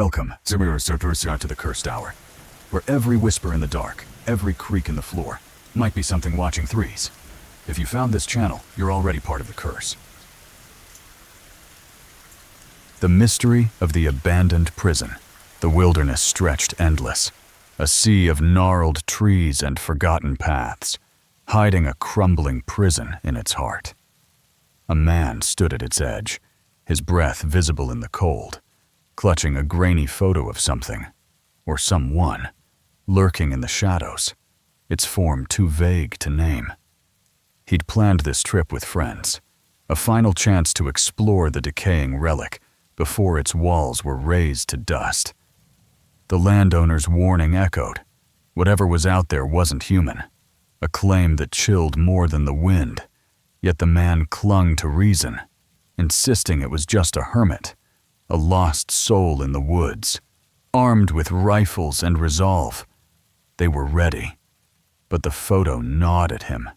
Welcome, to the Cursed Hour, where every whisper in the dark, every creak in the floor, might be something watching threes. If you found this channel, you're already part of the curse. The mystery of the abandoned prison. The wilderness stretched endless, a sea of gnarled trees and forgotten paths, hiding a crumbling prison in its heart. A man stood at its edge, his breath visible in the cold, clutching a grainy photo of something, or someone, lurking in the shadows, its form too vague to name. He'd planned this trip with friends, a final chance to explore the decaying relic before its walls were razed to dust. The landowner's warning echoed. Whatever was out there wasn't human, a claim that chilled more than the wind, yet the man clung to reason, insisting it was just a hermit, a lost soul in the woods, armed with rifles and resolve. They were ready, but the photo gnawed at him,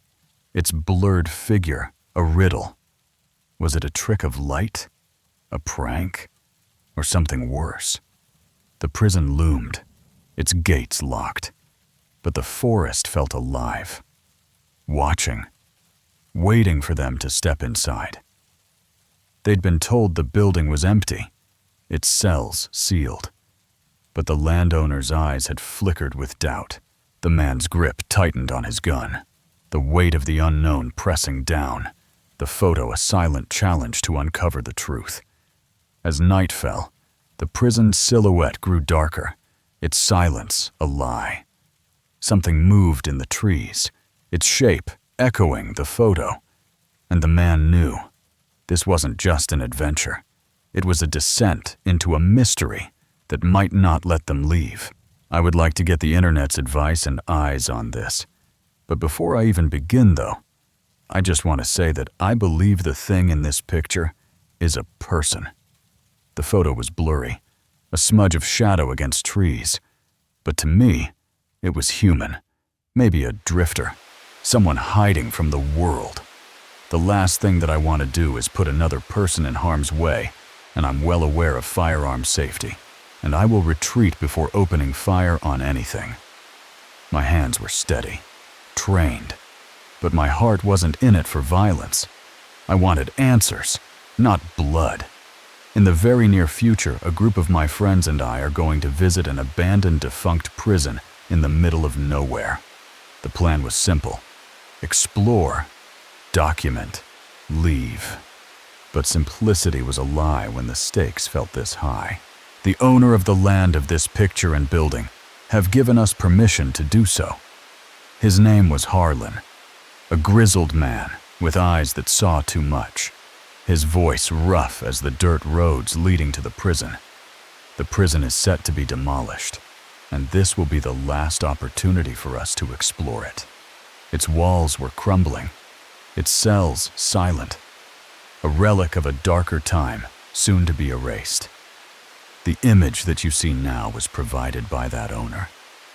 its blurred figure a riddle. Was it a trick of light, a prank, or something worse? The prison loomed, its gates locked, but the forest felt alive, watching, waiting for them to step inside. They'd been told the building was empty, its cells sealed, but the landowner's eyes had flickered with doubt. The man's grip tightened on his gun, the weight of the unknown pressing down, the photo a silent challenge to uncover the truth. As night fell, the prison's silhouette grew darker, its silence a lie. Something moved in the trees, its shape echoing the photo, and the man knew this wasn't just an adventure. It was a descent into a mystery that might not let them leave. I would like to get the internet's advice and eyes on this. But before I even begin, though, I just want to say that I believe the thing in this picture is a person. The photo was blurry, a smudge of shadow against trees. But to me, it was human, maybe a drifter, someone hiding from the world. The last thing that I want to do is put another person in harm's way, and I'm well aware of firearm safety, and I will retreat before opening fire on anything. My hands were steady, trained, but my heart wasn't in it for violence. I wanted answers, not blood. In the very near future, a group of my friends and I are going to visit an abandoned defunct prison in the middle of nowhere. The plan was simple: explore, document, leave. But simplicity was a lie when the stakes felt this high. The owner of the land of this picture and building have given us permission to do so. His name was Harlan, a grizzled man with eyes that saw too much, his voice rough as the dirt roads leading to the prison. The prison is set to be demolished, and this will be the last opportunity for us to explore it. Its walls were crumbling, its cells silent, a relic of a darker time, soon to be erased. The image that you see now was provided by that owner,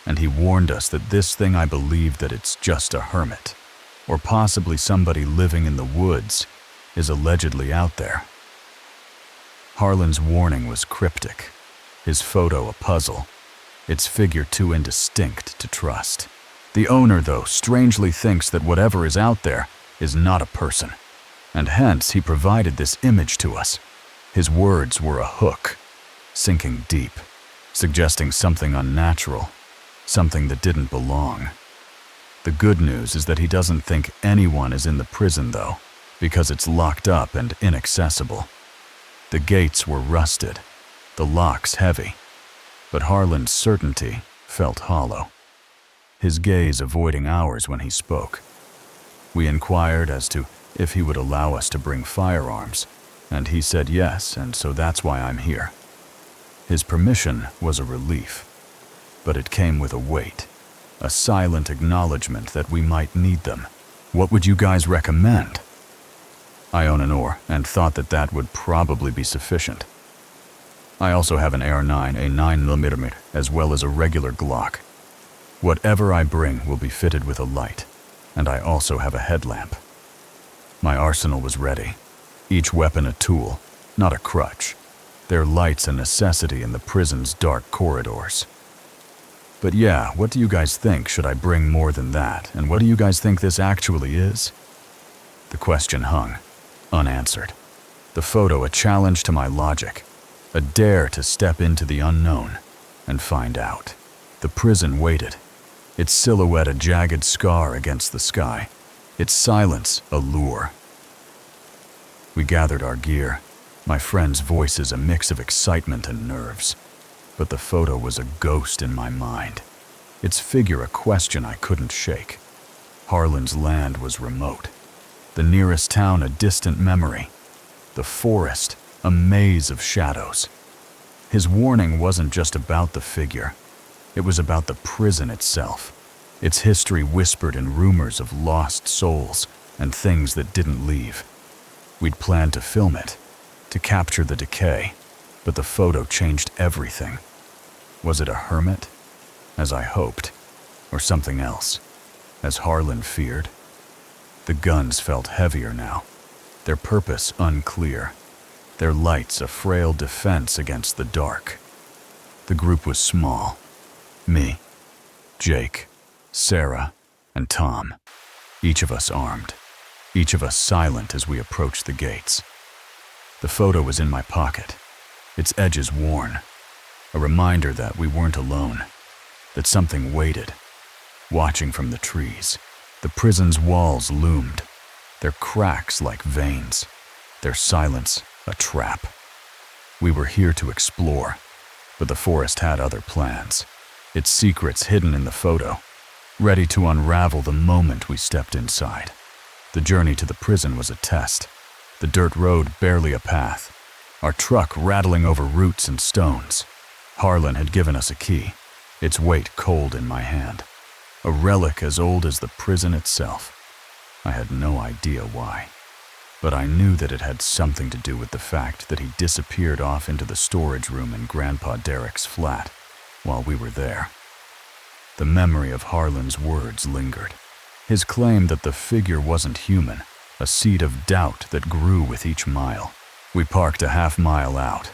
and he warned us that this thing, I believe that it's just a hermit, or possibly somebody living in the woods, is allegedly out there. Harlan's warning was cryptic, his photo a puzzle, its figure too indistinct to trust. The owner, though, strangely thinks that whatever is out there is not a person, and hence he provided this image to us. His words were a hook, sinking deep, suggesting something unnatural, something that didn't belong. The good news is that he doesn't think anyone is in the prison, though, because it's locked up and inaccessible. The gates were rusted, the locks heavy, but Harlan's certainty felt hollow, his gaze avoiding ours when he spoke. We inquired as to if he would allow us to bring firearms, and he said yes, and so that's why I'm here. His permission was a relief, but it came with a weight, a silent acknowledgement that we might need them. What would you guys recommend? I own an oar and thought that that would probably be sufficient. I also have an AR-9, a 9mm, as well as a regular Glock. Whatever I bring will be fitted with a light, and I also have a headlamp. My arsenal was ready, each weapon a tool, not a crutch. their lights a necessity in the prison's dark corridors. But yeah, what do you guys think? Should I bring more than that? And what do you guys think this actually is? The question hung, unanswered. The photo a challenge to my logic, a dare to step into the unknown and find out. The prison waited, its silhouette a jagged scar against the sky, its silence a lure. We gathered our gear, my friend's voices a mix of excitement and nerves. But the photo was a ghost in my mind, its figure a question I couldn't shake. Harlan's land was remote, the nearest town a distant memory, the forest a maze of shadows. His warning wasn't just about the figure, it was about the prison itself, its history whispered in rumors of lost souls and things that didn't leave. We'd planned to film it, to capture the decay, but the photo changed everything. Was it a hermit, as I hoped, or something else, as Harlan feared? The guns felt heavier now, their purpose unclear, their lights a frail defense against the dark. The group was small. Me, Jake, Sarah, and Tom, each of us armed, each of us silent as we approached the gates. The photo was in my pocket, its edges worn, a reminder that we weren't alone, that something waited, watching from the trees. The prison's walls loomed, their cracks like veins, their silence a trap. We were here to explore, but the forest had other plans, its secrets hidden in the photo, ready to unravel the moment we stepped inside. The journey to the prison was a test, the dirt road barely a path, our truck rattling over roots and stones. Harlan had given us a key, its weight cold in my hand, a relic as old as the prison itself. I had no idea why, but I knew that it had something to do with the fact that he disappeared off into the storage room in Grandpa Derek's flat while we were there. The memory of Harlan's words lingered, his claim that the figure wasn't human, a seed of doubt that grew with each mile. We parked a half-mile out,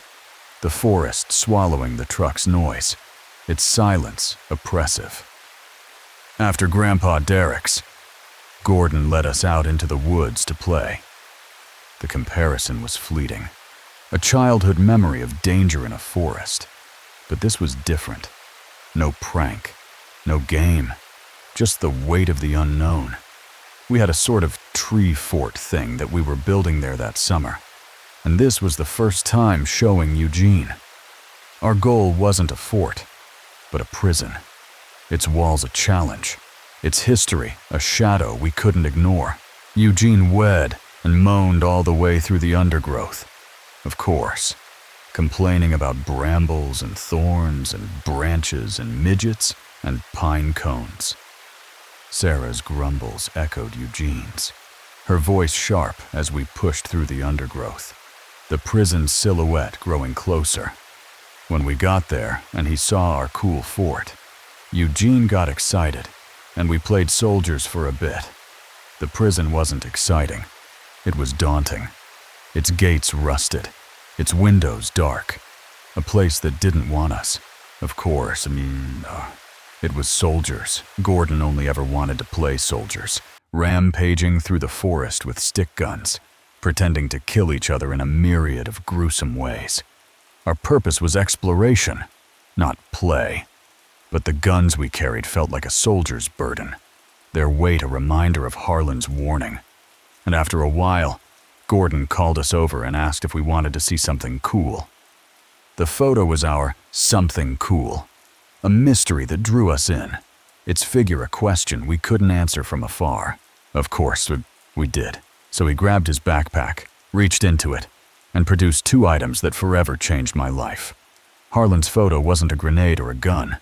the forest swallowing the truck's noise, its silence oppressive. After Grandpa Derek's, Gordon led us out into the woods to play. The comparison was fleeting, a childhood memory of danger in a forest. But this was different. No prank, no game, just the weight of the unknown. We had a sort of tree fort thing that we were building there that summer, and this was the first time showing Eugene. Our goal wasn't a fort, but a prison. Its walls a challenge, its history a shadow we couldn't ignore. Eugene wed and moaned all the way through the undergrowth. Of course, complaining about brambles and thorns and branches and midgets and pine cones. Sarah's grumbles echoed Eugene's, her voice sharp as we pushed through the undergrowth, the prison silhouette growing closer. When we got there and he saw our cool fort, Eugene got excited, and we played soldiers for a bit. The prison wasn't exciting. It was daunting. Its gates rusted, its windows dark, a place that didn't want us. Of course, it was soldiers. Gordon only ever wanted to play soldiers, rampaging through the forest with stick guns, pretending to kill each other in a myriad of gruesome ways. Our purpose was exploration, not play. But the guns we carried felt like a soldier's burden, their weight a reminder of Harlan's warning. And after a while, Gordon called us over and asked if we wanted to see something cool. The photo was our something cool, a mystery that drew us in, its figure a question we couldn't answer from afar. Of course, we did. So he grabbed his backpack, reached into it, and produced two items that forever changed my life. Harlan's photo wasn't a grenade or a gun,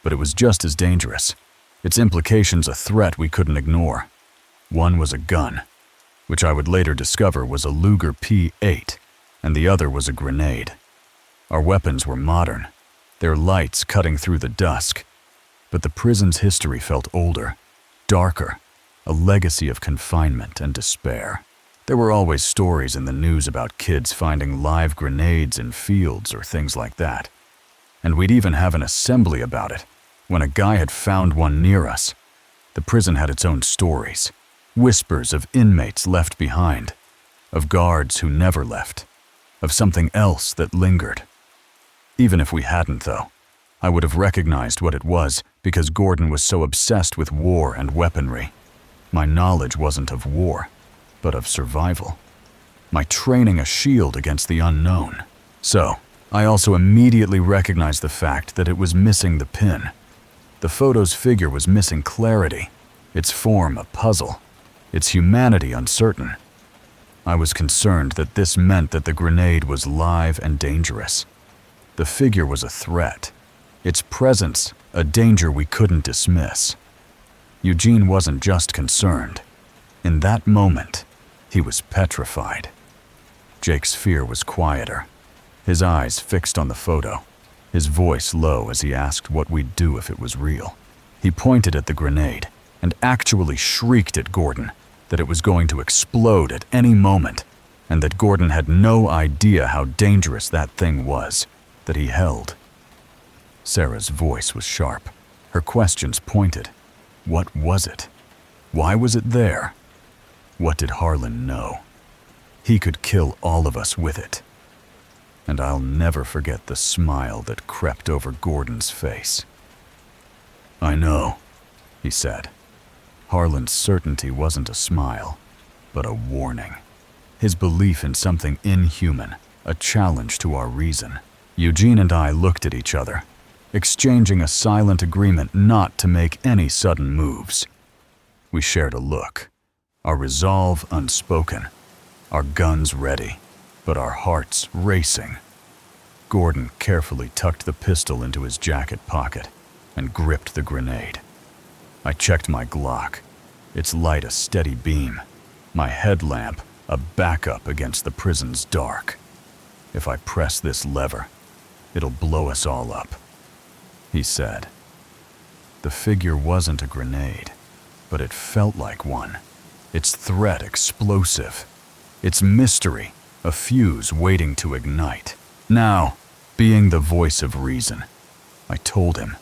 but it was just as dangerous, its implications a threat we couldn't ignore. One was a gun, which I would later discover was a Luger P8, and the other was a grenade. Our weapons were modern, their lights cutting through the dusk, but the prison's history felt older, darker, a legacy of confinement and despair. There were always stories in the news about kids finding live grenades in fields or things like that. And we'd even have an assembly about it when a guy had found one near us. The prison had its own stories, whispers of inmates left behind, of guards who never left, of something else that lingered. Even if we hadn't, though, I would have recognized what it was because Gordon was so obsessed with war and weaponry. My knowledge wasn't of war, but of survival. My training a shield against the unknown. So, I also immediately recognized the fact that it was missing the pin. The photo's figure was missing clarity, its form a puzzle, its humanity uncertain. I was concerned that this meant that the grenade was live and dangerous. The figure was a threat, its presence a danger we couldn't dismiss. Eugene wasn't just concerned. In that moment, he was petrified. Jake's fear was quieter, his eyes fixed on the photo, his voice low as he asked what we'd do if it was real. He pointed at the grenade and actually shrieked at Gordon that it was going to explode at any moment and that Gordon had no idea how dangerous that thing was that he held. Sarah's voice was sharp, her questions pointed. What was it? Why was it there? What did Harlan know? He could kill all of us with it. And I'll never forget the smile that crept over Gordon's face. I know, he said. Harlan's certainty wasn't a smile, but a warning. His belief in something inhuman, a challenge to our reason. Eugene and I looked at each other, exchanging a silent agreement not to make any sudden moves. We shared a look, our resolve unspoken, our guns ready, but our hearts racing. Gordon carefully tucked the pistol into his jacket pocket and gripped the grenade. I checked my Glock, its light a steady beam, my headlamp a backup against the prison's dark. If I press this lever, it'll blow us all up, he said. The figure wasn't a grenade, but it felt like one. Its threat explosive, its mystery a fuse waiting to ignite. Now, being the voice of reason, I told him.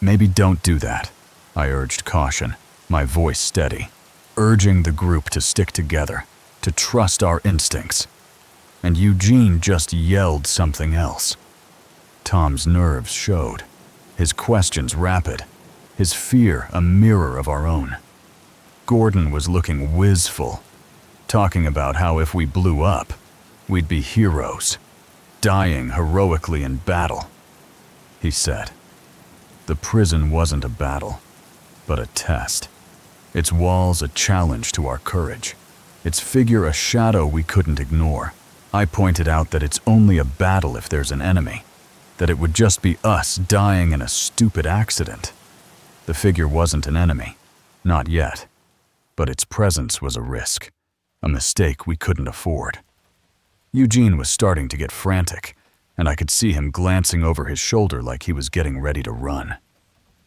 Maybe don't do that, I urged caution, my voice steady, urging the group to stick together, to trust our instincts. And Eugene just yelled something else. Tom's nerves showed, his questions rapid, his fear a mirror of our own. Gordon was looking wistful, talking about how if we blew up, we'd be heroes, dying heroically in battle. He said, the prison wasn't a battle, but a test. Its walls a challenge to our courage, its figure a shadow we couldn't ignore. I pointed out that it's only a battle if there's an enemy, that it would just be us dying in a stupid accident. The figure wasn't an enemy, not yet, but its presence was a risk, a mistake we couldn't afford. Eugene was starting to get frantic, and I could see him glancing over his shoulder like he was getting ready to run.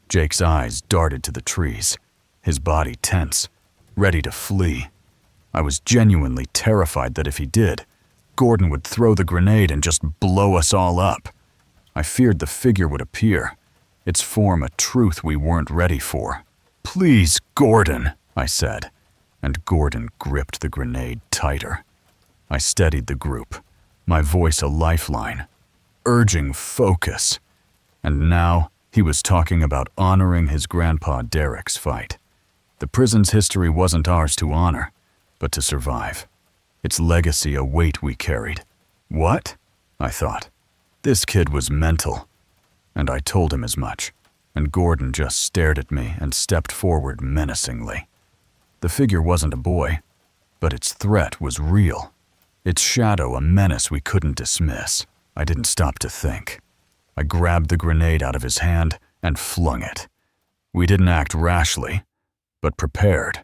Jake's eyes darted to the trees, his body tense, ready to flee. I was genuinely terrified that if he did, Gordon would throw the grenade and just blow us all up. I feared the figure would appear, its form a truth we weren't ready for. Please, Gordon, I said, and Gordon gripped the grenade tighter. I steadied the group, my voice a lifeline, urging focus. And now he was talking about honoring his grandpa Derek's fight. The prison's history wasn't ours to honor, but to survive. Its legacy a weight we carried. What? I thought. This kid was mental. And I told him as much, and Gordon just stared at me and stepped forward menacingly. The figure wasn't a boy, but its threat was real. Its shadow a menace we couldn't dismiss. I didn't stop to think. I grabbed the grenade out of his hand and flung it. We didn't act rashly, but prepared.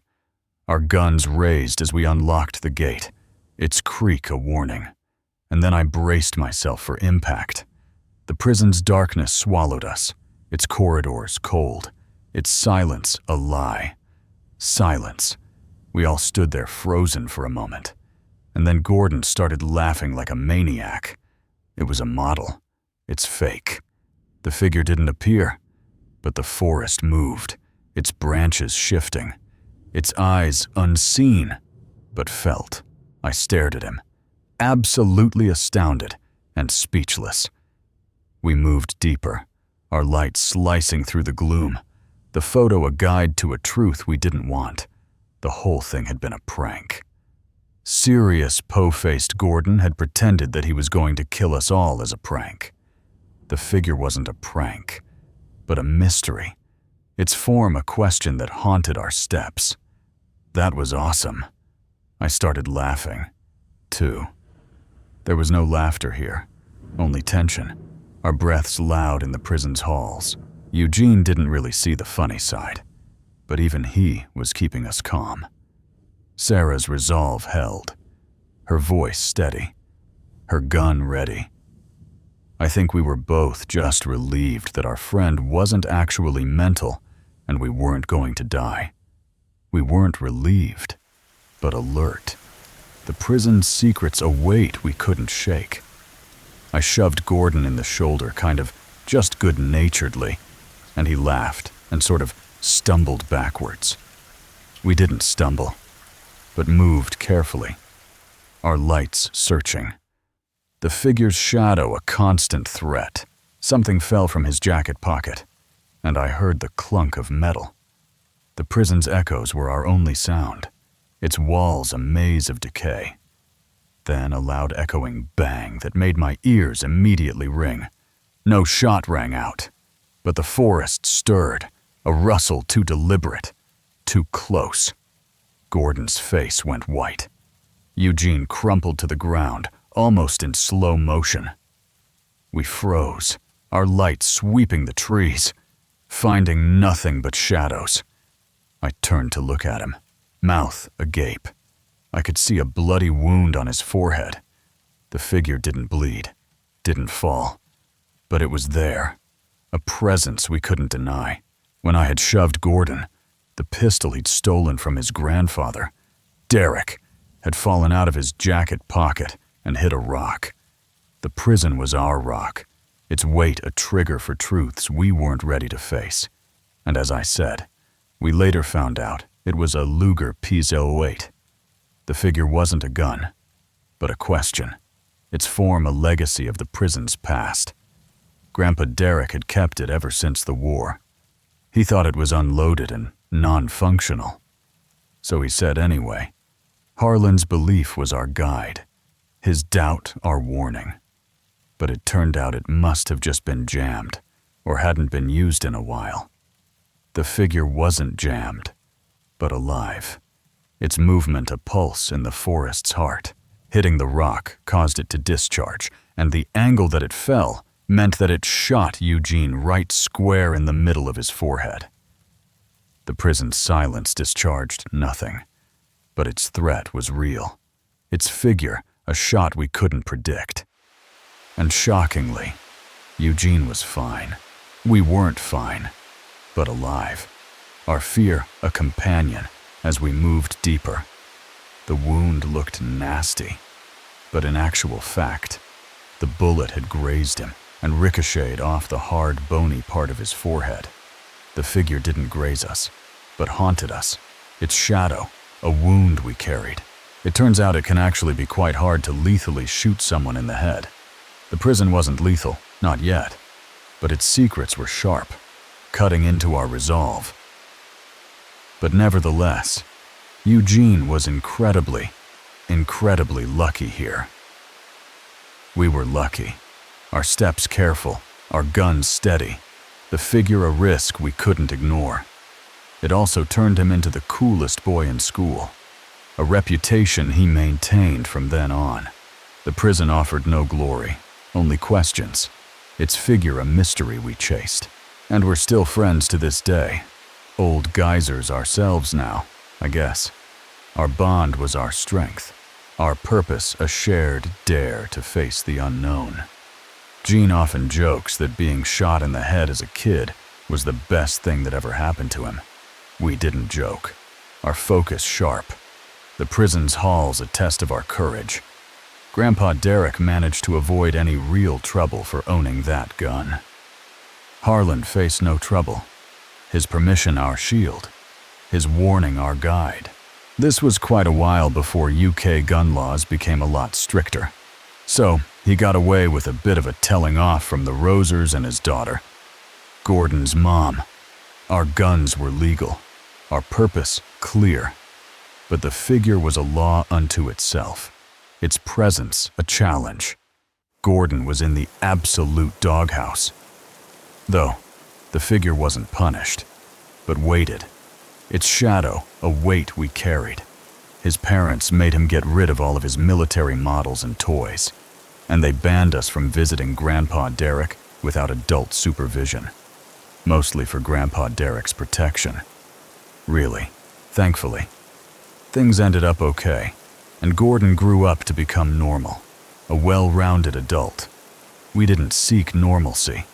Our guns raised as we unlocked the gate, its creak a warning. And then I braced myself for impact. The prison's darkness swallowed us, its corridors cold, its silence a lie. Silence. We all stood there frozen for a moment, and then Gordon started laughing like a maniac. It was a model. It's fake. The figure didn't appear, but the forest moved, its branches shifting, its eyes unseen, but felt. I stared at him, absolutely astounded and speechless. We moved deeper, our light slicing through the gloom, the photo a guide to a truth we didn't want. The whole thing had been a prank. Serious, po-faced Gordon had pretended that he was going to kill us all as a prank. The figure wasn't a prank, but a mystery. Its form a question that haunted our steps. That was awesome. I started laughing, too. There was no laughter here, only tension, our breaths loud in the prison's halls. Eugene didn't really see the funny side, but even he was keeping us calm. Sarah's resolve held, her voice steady, her gun ready. I think we were both just relieved that our friend wasn't actually mental and we weren't going to die. We weren't relieved, but alert. The prison's secrets a weight we couldn't shake. I shoved Gordon in the shoulder, kind of just good-naturedly, and he laughed and sort of stumbled backwards. We didn't stumble, but moved carefully, our lights searching. The figure's shadow a constant threat. Something fell from his jacket pocket, and I heard the clunk of metal. The prison's echoes were our only sound, its walls a maze of decay. Then a loud echoing bang that made my ears immediately ring. No shot rang out, but the forest stirred, a rustle too deliberate, too close. Gordon's face went white. Eugene crumpled to the ground, almost in slow motion. We froze, our light sweeping the trees, finding nothing but shadows. I turned to look at him, mouth agape. I could see a bloody wound on his forehead. The figure didn't bleed, didn't fall, but it was there, a presence we couldn't deny. When I had shoved Gordon, the pistol he'd stolen from his grandfather, Derek, had fallen out of his jacket pocket and hit a rock. The prison was our rock, its weight a trigger for truths we weren't ready to face. And as I said, we later found out it was a Luger P08. The figure wasn't a gun, but a question, its form a legacy of the prison's past. Grandpa Derek had kept it ever since the war. He thought it was unloaded and non-functional. So he said anyway. Harlan's belief was our guide, his doubt our warning. But it turned out it must have just been jammed, or hadn't been used in a while. The figure wasn't jammed, but alive. Its movement a pulse in the forest's heart. Hitting the rock caused it to discharge, and the angle that it fell meant that it shot Eugene right square in the middle of his forehead. The prison's silence discharged nothing, but its threat was real. Its figure, a shot we couldn't predict. And shockingly, Eugene was fine. We weren't fine, but alive. Our fear a companion as we moved deeper. The wound looked nasty, but in actual fact, the bullet had grazed him and ricocheted off the hard, bony part of his forehead. The figure didn't graze us, but haunted us. Its shadow, a wound we carried. It turns out it can actually be quite hard to lethally shoot someone in the head. The prison wasn't lethal, not yet, but its secrets were sharp, cutting into our resolve. But nevertheless, Eugene was incredibly lucky here. We were lucky. Our steps careful, our guns steady, the figure a risk we couldn't ignore. It also turned him into the coolest boy in school, a reputation he maintained from then on. The prison offered no glory, only questions. Its figure a mystery we chased. And we're still friends to this day. Old geysers ourselves now, I guess. Our bond was our strength, our purpose a shared dare to face the unknown. Gene often jokes that being shot in the head as a kid was the best thing that ever happened to him. We didn't joke. Our focus sharp, The prison's halls a test of our courage. Grandpa Derek managed to avoid any real trouble for owning that gun. Harlan faced no trouble. His permission our shield. His warning our guide. This was quite a while before UK gun laws became a lot stricter. So, he got away with a bit of a telling off from the Rosers and his daughter. Gordon's mom. Our guns were legal. Our purpose clear. But the figure was a law unto itself. Its presence a challenge. Gordon was in the absolute doghouse. Though, the figure wasn't punished, but waited. Its shadow, a weight we carried. His parents made him get rid of all of his military models and toys, and they banned us from visiting Grandpa Derek without adult supervision. Mostly for Grandpa Derek's protection. Really, thankfully. Things ended up okay, and Gordon grew up to become normal, a well-rounded adult. We didn't seek normalcy,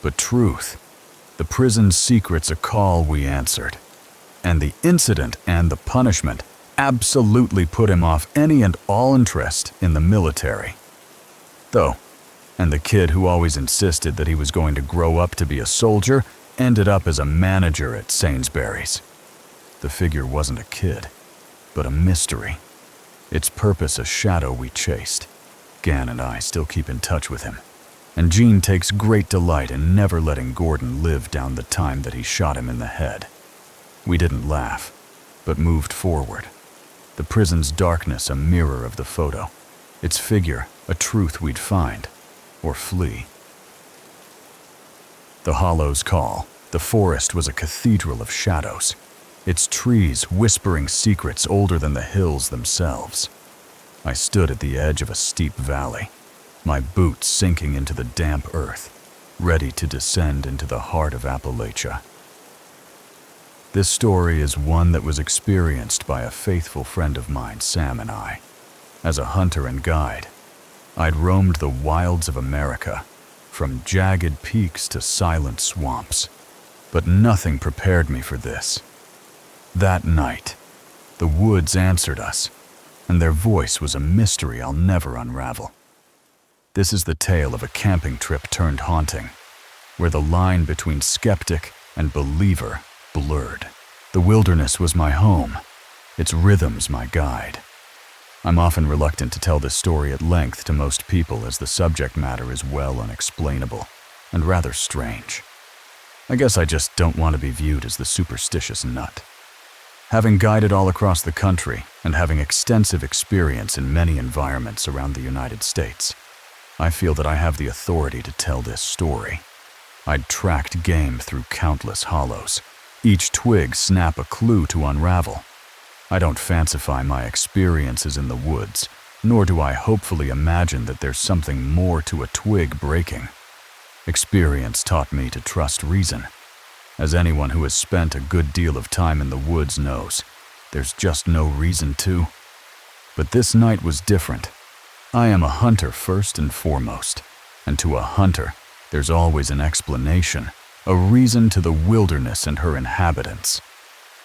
but truth. The prison's secret's a call we answered. And the incident and the punishment absolutely put him off any and all interest in the military. Though, and the kid who always insisted that he was going to grow up to be a soldier ended up as a manager at Sainsbury's. The figure wasn't a kid, but a mystery. Its purpose a shadow we chased. Gan and I still keep in touch with him, and Jean takes great delight in never letting Gordon live down the time that he shot him in the head. We didn't laugh, but moved forward. The prison's darkness a mirror of the photo. Its figure a truth we'd find, or flee. The hollows call. The forest was a cathedral of shadows. Its trees whispering secrets older than the hills themselves. I stood at the edge of a steep valley, my boots sinking into the damp earth, ready to descend into the heart of Appalachia. This story is one that was experienced by a faithful friend of mine, Sam, and I. As a hunter and guide, I'd roamed the wilds of America, from jagged peaks to silent swamps, but nothing prepared me for this. That night, the woods answered us, and their voice was a mystery I'll never unravel. This is the tale of a camping trip turned haunting, where the line between skeptic and believer blurred. The wilderness was my home, its rhythms my guide. I'm often reluctant to tell this story at length to most people as the subject matter is well unexplainable and rather strange. I guess I just don't want to be viewed as the superstitious nut. Having guided all across the country and having extensive experience in many environments around the United States, I feel that I have the authority to tell this story. I'd tracked game through countless hollows, each twig snap a clue to unravel. I don't fancify my experiences in the woods, nor do I hopefully imagine that there's something more to a twig breaking. Experience taught me to trust reason. As anyone who has spent a good deal of time in the woods knows, there's just no reason to. But this night was different. I am a hunter first and foremost, and to a hunter, there's always an explanation, a reason to the wilderness and her inhabitants.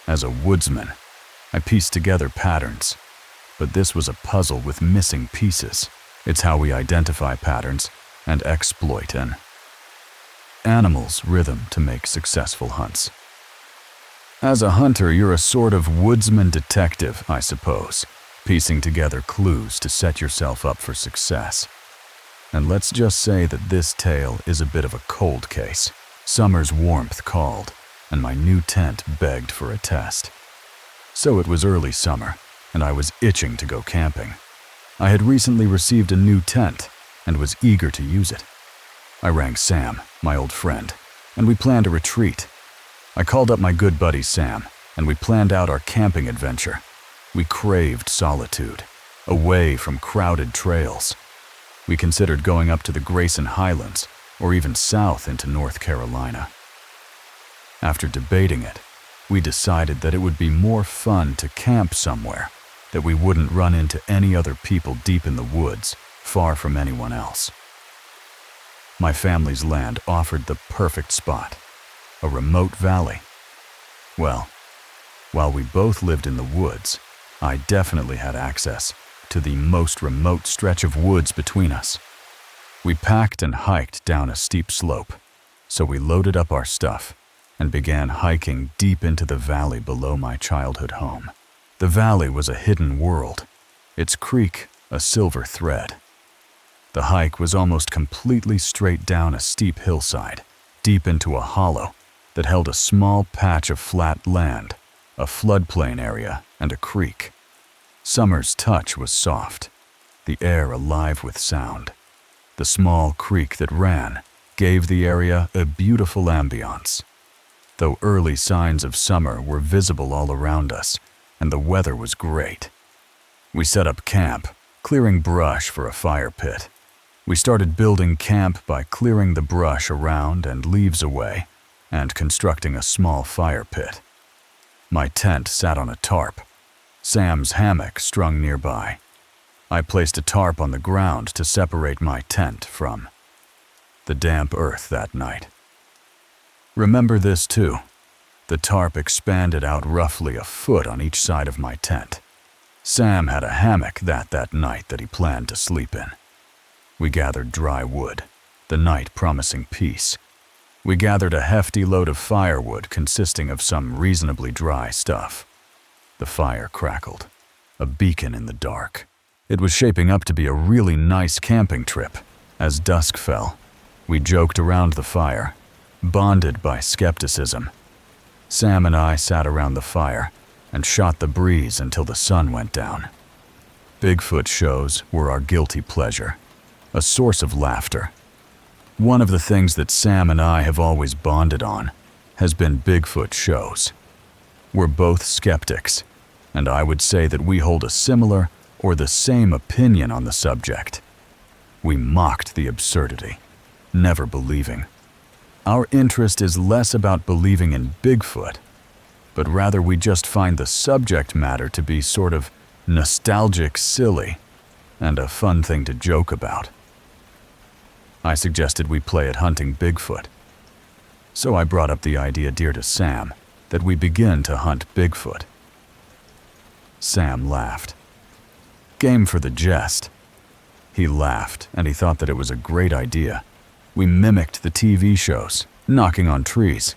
As a woodsman, I pieced together patterns, but this was a puzzle with missing pieces. It's how we identify patterns and exploit an animal's rhythm to make successful hunts. As a hunter, you're a sort of woodsman detective, I suppose, piecing together clues to set yourself up for success. And let's just say that this tale is a bit of a cold case. Summer's warmth called, and my new tent begged for a test. So it was early summer, and I was itching to go camping. I had recently received a new tent and was eager to use it. I rang Sam, my old friend, and we planned a retreat. I called up my good buddy Sam, and we planned out our camping adventure. We craved solitude, away from crowded trails. We considered going up to the Grayson Highlands, or even south into North Carolina. After debating it, we decided that it would be more fun to camp somewhere, that we wouldn't run into any other people deep in the woods, far from anyone else. My family's land offered the perfect spot, a remote valley. Well, while we both lived in the woods, I definitely had access to the most remote stretch of woods between us. We packed and hiked down a steep slope, so we loaded up our stuff and began hiking deep into the valley below my childhood home. The valley was a hidden world, its creek a silver thread. The hike was almost completely straight down a steep hillside, deep into a hollow that held a small patch of flat land, a floodplain area, and a creek. Summer's touch was soft, the air alive with sound. The small creek that ran gave the area a beautiful ambiance. Though early signs of summer were visible all around us, and the weather was great. We set up camp, clearing brush for a fire pit. We started building camp by clearing the brush around and leaves away, and constructing a small fire pit. My tent sat on a tarp, Sam's hammock strung nearby. I placed a tarp on the ground to separate my tent from the damp earth that night. Remember this too. The tarp expanded out roughly a foot on each side of my tent. Sam had a hammock that night that he planned to sleep in. We gathered dry wood, the night promising peace. We gathered a hefty load of firewood consisting of some reasonably dry stuff. The fire crackled, a beacon in the dark. It was shaping up to be a really nice camping trip. As dusk fell, we joked around the fire, bonded by skepticism. Sam and I sat around the fire and shot the breeze until the sun went down. Bigfoot shows were our guilty pleasure, a source of laughter. One of the things that Sam and I have always bonded on has been Bigfoot shows. We're both skeptics, and I would say that we hold a similar or the same opinion on the subject. We mocked the absurdity, never believing. Our interest is less about believing in Bigfoot, but rather we just find the subject matter to be sort of nostalgic silly and a fun thing to joke about. I suggested we play at hunting Bigfoot. So I brought up the idea dear to Sam that we begin to hunt Bigfoot. Sam laughed. Game for the jest. He laughed and he thought that it was a great idea. We mimicked the TV shows, knocking on trees.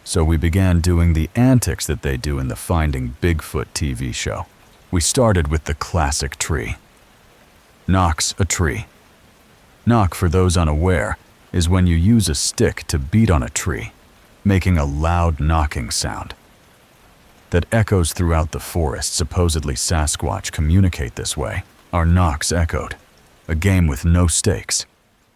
So we began doing the antics that they do in the Finding Bigfoot TV show. We started with the classic tree. Knocks a tree. Knock, for those unaware, is when you use a stick to beat on a tree, making a loud knocking sound that echoes throughout the forest. Supposedly Sasquatch communicate this way. Our knocks echoed. A game with no stakes.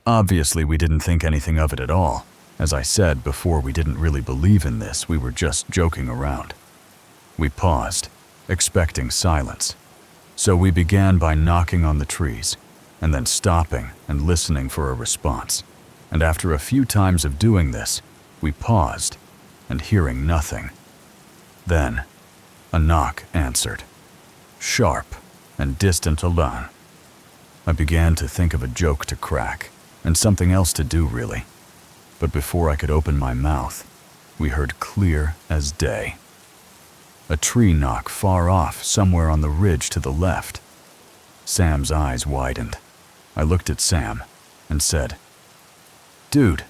Obviously, we didn't think anything of it at all. As I said before, we didn't really believe in this. We were just joking around. We paused, expecting silence. So we began by knocking on the trees, and then stopping and listening for a response. And after a few times of doing this, we paused and hearing nothing. Then, a knock answered, sharp and distant alone. I began to think of a joke to crack, and something else to do really. But before I could open my mouth, we heard clear as day. A tree knock far off, somewhere on the ridge to the left. Sam's eyes widened. I looked at Sam and said, "Dude."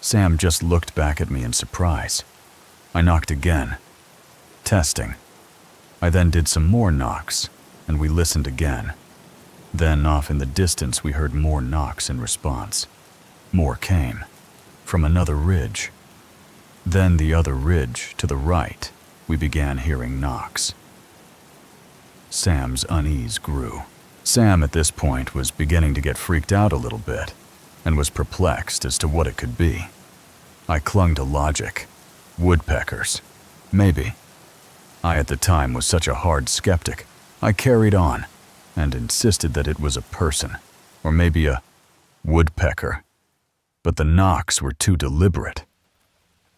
Sam just looked back at me in surprise. I knocked again. Testing. I then did some more knocks, and we listened again. Then, off in the distance, we heard more knocks in response. More came, from another ridge. Then the other ridge to the right, we began hearing knocks. Sam's unease grew. Sam, at this point, was beginning to get freaked out a little bit, and was perplexed as to what it could be. I clung to logic. Woodpeckers. Maybe. I, at the time, was such a hard skeptic. I carried on, and insisted that it was a person, or maybe a woodpecker. But the knocks were too deliberate.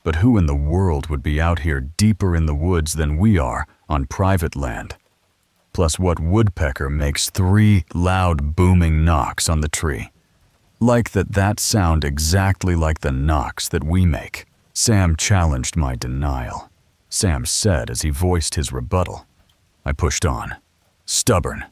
But who in the world would be out here deeper in the woods than we are on private land? Plus, what woodpecker makes 3 loud booming knocks on the tree? Like that sound exactly like the knocks that we make. Sam challenged my denial. Sam said as he voiced his rebuttal, I pushed on. Stubborn.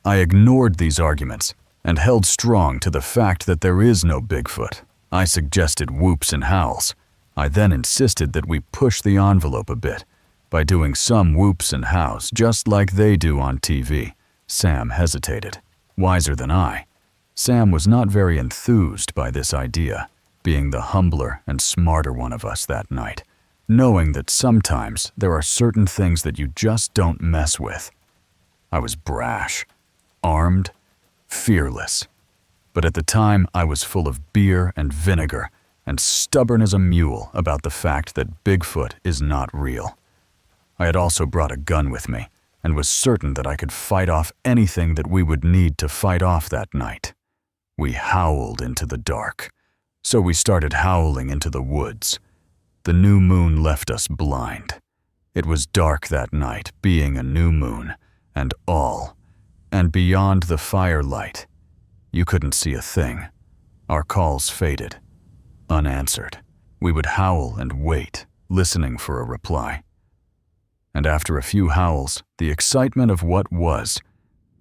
I ignored these arguments and held strong to the fact that there is no Bigfoot. I suggested whoops and howls. I then insisted that we push the envelope a bit by doing some whoops and howls just like they do on TV. Sam hesitated. Wiser than I, Sam was not very enthused by this idea, being the humbler and smarter one of us that night, knowing that sometimes there are certain things that you just don't mess with. I was brash, armed, fearless. But at the time, I was full of beer and vinegar and stubborn as a mule about the fact that Bigfoot is not real. I had also brought a gun with me and was certain that I could fight off anything that we would need to fight off that night. We howled into the dark. So we started howling into the woods. The new moon left us blind. It was dark that night, being a new moon, and beyond the firelight, you couldn't see a thing. Our calls faded, unanswered. We would howl and wait, listening for a reply. And after a few howls, the excitement of what was,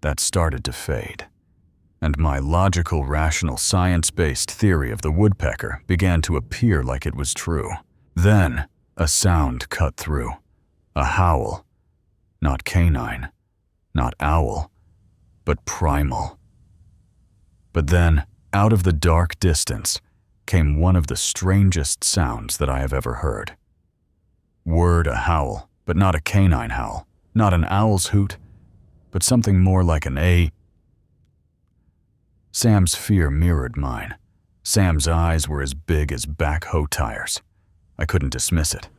that started to fade. And my logical, rational, science-based theory of the woodpecker began to appear like it was true. Then, a sound cut through. A howl. Not canine, not owl, but primal. But then, out of the dark distance, came one of the strangest sounds that I have ever heard. Word a howl, but not a canine howl, not an owl's hoot, but something more like an A. Sam's fear mirrored mine. Sam's eyes were as big as backhoe tires. I couldn't dismiss it,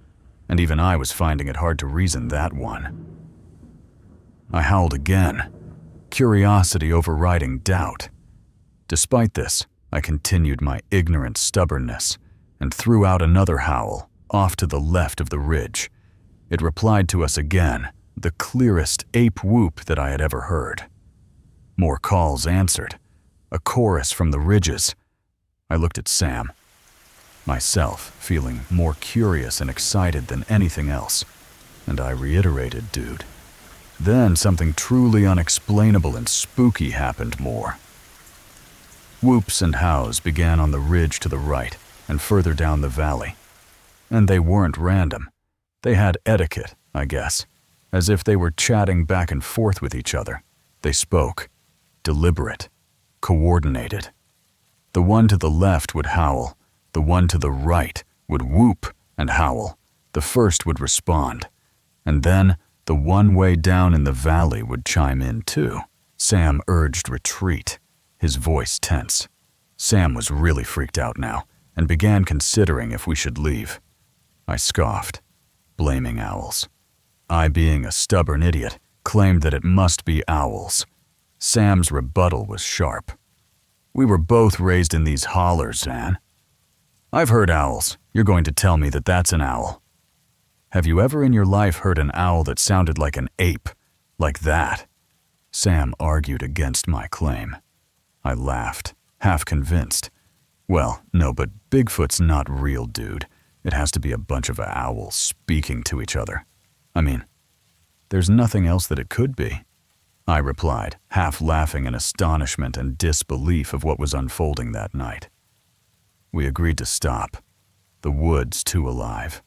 and even I was finding it hard to reason that one. I howled again, curiosity overriding doubt. Despite this, I continued my ignorant stubbornness and threw out another howl off to the left of the ridge. It replied to us again, the clearest ape whoop that I had ever heard. More calls answered, a chorus from the ridges. I looked at Sam, myself feeling more curious and excited than anything else, and I reiterated, dude. Then something truly unexplainable and spooky happened more. Whoops and howls began on the ridge to the right and further down the valley. And they weren't random. They had etiquette, I guess, as if they were chatting back and forth with each other. They spoke, deliberate, coordinated. The one to the left would howl, the one to the right would whoop and howl. The first would respond, and then the one way down in the valley would chime in too. Sam urged retreat, his voice tense. Sam was really freaked out now and began considering if we should leave. I scoffed, blaming owls. I, being a stubborn idiot, claimed that it must be owls. Sam's rebuttal was sharp. We were both raised in these hollers, Van. I've heard owls. You're going to tell me that that's an owl. Have you ever in your life heard an owl that sounded like an ape? Like that? Sam argued against my claim. I laughed, half convinced. Well, no, but Bigfoot's not real, dude. It has to be a bunch of owls speaking to each other. I mean, there's nothing else that it could be. I replied, half laughing in astonishment and disbelief of what was unfolding that night. We agreed to stop. The woods too alive.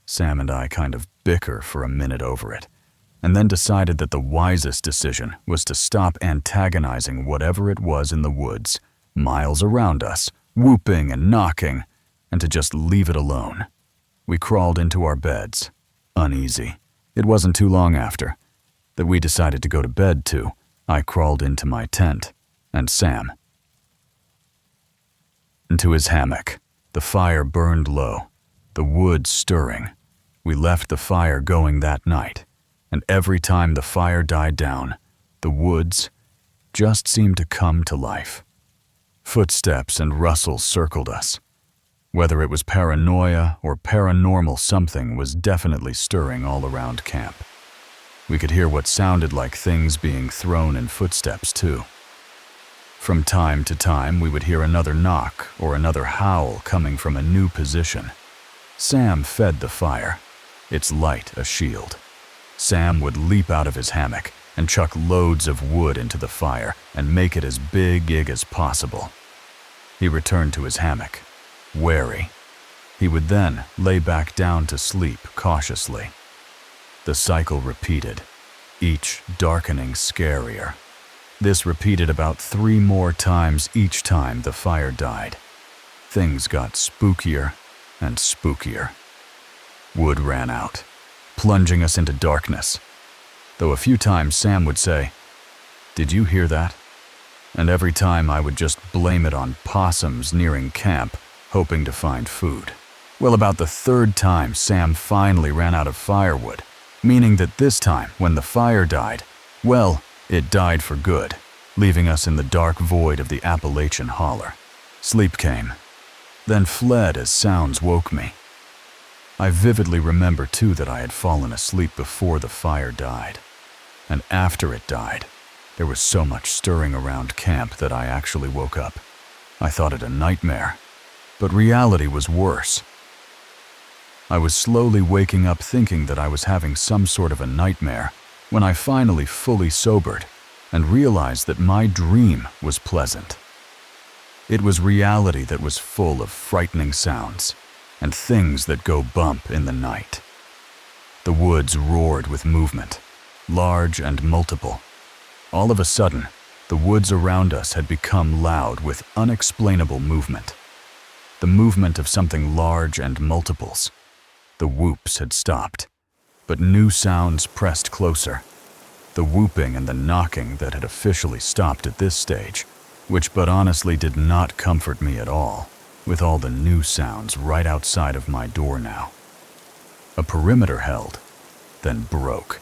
Sam and I kind of bicker for a minute over it, and then decided that the wisest decision was to stop antagonizing whatever it was in the woods, miles around us, whooping and knocking, and to just leave it alone. We crawled into our beds, uneasy. It wasn't too long after that we decided to go to bed too. I crawled into my tent, and Sam into his hammock. The fire burned low, the wood stirring. We left the fire going that night, and every time the fire died down, the woods just seemed to come to life. Footsteps and rustles circled us. Whether it was paranoia or paranormal, something was definitely stirring all around camp. We could hear what sounded like things being thrown in footsteps too. From time to time, we would hear another knock or another howl coming from a new position. Sam fed the fire, its light a shield. Sam would leap out of his hammock and chuck loads of wood into the fire and make it as big as possible. He returned to his hammock, wary. He would then lay back down to sleep cautiously. The cycle repeated, each darkening scarier. This repeated about 3 more times each time the fire died. Things got spookier and spookier. Wood ran out, plunging us into darkness. Though a few times Sam would say, "Did you hear that?" And every time I would just blame it on possums nearing camp, hoping to find food. Well, about the 3rd time Sam finally ran out of firewood, meaning that this time when the fire died, well, it died for good, leaving us in the dark void of the Appalachian holler. Sleep came, then fled as sounds woke me. I vividly remember too that I had fallen asleep before the fire died. And after it died, there was so much stirring around camp that I actually woke up. I thought it a nightmare, but reality was worse. I was slowly waking up thinking that I was having some sort of a nightmare when I finally fully sobered and realized that my dream was pleasant. It was reality that was full of frightening sounds and things that go bump in the night. The woods roared with movement, large and multiple. All of a sudden, the woods around us had become loud with unexplainable movement. The movement of something large and multiples. The whoops had stopped, but new sounds pressed closer. The whooping and the knocking that had officially stopped at this stage, which but honestly did not comfort me at all, with all the new sounds right outside of my door now. A perimeter held, then broke.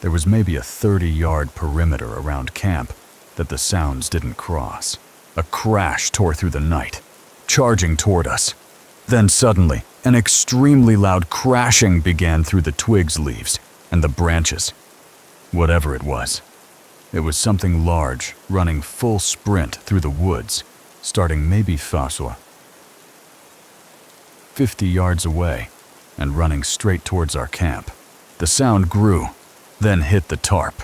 There was maybe a 30-yard perimeter around camp that the sounds didn't cross. A crash tore through the night, charging toward us. Then suddenly, an extremely loud crashing began through the twigs, leaves, and the branches. Whatever it was something large running full sprint through the woods, starting maybe 50 yards away and running straight towards our camp. The sound grew, then hit the tarp.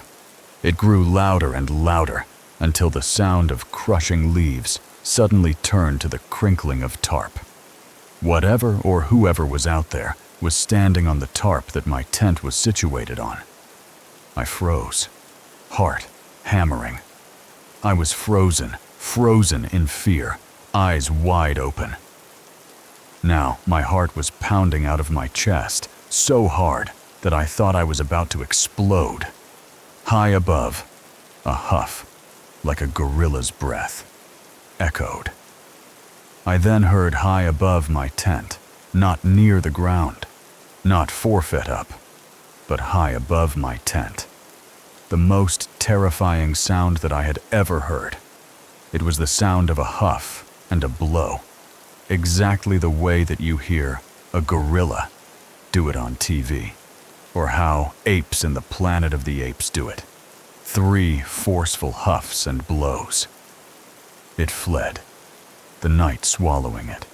It grew louder and louder until the sound of crushing leaves suddenly turned to the crinkling of tarp. Whatever or whoever was out there was standing on the tarp that my tent was situated on. I froze, heart hammering. I was frozen in fear, eyes wide open. Now my heart was pounding out of my chest so hard that I thought I was about to explode. High above, a huff, like a gorilla's breath, echoed. I then heard high above my tent, not near the ground, not 4 feet up, but high above my tent. The most terrifying sound that I had ever heard. It was the sound of a huff and a blow, exactly the way that you hear a gorilla do it on TV, or how apes in the Planet of the Apes do it. 3 forceful huffs and blows. It fled, the night swallowing it.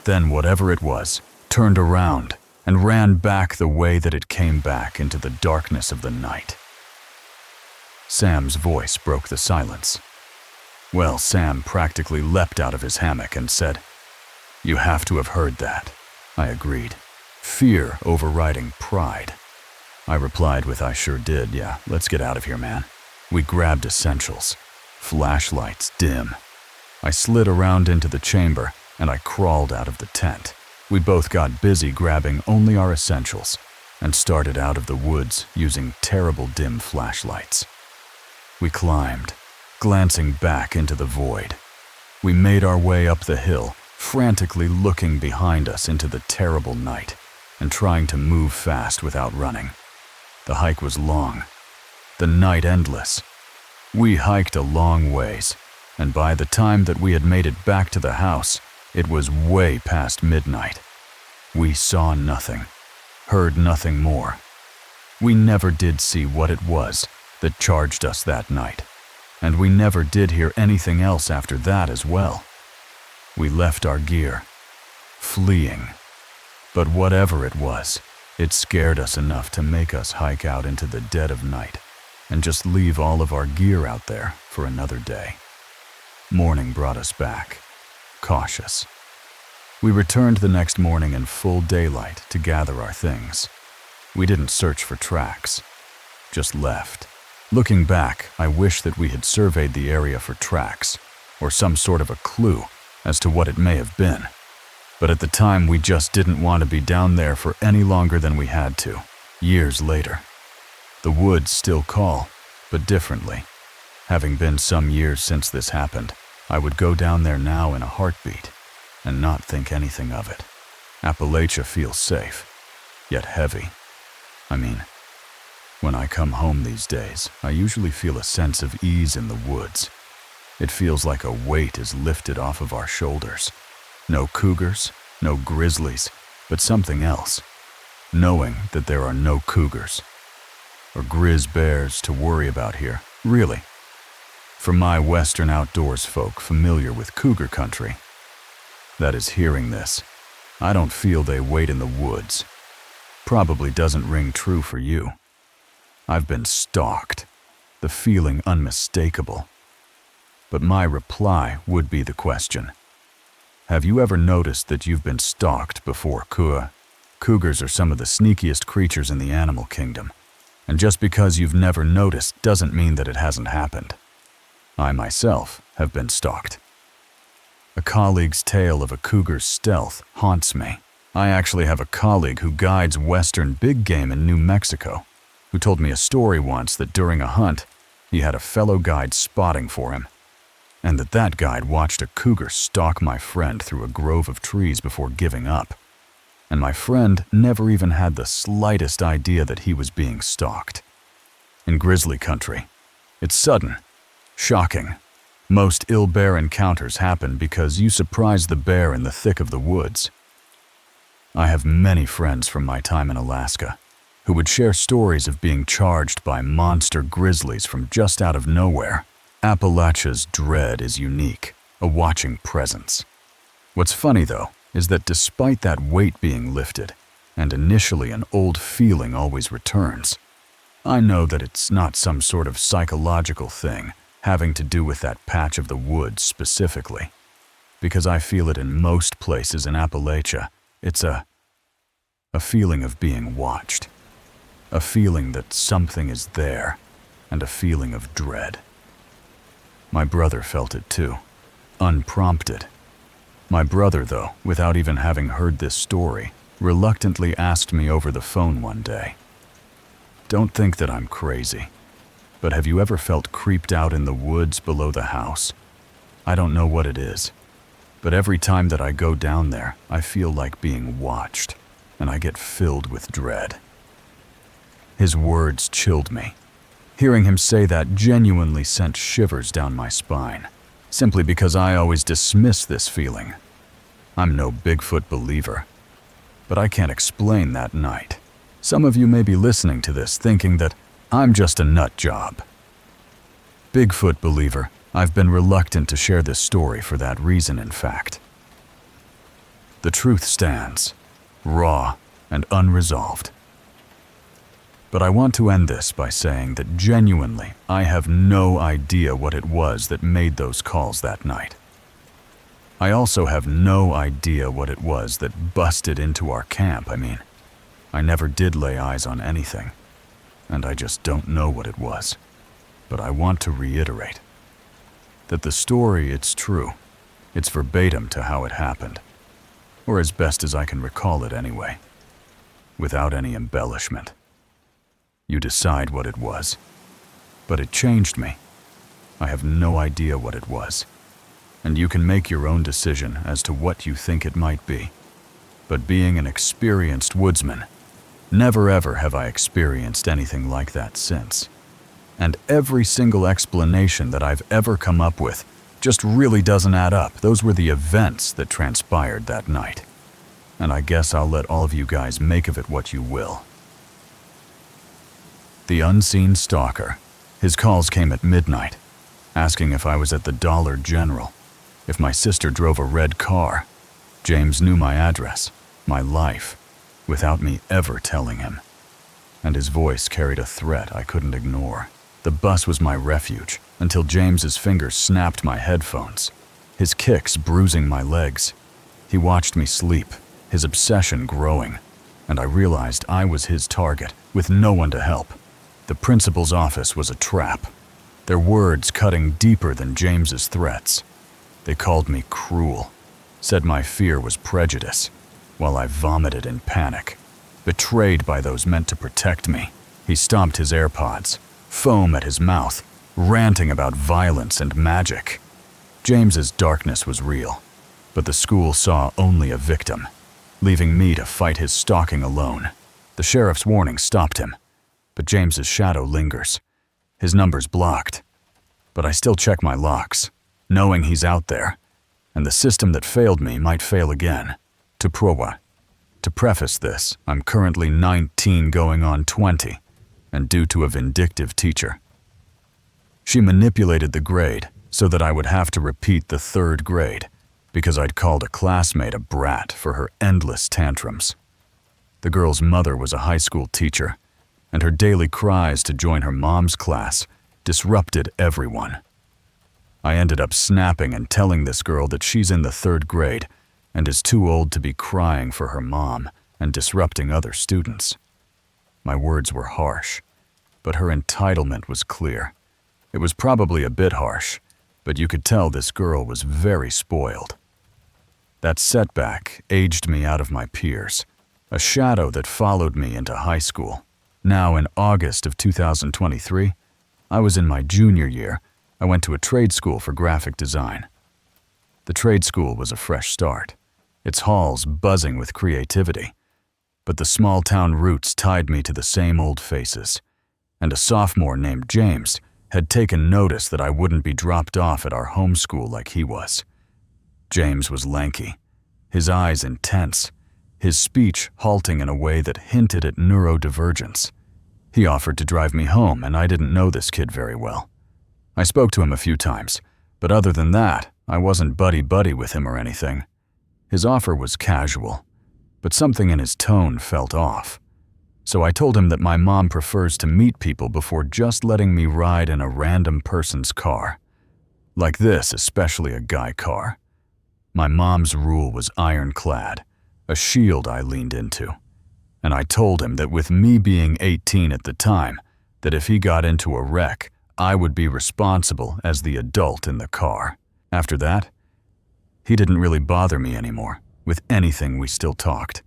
Then whatever it was turned around and ran back the way that it came back into the darkness of the night. Sam's voice broke the silence. Well, Sam practically leapt out of his hammock and said, "You have to have heard that." I agreed, fear overriding pride. I replied with, "I sure did, yeah, let's get out of here, man." We grabbed essentials, flashlights dim. I slid around into the chamber and I crawled out of the tent. We both got busy grabbing only our essentials and started out of the woods using terrible dim flashlights. We climbed, glancing back into the void. We made our way up the hill, frantically looking behind us into the terrible night and trying to move fast without running. The hike was long, the night endless. We hiked a long ways, and by the time that we had made it back to the house, it was way past midnight. We saw nothing, heard nothing more. We never did see what it was that charged us that night, and we never did hear anything else after that as well. We left our gear, fleeing. But whatever it was It scared us enough to make us hike out into the dead of night and just leave all of our gear out there for another day. Morning brought us back, cautious. We returned the next morning in full daylight to gather our things. We didn't search for tracks, just left. Looking back, I wish that we had surveyed the area for tracks or some sort of a clue as to what it may have been. But at the time, we just didn't want to be down there for any longer than we had to. Years later, the woods still call, but differently. Having been some years since this happened, I would go down there now in a heartbeat and not think anything of it. Appalachia feels safe, yet heavy. I mean, when I come home these days, I usually feel a sense of ease in the woods. It feels like a weight is lifted off of our shoulders. No cougars, no grizzlies, but something else. Knowing that there are no cougars or grizz bears to worry about here, really. For my Western outdoors folk familiar with cougar country, that is hearing this, I don't feel they wait in the woods. Probably doesn't ring true for you. I've been stalked, the feeling unmistakable. But my reply would be the question. Have you ever noticed that you've been stalked before? Cougars are some of the sneakiest creatures in the animal kingdom, and just because you've never noticed doesn't mean that it hasn't happened. I myself have been stalked. A colleague's tale of a cougar's stealth haunts me. I actually have a colleague who guides Western big game in New Mexico, who told me a story once that during a hunt, he had a fellow guide spotting for him, and that guide watched a cougar stalk my friend through a grove of trees before giving up. And my friend never even had the slightest idea that he was being stalked. In grizzly country, it's sudden, shocking. Most ill bear encounters happen because you surprise the bear in the thick of the woods. I have many friends from my time in Alaska who would share stories of being charged by monster grizzlies from just out of nowhere. Appalachia's dread is unique, a watching presence. What's funny, though, is that despite that weight being lifted, and initially an old feeling always returns, I know that it's not some sort of psychological thing having to do with that patch of the woods specifically, because I feel it in most places in Appalachia. It's a feeling of being watched, a feeling that something is there, and a feeling of dread. My brother felt it too, unprompted. My brother, though, without even having heard this story, reluctantly asked me over the phone one day, "Don't think that I'm crazy, but have you ever felt creeped out in the woods below the house? I don't know what it is, but every time that I go down there, I feel like being watched, and I get filled with dread." His words chilled me. Hearing him say that genuinely sent shivers down my spine, simply because I always dismiss this feeling. I'm no Bigfoot believer, but I can't explain that night. Some of you may be listening to this thinking that I'm just a nut job. Bigfoot believer, I've been reluctant to share this story for that reason, in fact. The truth stands, raw and unresolved. But I want to end this by saying that genuinely, I have no idea what it was that made those calls that night. I also have no idea what it was that busted into our camp. I mean, I never did lay eyes on anything, and I just don't know what it was. But I want to reiterate that the story, it's true. It's verbatim to how it happened, or as best as I can recall it anyway, without any embellishment. You decide what it was, but it changed me. I have no idea what it was, and you can make your own decision as to what you think it might be. But being an experienced woodsman, never ever have I experienced anything like that since. And every single explanation that I've ever come up with just really doesn't add up. Those were the events that transpired that night. And I guess I'll let all of you guys make of it what you will. The unseen stalker. His calls came at midnight, asking if I was at the Dollar General, if my sister drove a red car. James knew my address, my life. without me ever telling him. And his voice carried a threat I couldn't ignore. The bus was my refuge until James's fingers snapped my headphones, his kicks bruising my legs. He watched me sleep, his obsession growing, and I realized I was his target, with no one to help. The principal's office was a trap, their words cutting deeper than James's threats. They called me cruel, said my fear was prejudice, while I vomited in panic. Betrayed by those meant to protect me, he stomped his AirPods, foam at his mouth, ranting about violence and magic. James's darkness was real, but the school saw only a victim, leaving me to fight his stalking alone. The sheriff's warning stopped him, but James's shadow lingers, his numbers blocked. But I still check my locks, knowing he's out there, and the system that failed me might fail again. To preface this, I'm currently 19 going on 20, and due to a vindictive teacher. She manipulated the grade so that I would have to repeat the 3rd grade, because I'd called a classmate a brat for her endless tantrums. The girl's mother was a high school teacher, and her daily cries to join her mom's class disrupted everyone. I ended up snapping and telling this girl that she's in the 3rd grade and is too old to be crying for her mom and disrupting other students. My words were harsh, but her entitlement was clear. It was probably a bit harsh, but you could tell this girl was very spoiled. That setback aged me out of my peers, a shadow that followed me into high school. Now, in August of 2023, I was in my junior year. I went to a trade school for graphic design. The trade school was a fresh start, its halls buzzing with creativity. But the small-town roots tied me to the same old faces, and a sophomore named James had taken notice that I wouldn't be dropped off at our home school like he was. James was lanky, his eyes intense, his speech halting in a way that hinted at neurodivergence. He offered to drive me home, and I didn't know this kid very well. I spoke to him a few times, but other than that, I wasn't buddy-buddy with him or anything. His offer was casual, but something in his tone felt off. So I told him that my mom prefers to meet people before just letting me ride in a random person's car. Like this, especially a guy car. My mom's rule was ironclad, a shield I leaned into. And I told him that with me being 18 at the time, that if he got into a wreck, I would be responsible as the adult in the car. After that, he didn't really bother me anymore. With anything, we still talked.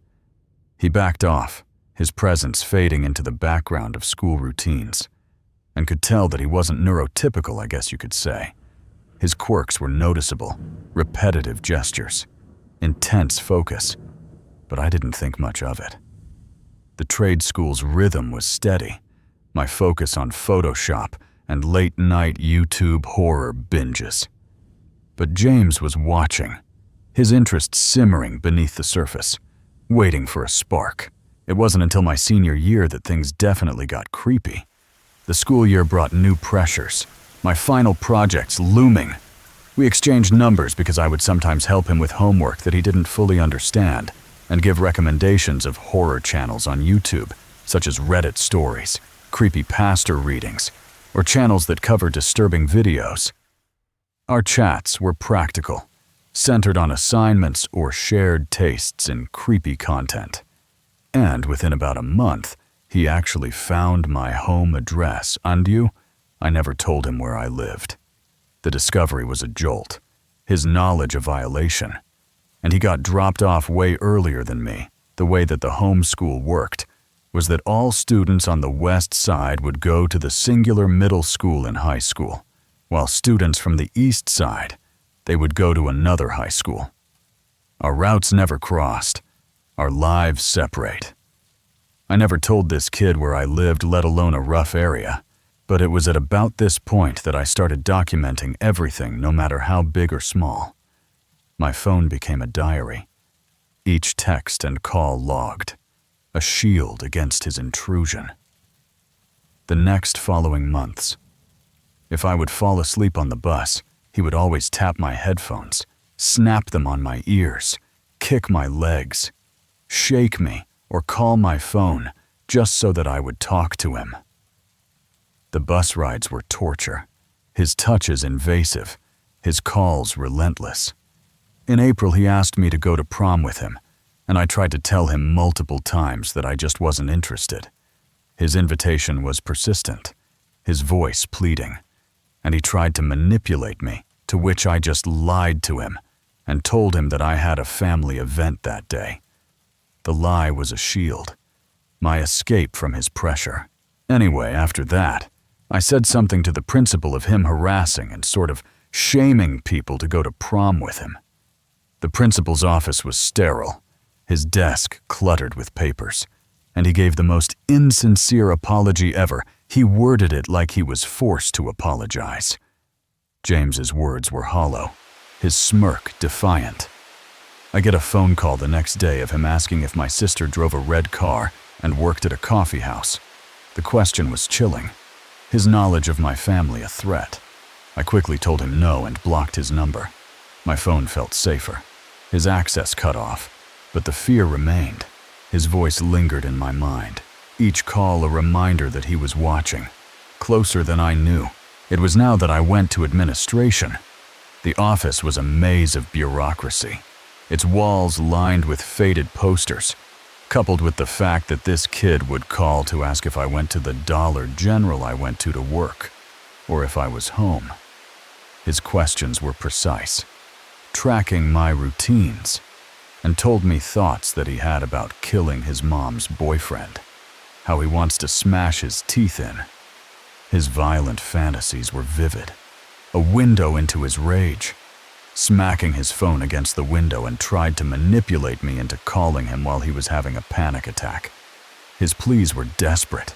He backed off, his presence fading into the background of school routines, and could tell that he wasn't neurotypical, I guess you could say. His quirks were noticeable, repetitive gestures, intense focus, but I didn't think much of it. The trade school's rhythm was steady, my focus on Photoshop and late-night YouTube horror binges. But James was watching, his interest simmering beneath the surface, waiting for a spark. It wasn't until my senior year that things definitely got creepy. The school year brought new pressures, my final projects looming. We exchanged numbers because I would sometimes help him with homework that he didn't fully understand and give recommendations of horror channels on YouTube, such as Reddit stories, creepypasta readings, or channels that cover disturbing videos. Our chats were practical, centered on assignments or shared tastes in creepy content. And within about a month, he actually found my home address. And I never told him where I lived. The discovery was a jolt, his knowledge a violation. And he got dropped off way earlier than me. The way that the homeschool worked was that all students on the west side would go to the singular middle school in high school, while students from the east side, they would go to another high school. Our routes never crossed, our lives separate. I never told this kid where I lived, let alone a rough area, but it was at about this point that I started documenting everything, no matter how big or small. My phone became a diary, each text and call logged, a shield against his intrusion. The next following months, if I would fall asleep on the bus, he would always tap my headphones, snap them on my ears, kick my legs, shake me, or call my phone just so that I would talk to him. The bus rides were torture, his touches invasive, his calls relentless. In April, he asked me to go to prom with him, and I tried to tell him multiple times that I just wasn't interested. His invitation was persistent, his voice pleading, and he tried to manipulate me, to which I just lied to him and told him that I had a family event that day. The lie was a shield, my escape from his pressure. Anyway, after that, I said something to the principal of him harassing and sort of shaming people to go to prom with him. The principal's office was sterile, his desk cluttered with papers, and he gave the most insincere apology ever. He worded it like he was forced to apologize. James's words were hollow, his smirk defiant. I get a phone call the next day of him asking if my sister drove a red car and worked at a coffee house. The question was chilling. His knowledge of my family a threat. I quickly told him no and blocked his number. My phone felt safer. His access cut off, but the fear remained. His voice lingered in my mind, each call a reminder that he was watching, closer than I knew. It was now that I went to administration. The office was a maze of bureaucracy, its walls lined with faded posters, coupled with the fact that this kid would call to ask if I went to the Dollar General I went to work, or if I was home. His questions were precise, tracking my routines, and told me thoughts that he had about killing his mom's boyfriend, how he wants to smash his teeth in. His violent fantasies were vivid, a window into his rage. Smacking his phone against the window and tried to manipulate me into calling him while he was having a panic attack. His pleas were desperate,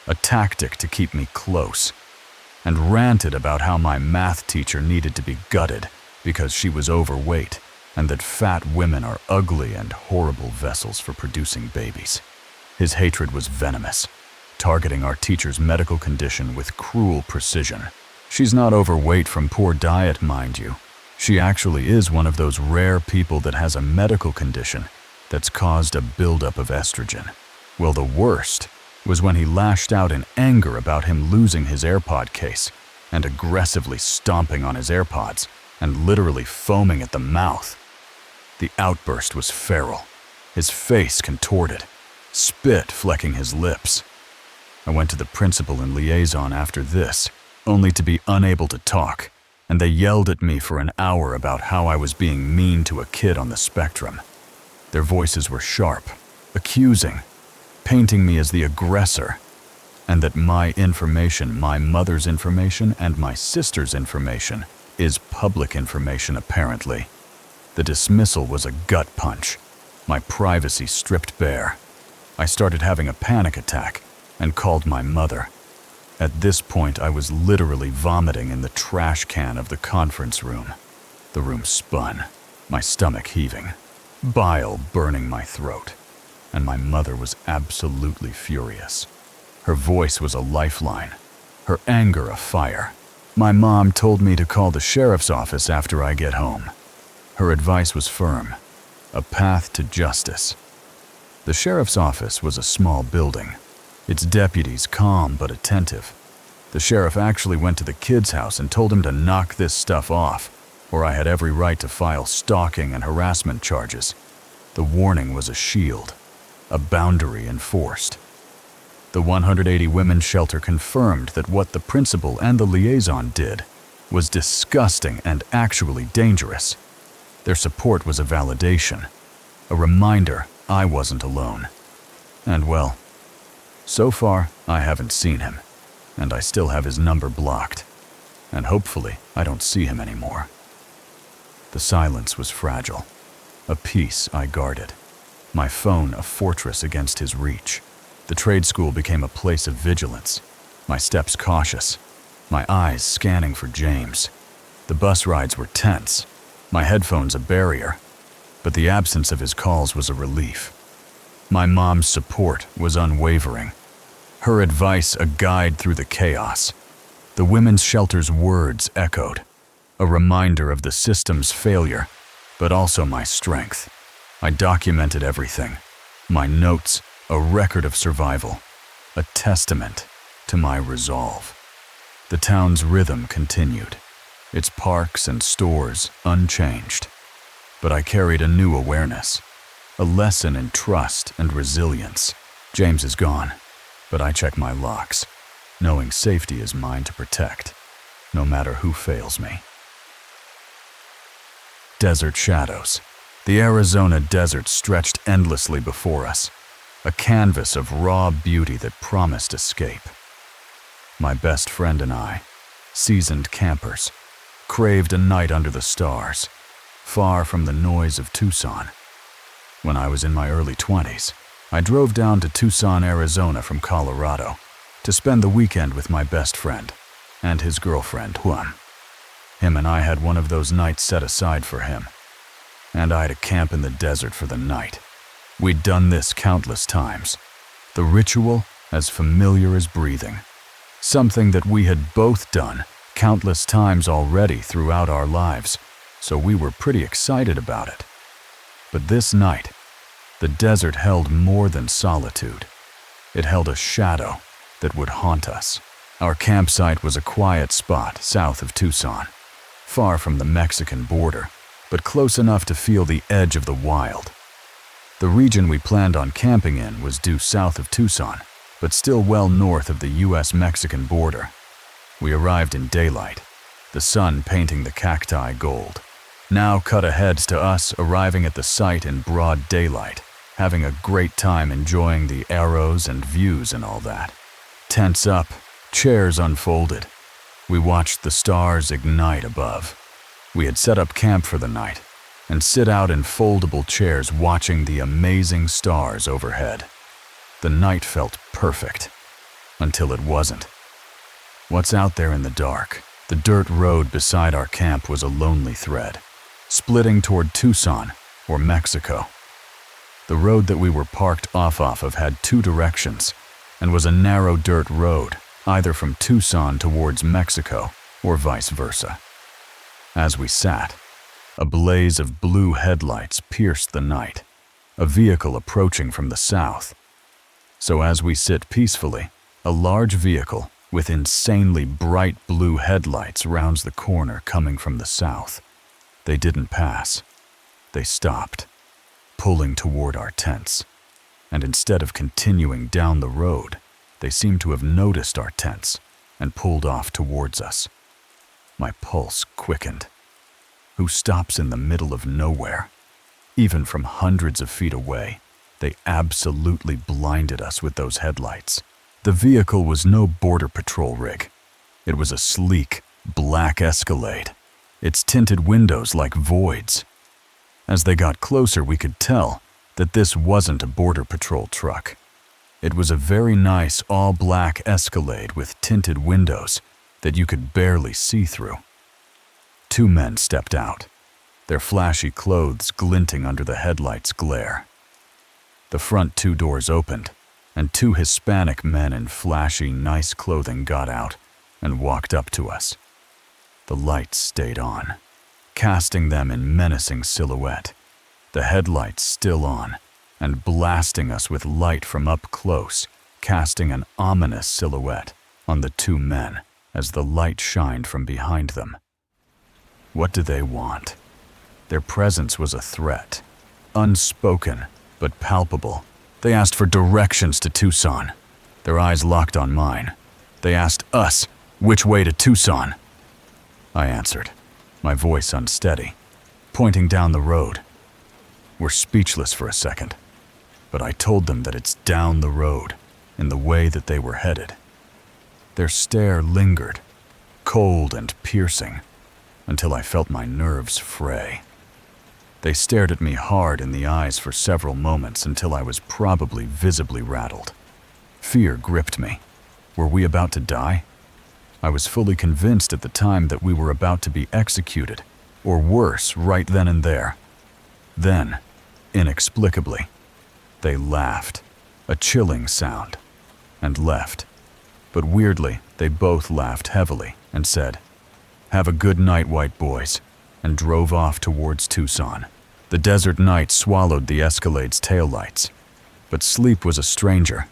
a tactic to keep me close, and ranted about how my math teacher needed to be gutted because she was overweight and that fat women are ugly and horrible vessels for producing babies. His hatred was venomous, targeting our teacher's medical condition with cruel precision. She's not overweight from poor diet, mind you. She actually is one of those rare people that has a medical condition that's caused a buildup of estrogen. Well, the worst was when he lashed out in anger about him losing his AirPod case and aggressively stomping on his AirPods and literally foaming at the mouth. The outburst was feral, his face contorted, spit flecking his lips. I went to the principal and liaison after this, only to be unable to talk, and they yelled at me for an hour about how I was being mean to a kid on the spectrum. Their voices were sharp, accusing, painting me as the aggressor, and that my information, my mother's information, and my sister's information is public information apparently. The dismissal was a gut punch, my privacy stripped bare. I started having a panic attack and called my mother. At this point, I was literally vomiting in the trash can of the conference room. The room spun, my stomach heaving, bile burning my throat, and my mother was absolutely furious. Her voice was a lifeline, her anger a fire. My mom told me to call the sheriff's office after I get home. Her advice was firm, a path to justice. The sheriff's office was a small building, its deputies calm but attentive. The sheriff actually went to the kid's house and told him to knock this stuff off, or I had every right to file stalking and harassment charges. The warning was a shield, a boundary enforced. The 180 Women's Shelter confirmed that what the principal and the liaison did was disgusting and actually dangerous. Their support was a validation, a reminder I wasn't alone. And well, so far I haven't seen him, and I still have his number blocked, and hopefully I don't see him anymore. The silence was fragile, a peace I guarded, my phone a fortress against his reach. The trade school became a place of vigilance, my steps cautious, my eyes scanning for James. The bus rides were tense, my headphones a barrier, but the absence of his calls was a relief. My mom's support was unwavering, her advice a guide through the chaos. The women's shelter's words echoed, a reminder of the system's failure, but also my strength. I documented everything, My notes, a record of survival, a testament to my resolve. The town's rhythm continued, its parks and stores unchanged. But I carried a new awareness, a lesson in trust and resilience. James is gone, but I check my locks, knowing safety is mine to protect, no matter who fails me. Desert shadows. The Arizona desert stretched endlessly before us, a canvas of raw beauty that promised escape. My best friend and I, seasoned campers, craved a night under the stars, far from the noise of Tucson. When I was in my early 20s, I drove down to Tucson, Arizona from Colorado to spend the weekend with my best friend and his girlfriend, Juan. Him and I had one of those nights set aside for him, and I to camp in the desert for the night. We'd done this countless times, the ritual as familiar as breathing, something that we had both done countless times already throughout our lives, so we were pretty excited about it. But this night, the desert held more than solitude. It held a shadow that would haunt us. Our campsite was a quiet spot south of Tucson, far from the Mexican border, but close enough to feel the edge of the wild. The region we planned on camping in was due south of Tucson, but still well north of the US-Mexican border. We arrived in daylight, the sun painting the cacti gold. Now cut aheads to us arriving at the site in broad daylight, having a great time enjoying the arrows and views and all that. Tents up, chairs unfolded. We watched the stars ignite above. We had set up camp for the night and sit out in foldable chairs watching the amazing stars overhead. The night felt perfect, until it wasn't. What's out there in the dark? The dirt road beside our camp was a lonely thread, splitting toward Tucson or Mexico. The road that we were parked off of had two directions and was a narrow dirt road, either from Tucson towards Mexico or vice versa. As we sat, a blaze of blue headlights pierced the night, a vehicle approaching from the south. So as we sit peacefully, a large vehicle with insanely bright blue headlights rounds the corner coming from the south. They didn't pass. They stopped, pulling toward our tents. And instead of continuing down the road, they seemed to have noticed our tents and pulled off towards us. My pulse quickened. Who stops in the middle of nowhere? Even from hundreds of feet away, they absolutely blinded us with those headlights. The vehicle was no border patrol rig. It was a sleek, black Escalade, its tinted windows like voids. As they got closer, we could tell that this wasn't a border patrol truck. It was a very nice all-black Escalade with tinted windows that you could barely see through. Two men stepped out, their flashy clothes glinting under the headlights' glare. The front two doors opened, and two Hispanic men in flashy, nice clothing got out and walked up to us. The lights stayed on, casting them in menacing silhouette, the headlights still on, and blasting us with light from up close, casting an ominous silhouette on the two men as the light shined from behind them. What do they want? Their presence was a threat, unspoken but palpable. They asked for directions to Tucson. Their eyes locked on mine. They asked us which way to Tucson. I answered, my voice unsteady, pointing down the road. We're speechless for a second, but I told them that it's down the road, in the way that they were headed. Their stare lingered, cold and piercing, until I felt my nerves fray. They stared at me hard in the eyes for several moments until I was probably visibly rattled. Fear gripped me. Were we about to die? I was fully convinced at the time that we were about to be executed, or worse, right then and there. Then, inexplicably, they laughed, a chilling sound, and left. But weirdly, they both laughed heavily and said, "Have a good night, white boys," and drove off towards Tucson. The desert night swallowed the Escalade's taillights. But sleep was a stranger.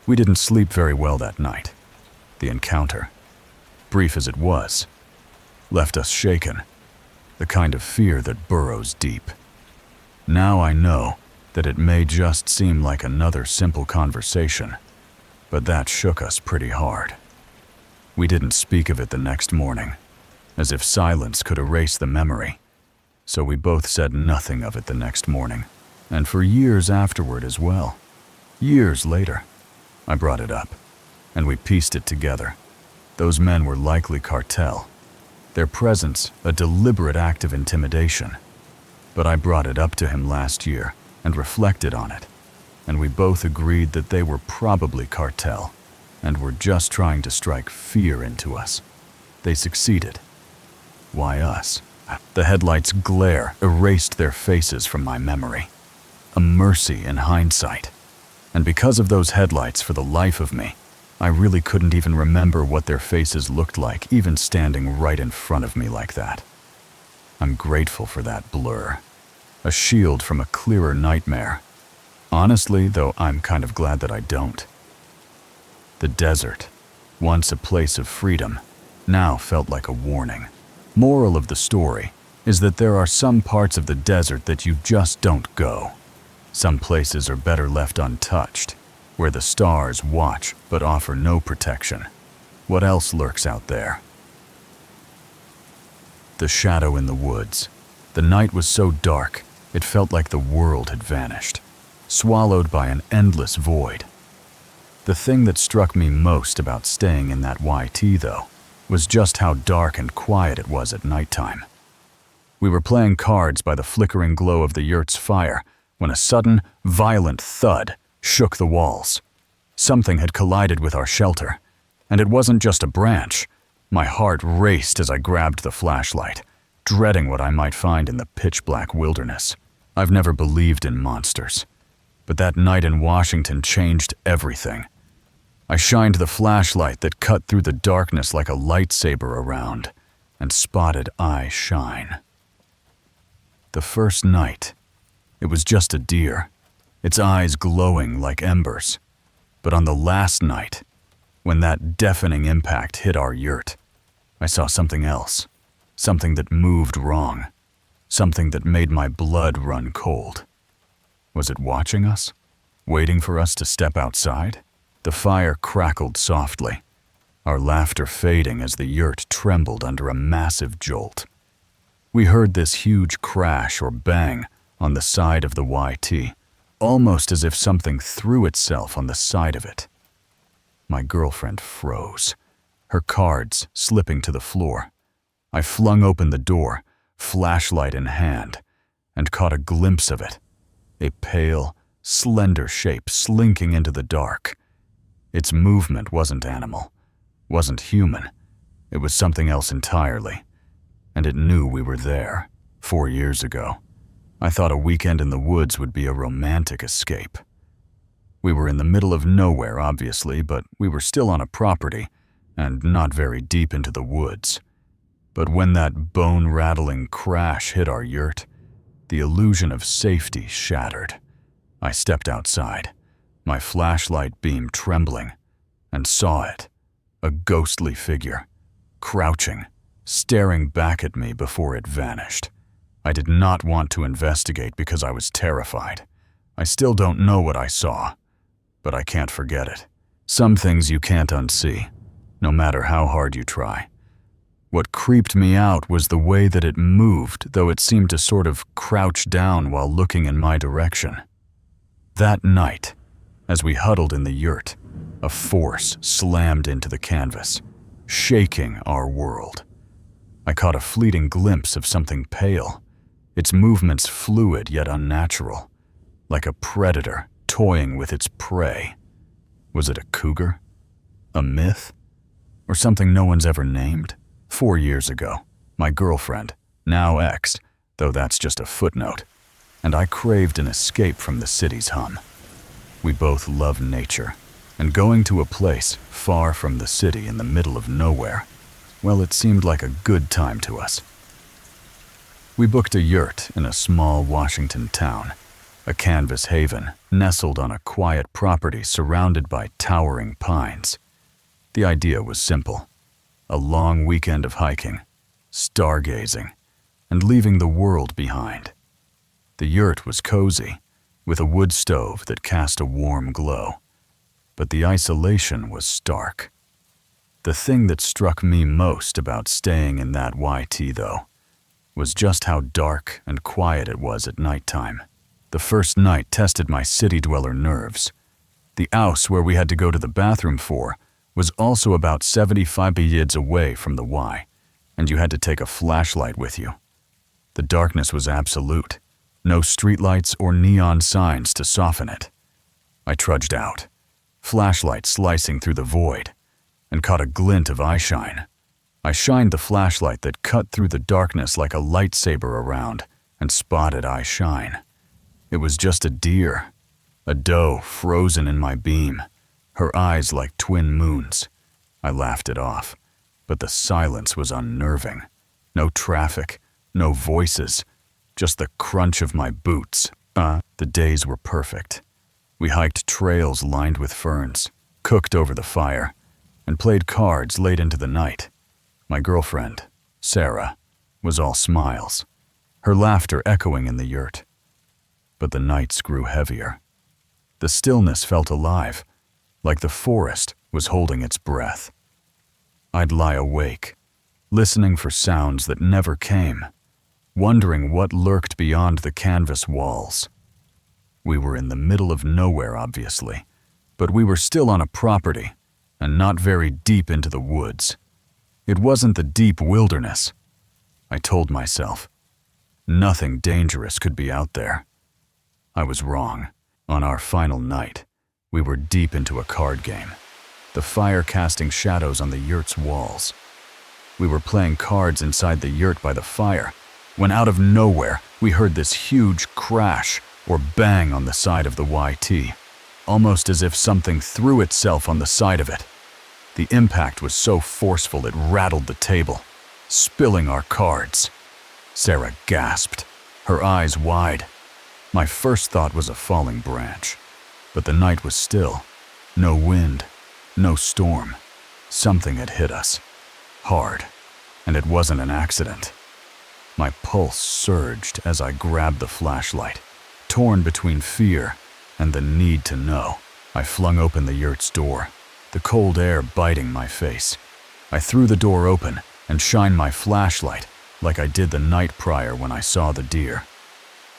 We didn't sleep very well that night. The encounter, brief as it was, left us shaken, the kind of fear that burrows deep. Now I know that it may just seem like another simple conversation, but that shook us pretty hard. We didn't speak of it the next morning, as if silence could erase the memory, so we both said nothing of it the next morning, and for years afterward as well. Years later, I brought it up, and we pieced it together. Those men were likely cartel, their presence a deliberate act of intimidation. But I brought it up to him last year and reflected on it, and we both agreed that they were probably cartel and were just trying to strike fear into us. They succeeded. Why us? The headlights' glare erased their faces from my memory. A mercy in hindsight. And because of those headlights, for the life of me, I really couldn't even remember what their faces looked like, even standing right in front of me like that. I'm grateful for that blur. A shield from a clearer nightmare. Honestly, though, I'm kind of glad that I don't. The desert, once a place of freedom, now felt like a warning. Moral of the story is that there are some parts of the desert that you just don't go. Some places are better left untouched, where the stars watch but offer no protection. What else lurks out there? The shadow in the woods. The night was so dark, it felt like the world had vanished, swallowed by an endless void. The thing that struck me most about staying in that YT, though, was just how dark and quiet it was at nighttime. We were playing cards by the flickering glow of the yurt's fire when a sudden, violent thud shook the walls. Something had collided with our shelter, and it wasn't just a branch. My heart raced as I grabbed the flashlight, dreading what I might find in the pitch-black wilderness. I've never believed in monsters, but that night in Washington changed everything. I shined the flashlight that cut through the darkness like a lightsaber around, and spotted eye shine. The first night, it was just a deer, its eyes glowing like embers. But on the last night, when that deafening impact hit our yurt, I saw something else, something that moved wrong, something that made my blood run cold. Was it watching us, waiting for us to step outside? The fire crackled softly, our laughter fading as the yurt trembled under a massive jolt. We heard this huge crash or bang on the side of the YT, almost as if something threw itself on the side of it. My girlfriend froze, her cards slipping to the floor. I flung open the door, flashlight in hand, and caught a glimpse of it, a pale, slender shape slinking into the dark. Its movement wasn't animal, wasn't human. It was something else entirely, and it knew we were there 4 years ago. I thought a weekend in the woods would be a romantic escape. We were in the middle of nowhere, obviously, but we were still on a property and not very deep into the woods. But when that bone-rattling crash hit our yurt, the illusion of safety shattered. I stepped outside, my flashlight beam trembling, and saw it, a ghostly figure, crouching, staring back at me before it vanished. I did not want to investigate because I was terrified. I still don't know what I saw, but I can't forget it. Some things you can't unsee, no matter how hard you try. What creeped me out was the way that it moved, though it seemed to sort of crouch down while looking in my direction. That night, as we huddled in the yurt, a force slammed into the canvas, shaking our world. I caught a fleeting glimpse of something pale, its movements fluid yet unnatural, like a predator toying with its prey. Was it a cougar? A myth? Or something no one's ever named? 4 years ago, my girlfriend, now ex, though that's just a footnote, and I craved an escape from the city's hum. We both love nature, and going to a place far from the city in the middle of nowhere, well, it seemed like a good time to us. We booked a yurt in a small Washington town, a canvas haven nestled on a quiet property surrounded by towering pines. The idea was simple: a long weekend of hiking, stargazing, and leaving the world behind. The yurt was cozy, with a wood stove that cast a warm glow, but the isolation was stark. The thing that struck me most about staying in that YT, though, was just how dark and quiet it was at nighttime. The first night tested my city-dweller nerves. The house where we had to go to the bathroom for was also about 75 yards away from the Y, and you had to take a flashlight with you. The darkness was absolute. No streetlights or neon signs to soften it. I trudged out, flashlight slicing through the void, and caught a glint of eyeshine. I shined the flashlight that cut through the darkness like a lightsaber around and spotted eyeshine. It was just a deer, a doe frozen in my beam, her eyes like twin moons. I laughed it off, but the silence was unnerving. No traffic, no voices, just the crunch of my boots. The days were perfect. We hiked trails lined with ferns, cooked over the fire, and played cards late into the night. My girlfriend, Sarah, was all smiles, her laughter echoing in the yurt. But the nights grew heavier. The stillness felt alive, like the forest was holding its breath. I'd lie awake, listening for sounds that never came, wondering what lurked beyond the canvas walls. We were in the middle of nowhere, obviously, but we were still on a property and not very deep into the woods. It wasn't the deep wilderness. I told myself. Nothing dangerous could be out there. I was wrong. On our final night, we were deep into a card game, the fire casting shadows on the yurt's walls. We were playing cards inside the yurt by the fire, when out of nowhere we heard this huge crash or bang on the side of the YT, almost as if something threw itself on the side of it. The impact was so forceful it rattled the table, spilling our cards. Sarah gasped, her eyes wide. My first thought was a falling branch, but the night was still. No wind, no storm. Something had hit us, hard, and it wasn't an accident. My pulse surged as I grabbed the flashlight, torn between fear and the need to know. I flung open the yurt's door, the cold air biting my face. I threw the door open and shined my flashlight like I did the night prior when I saw the deer.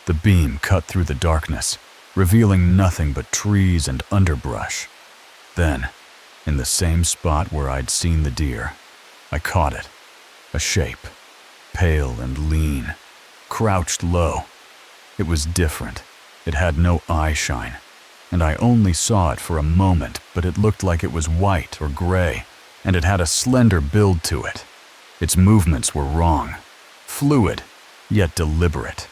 The beam cut through the darkness, revealing nothing but trees and underbrush. Then, in the same spot where I'd seen the deer, I caught it, a shape, pale and lean, crouched low. It was different. It had no eye shine, and I only saw it for a moment, but it looked like it was white or gray, and it had a slender build to it. Its movements were wrong, fluid, yet deliberate,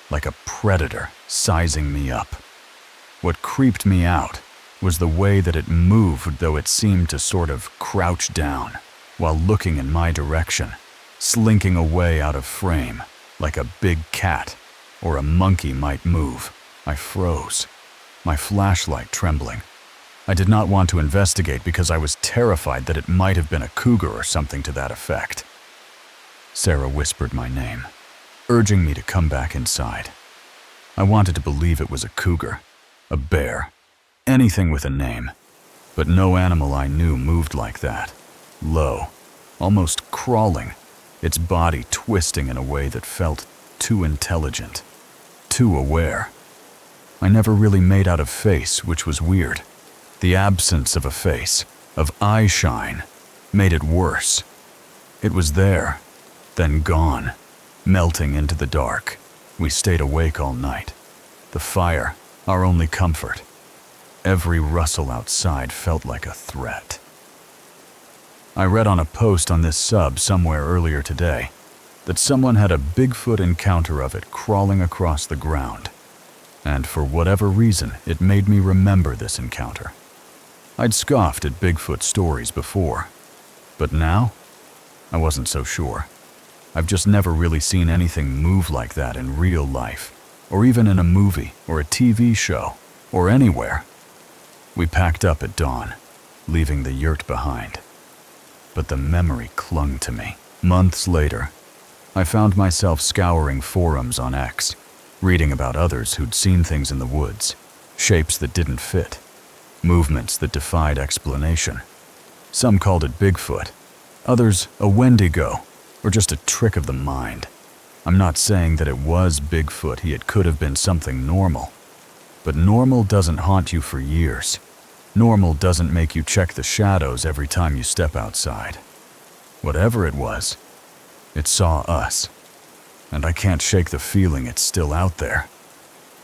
like a predator sizing me up. What creeped me out was the way that it moved, though it seemed to sort of crouch down while looking in my direction, slinking away out of frame like a big cat or a monkey might move. I froze, my flashlight trembling. I did not want to investigate because I was terrified that it might have been a cougar or something to that effect. Sarah whispered my name, urging me to come back inside. I wanted to believe it was a cougar, a bear, anything with a name, but no animal I knew moved like that, low, almost crawling, its body twisting in a way that felt too intelligent, too aware. I never really made out a face, which was weird. The absence of a face, of eye shine, made it worse. It was there, then gone, melting into the dark. We stayed awake all night. The fire, our only comfort. Every rustle outside felt like a threat. I read on a post on this sub somewhere earlier today that someone had a Bigfoot encounter of it crawling across the ground. And for whatever reason, it made me remember this encounter. I'd scoffed at Bigfoot stories before, but now, I wasn't so sure. I've just never really seen anything move like that in real life. or even in a movie or a TV show, or anywhere. We packed up at dawn, leaving the yurt behind. But the memory clung to me. Months later, I found myself scouring forums on X, reading about others who'd seen things in the woods, shapes that didn't fit, movements that defied explanation. Some called it Bigfoot, others a Wendigo, or just a trick of the mind. I'm not saying that it was Bigfoot, it could have been something normal. But normal doesn't haunt you for years. Normal doesn't make you check the shadows every time you step outside. Whatever it was, it saw us. And I can't shake the feeling it's still out there,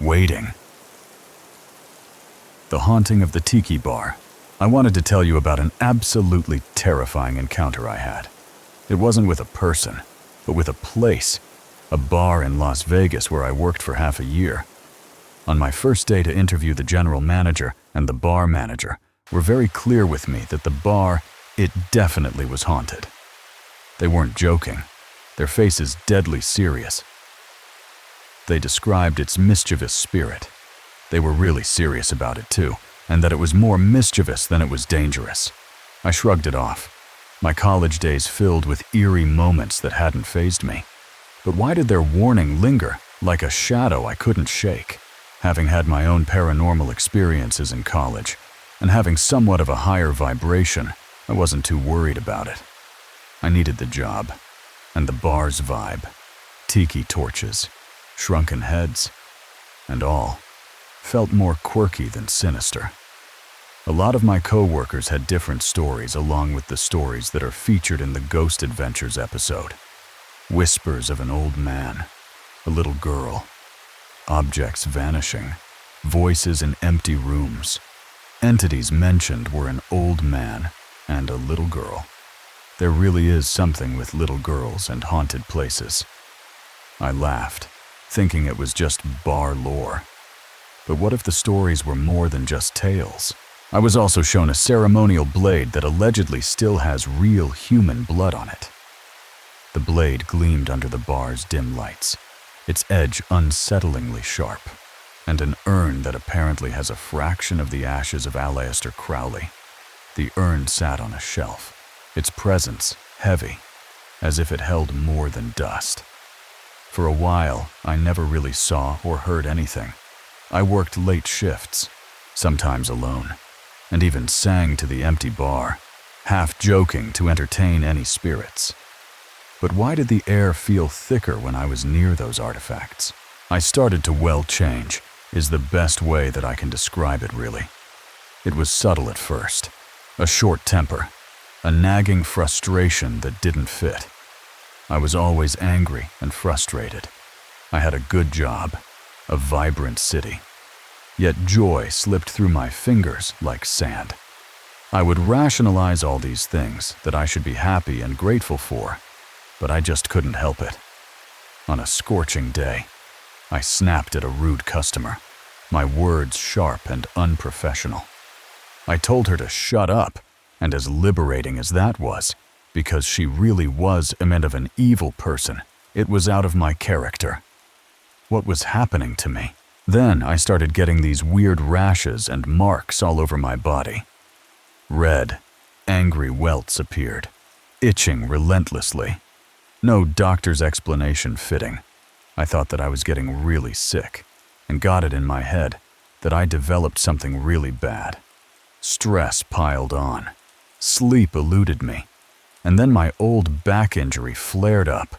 waiting. The haunting of the Tiki Bar. I wanted to tell you about an absolutely terrifying encounter I had. It wasn't with a person, but with a place, a bar in Las Vegas where I worked for half a year. On my first day to interview, the general manager and the bar manager were very clear with me that the bar, it definitely was haunted. They weren't joking. Their faces deadly serious. They described its mischievous spirit. They were really serious about it too, and that it was more mischievous than it was dangerous. I shrugged it off. My college days filled with eerie moments that hadn't fazed me. But why did their warning linger like a shadow I couldn't shake? Having had my own paranormal experiences in college, and having somewhat of a higher vibration, I wasn't too worried about it. I needed the job, and the bar's vibe, tiki torches, shrunken heads, and all, felt more quirky than sinister. A lot of my co-workers had different stories along with the stories that are featured in the Ghost Adventures episode. Whispers of an old man, a little girl, objects vanishing, voices in empty rooms. Entities mentioned were an old man and a little girl. There really is something with little girls and haunted places. I laughed, thinking it was just bar lore. But what if the stories were more than just tales? I was also shown a ceremonial blade that allegedly still has real human blood on it. The blade gleamed under the bar's dim lights, its edge unsettlingly sharp, and an urn that apparently has a fraction of the ashes of Aleister Crowley. The urn sat on a shelf, its presence heavy, as if it held more than dust. For a while, I never really saw or heard anything. I worked late shifts, sometimes alone, and even sang to the empty bar, half joking to entertain any spirits. But why did the air feel thicker when I was near those artifacts? I started to change, is the best way that I can describe it really. It was subtle at first, a short temper, a nagging frustration that didn't fit. I was always angry and frustrated. I had a good job, a vibrant city. Yet joy slipped through my fingers like sand. I would rationalize all these things that I should be happy and grateful for, but I just couldn't help it. On a scorching day, I snapped at a rude customer, my words sharp and unprofessional. I told her to shut up, and as liberating as that was, because she really was a man of an evil person, it was out of my character. What was happening to me? Then I started getting these weird rashes and marks all over my body. Red, angry welts appeared, itching relentlessly. No doctor's explanation fitting. I thought that I was getting really sick, and got it in my head that I developed something really bad. Stress piled on. Sleep eluded me. And then my old back injury flared up.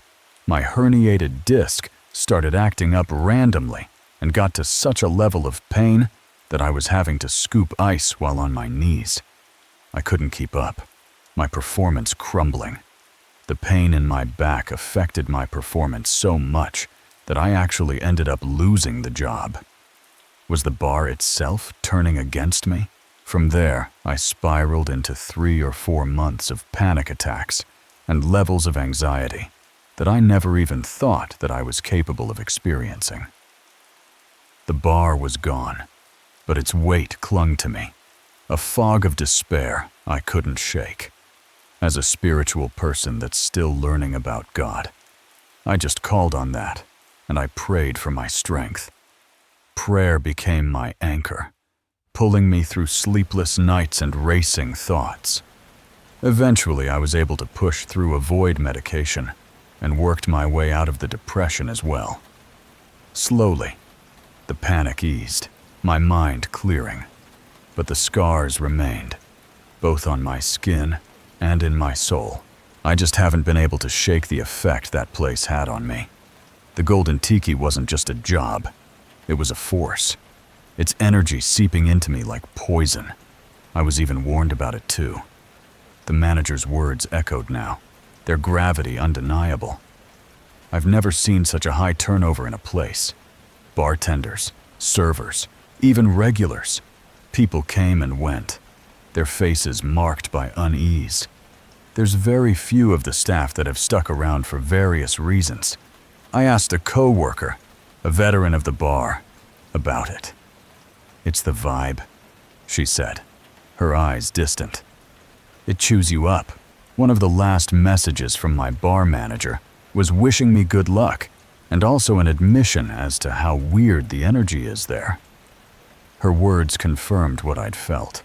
My herniated disc started acting up randomly and got to such a level of pain that I was having to scoop ice while on my knees. I couldn't keep up, my performance crumbling. The pain in my back affected my performance so much that I actually ended up losing the job. Was the bar itself turning against me? From there, I spiraled into 3 or 4 months of panic attacks and levels of anxiety that I never even thought that I was capable of experiencing. The bar was gone, but its weight clung to me, a fog of despair I couldn't shake. As a spiritual person that's still learning about God, I just called on that, and I prayed for my strength. Prayer became my anchor, pulling me through sleepless nights and racing thoughts. Eventually, I was able to push through avoid medication and worked my way out of the depression as well. Slowly, the panic eased, my mind clearing, but the scars remained, both on my skin and in my soul. I just haven't been able to shake the effect that place had on me. The Golden Tiki wasn't just a job, it was a force. Its energy seeping into me like poison. I was even warned about it too. The manager's words echoed now, their gravity undeniable. I've never seen such a high turnover in a place. Bartenders, servers, even regulars. People came and went, their faces marked by unease. There's very few of the staff that have stuck around for various reasons. I asked a co-worker, a veteran of the bar, about it. "It's the vibe," she said, her eyes distant. "It chews you up." One of the last messages from my bar manager was wishing me good luck and also an admission as to how weird the energy is there. Her words confirmed what I'd felt.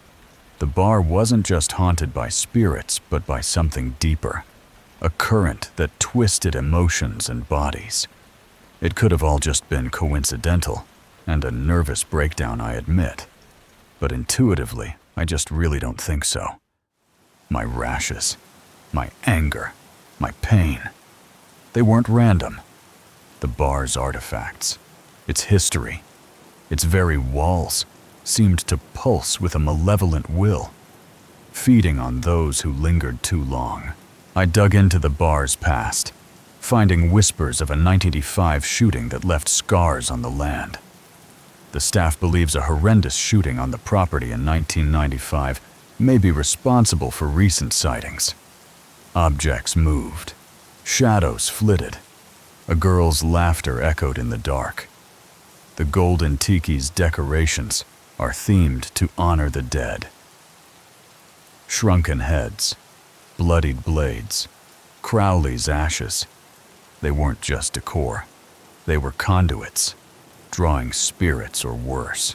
The bar wasn't just haunted by spirits, but by something deeper, a current that twisted emotions and bodies. It could have all just been coincidental, and a nervous breakdown, I admit. But intuitively, I just really don't think so. My rashes, my anger, my pain, they weren't random. The bar's artifacts, its history, its very walls, seemed to pulse with a malevolent will, feeding on those who lingered too long. I dug into the bar's past, finding whispers of a 1985 shooting that left scars on the land. The staff believes a horrendous shooting on the property in 1995 may be responsible for recent sightings. Objects moved, shadows flitted, a girl's laughter echoed in the dark. The Golden Tiki's decorations are themed to honor the dead. Shrunken heads, bloodied blades, Crowley's ashes. They weren't just decor. They were conduits, drawing spirits or worse.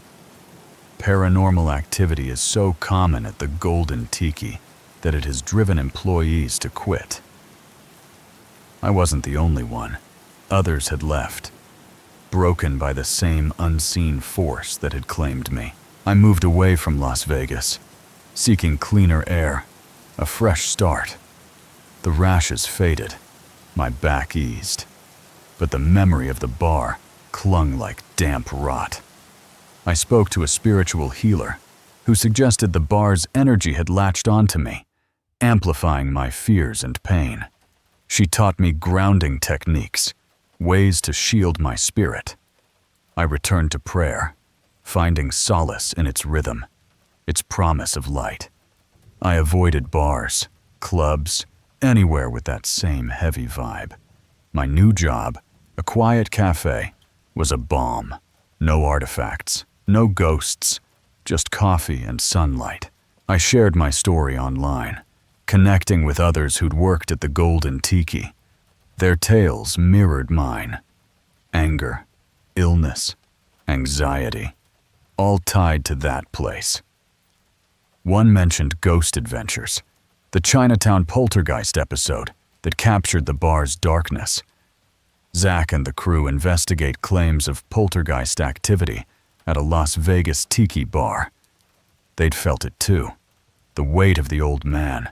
Paranormal activity is so common at the Golden Tiki that it has driven employees to quit. I wasn't the only one. Others had left, broken by the same unseen force that had claimed me. I moved away from Las Vegas, seeking cleaner air, a fresh start. The rashes faded, my back eased, but the memory of the bar clung like damp rot. I spoke to a spiritual healer who suggested the bar's energy had latched onto me, amplifying my fears and pain. She taught me grounding techniques, ways to shield my spirit. I returned to prayer, finding solace in its rhythm, its promise of light. I avoided bars, clubs, anywhere with that same heavy vibe. My new job, a quiet cafe, was a balm. No artifacts, no ghosts, just coffee and sunlight. I shared my story online, connecting with others who'd worked at the Golden Tiki. Their tales mirrored mine. Anger, illness, anxiety, all tied to that place. One mentioned ghost adventures, the Chinatown poltergeist episode that captured the bar's darkness. Zach and the crew investigate claims of poltergeist activity at a Las Vegas tiki bar. They'd felt it too. The weight of the old man,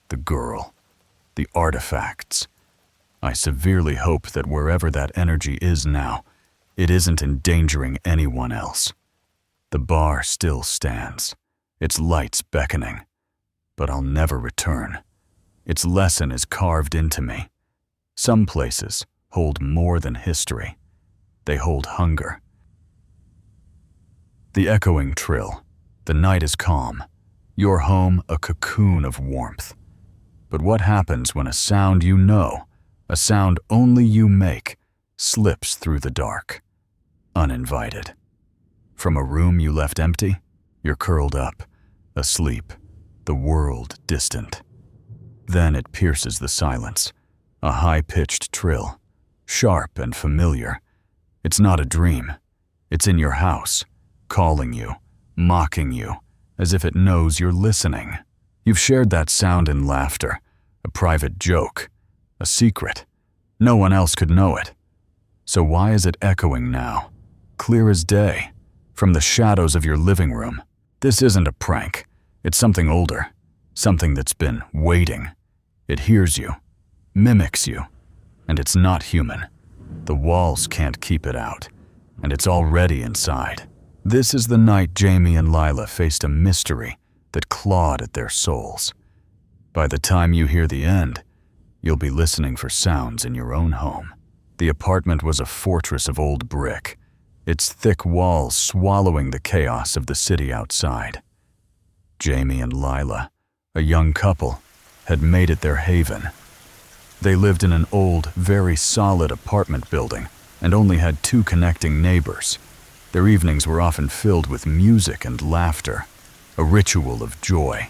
the girl, the artifacts. I severely hope that wherever that energy is now, it isn't endangering anyone else. The bar still stands, its lights beckoning, but I'll never return. Its lesson is carved into me. Some places hold more than history. They hold hunger. The echoing trill. The night is calm. Your home a cocoon of warmth. But what happens when a sound you know, a sound only you make, slips through the dark, uninvited? From a room you left empty, you're curled up, asleep, the world distant. Then it pierces the silence, a high-pitched trill, sharp and familiar. It's not a dream. It's in your house, calling you, mocking you, as if it knows you're listening. You've shared that sound in laughter, a private joke, a secret. No one else could know it. So why is it echoing now, clear as day, from the shadows of your living room? This isn't a prank. It's something older, something that's been waiting. It hears you, mimics you, and it's not human. The walls can't keep it out, and it's already inside. This is the night Jamie and Lila faced a mystery that clawed at their souls. By the time you hear the end, you'll be listening for sounds in your own home. The apartment was a fortress of old brick, its thick walls swallowing the chaos of the city outside. Jamie and Lila, a young couple, had made it their haven. They lived in an old, very solid apartment building and only had 2 connecting neighbors. Their evenings were often filled with music and laughter, a ritual of joy.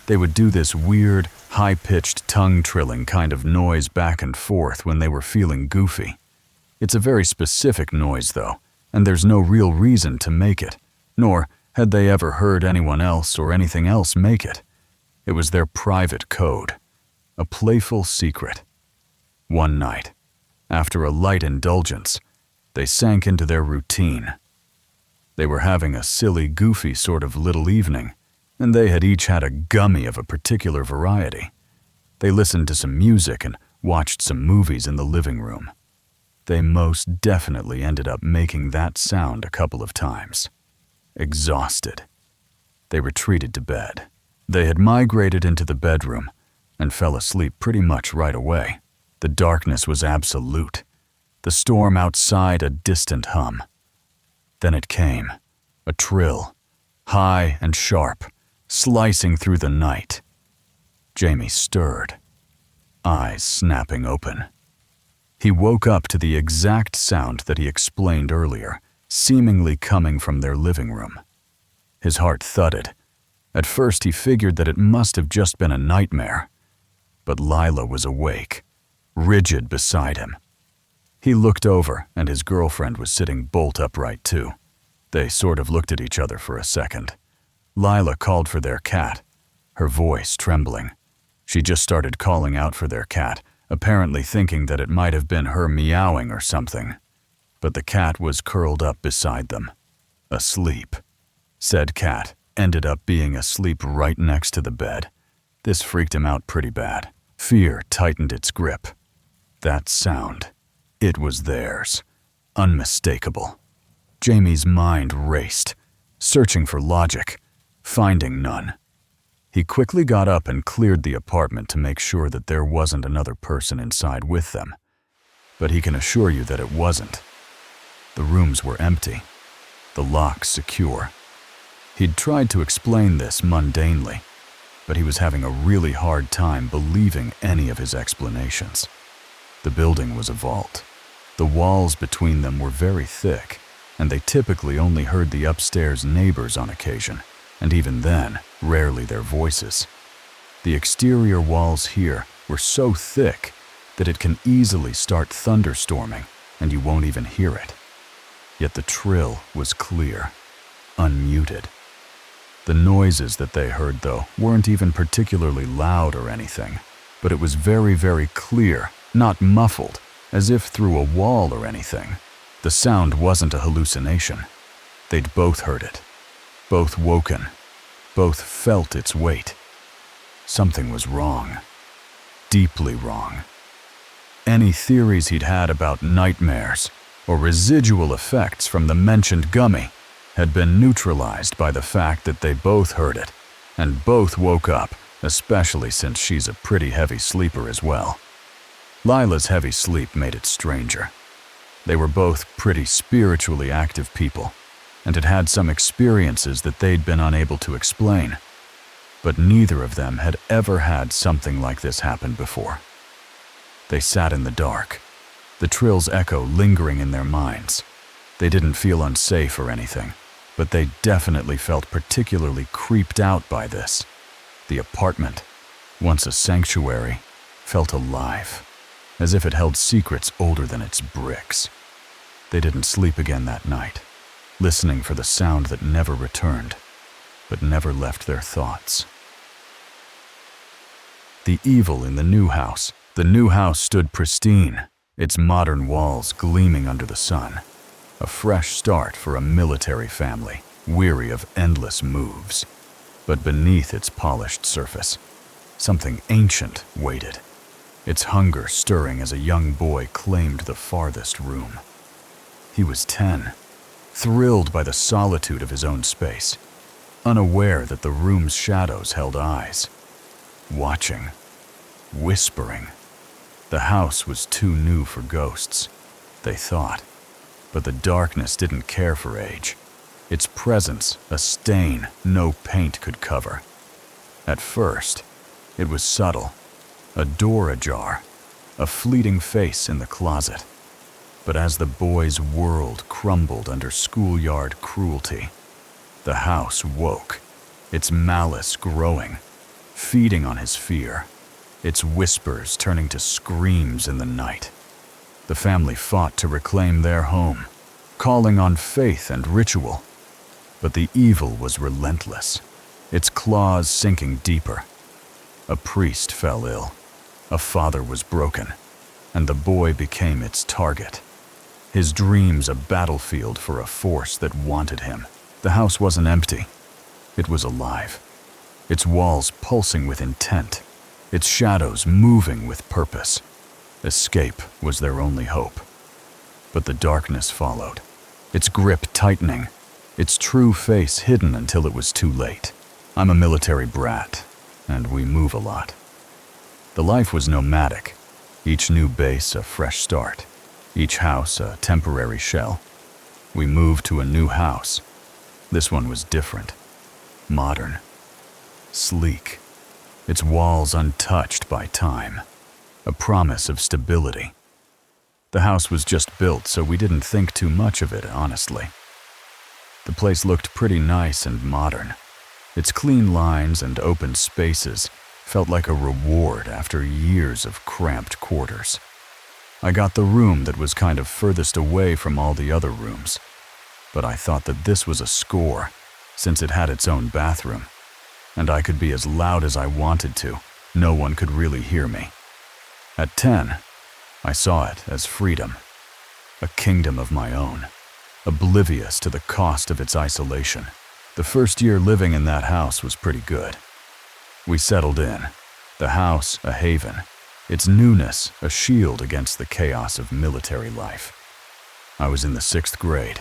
They would do this weird, high-pitched, tongue-trilling kind of noise back and forth when they were feeling goofy. It's a very specific noise, though, and there's no real reason to make it, nor had they ever heard anyone else or anything else make it. It was their private code, a playful secret. One night, after a light indulgence, they sank into their routine. They were having a silly, goofy sort of little evening, and they had each had a gummy of a particular variety. They listened to some music and watched some movies in the living room. They most definitely ended up making that sound a couple of times. Exhausted, they retreated to bed. They had migrated into the bedroom and fell asleep pretty much right away. The darkness was absolute, the storm outside a distant hum. Then it came, a trill, high and sharp, slicing through the night. Jamie stirred, eyes snapping open. He woke up to the exact sound that he explained earlier, seemingly coming from their living room. His heart thudded. At first he figured that it must have just been a nightmare. But Lila was awake, rigid beside him. He looked over, and his girlfriend was sitting bolt upright too. They sort of looked at each other for a second. Lila called for their cat, her voice trembling. She just started calling out for their cat, apparently thinking that it might have been her meowing or something. But the cat was curled up beside them, asleep. Said cat ended up being asleep right next to the bed. This freaked him out pretty bad. Fear tightened its grip. That sound, it was theirs, unmistakable. Jamie's mind raced, searching for logic, finding none. He quickly got up and cleared the apartment to make sure that there wasn't another person inside with them. But he can assure you that it wasn't. The rooms were empty, the locks secure. He'd tried to explain this mundanely, but he was having a really hard time believing any of his explanations. The building was a vault. The walls between them were very thick, and they typically only heard the upstairs neighbors on occasion, and even then, rarely their voices. The exterior walls here were so thick that it can easily start thunderstorming, and you won't even hear it. Yet the trill was clear, unmuted. The noises that they heard, though, weren't even particularly loud or anything, but it was very, very clear, not muffled, as if through a wall or anything. The sound wasn't a hallucination. They'd both heard it, both woken, both felt its weight. Something was wrong, deeply wrong. Any theories he'd had about nightmares or residual effects from the mentioned gummy had been neutralized by the fact that they both heard it and both woke up, especially since she's a pretty heavy sleeper as well. Lila's heavy sleep made it stranger. They were both pretty spiritually active people and had had some experiences that they'd been unable to explain, but neither of them had ever had something like this happen before. They sat in the dark, the trill's echo lingering in their minds. They didn't feel unsafe or anything, but they definitely felt particularly creeped out by this. The apartment, once a sanctuary, felt alive, as if it held secrets older than its bricks. They didn't sleep again that night. listening for the sound that never returned, but never left their thoughts. The evil in the new house. The new house stood pristine, its modern walls gleaming under the sun. A fresh start for a military family, weary of endless moves. But beneath its polished surface, something ancient waited, its hunger stirring as a young boy claimed the farthest room. He was 10, thrilled by the solitude of his own space, unaware that the room's shadows held eyes, watching, whispering. The house was too new for ghosts, they thought, but the darkness didn't care for age. Its presence, a stain no paint could cover. At first, it was subtle, a door ajar, a fleeting face in the closet. But as the boy's world crumbled under schoolyard cruelty, the house woke, its malice growing, feeding on his fear, its whispers turning to screams in the night. The family fought to reclaim their home, calling on faith and ritual. But the evil was relentless, its claws sinking deeper. A priest fell ill, a father was broken, and the boy became its target. His dreams a battlefield for a force that wanted him. The house wasn't empty. It was alive, its walls pulsing with intent, its shadows moving with purpose. Escape was their only hope. But the darkness followed, its grip tightening, its true face hidden until it was too late. I'm a military brat, and we move a lot. The life was nomadic, each new base a fresh start, each house a temporary shell. We moved to a new house. This one was different, modern, sleek, its walls untouched by time, a promise of stability. The house was just built, so we didn't think too much of it, honestly. The place looked pretty nice and modern. Its clean lines and open spaces felt like a reward after years of cramped quarters. I got the room that was kind of furthest away from all the other rooms, but I thought that this was a score, since it had its own bathroom, and I could be as loud as I wanted to. No one could really hear me. At 10, I saw it as freedom, a kingdom of my own, oblivious to the cost of its isolation. The first year living in that house was pretty good. We settled in, the house a haven, its newness a shield against the chaos of military life. I was in the 6th grade.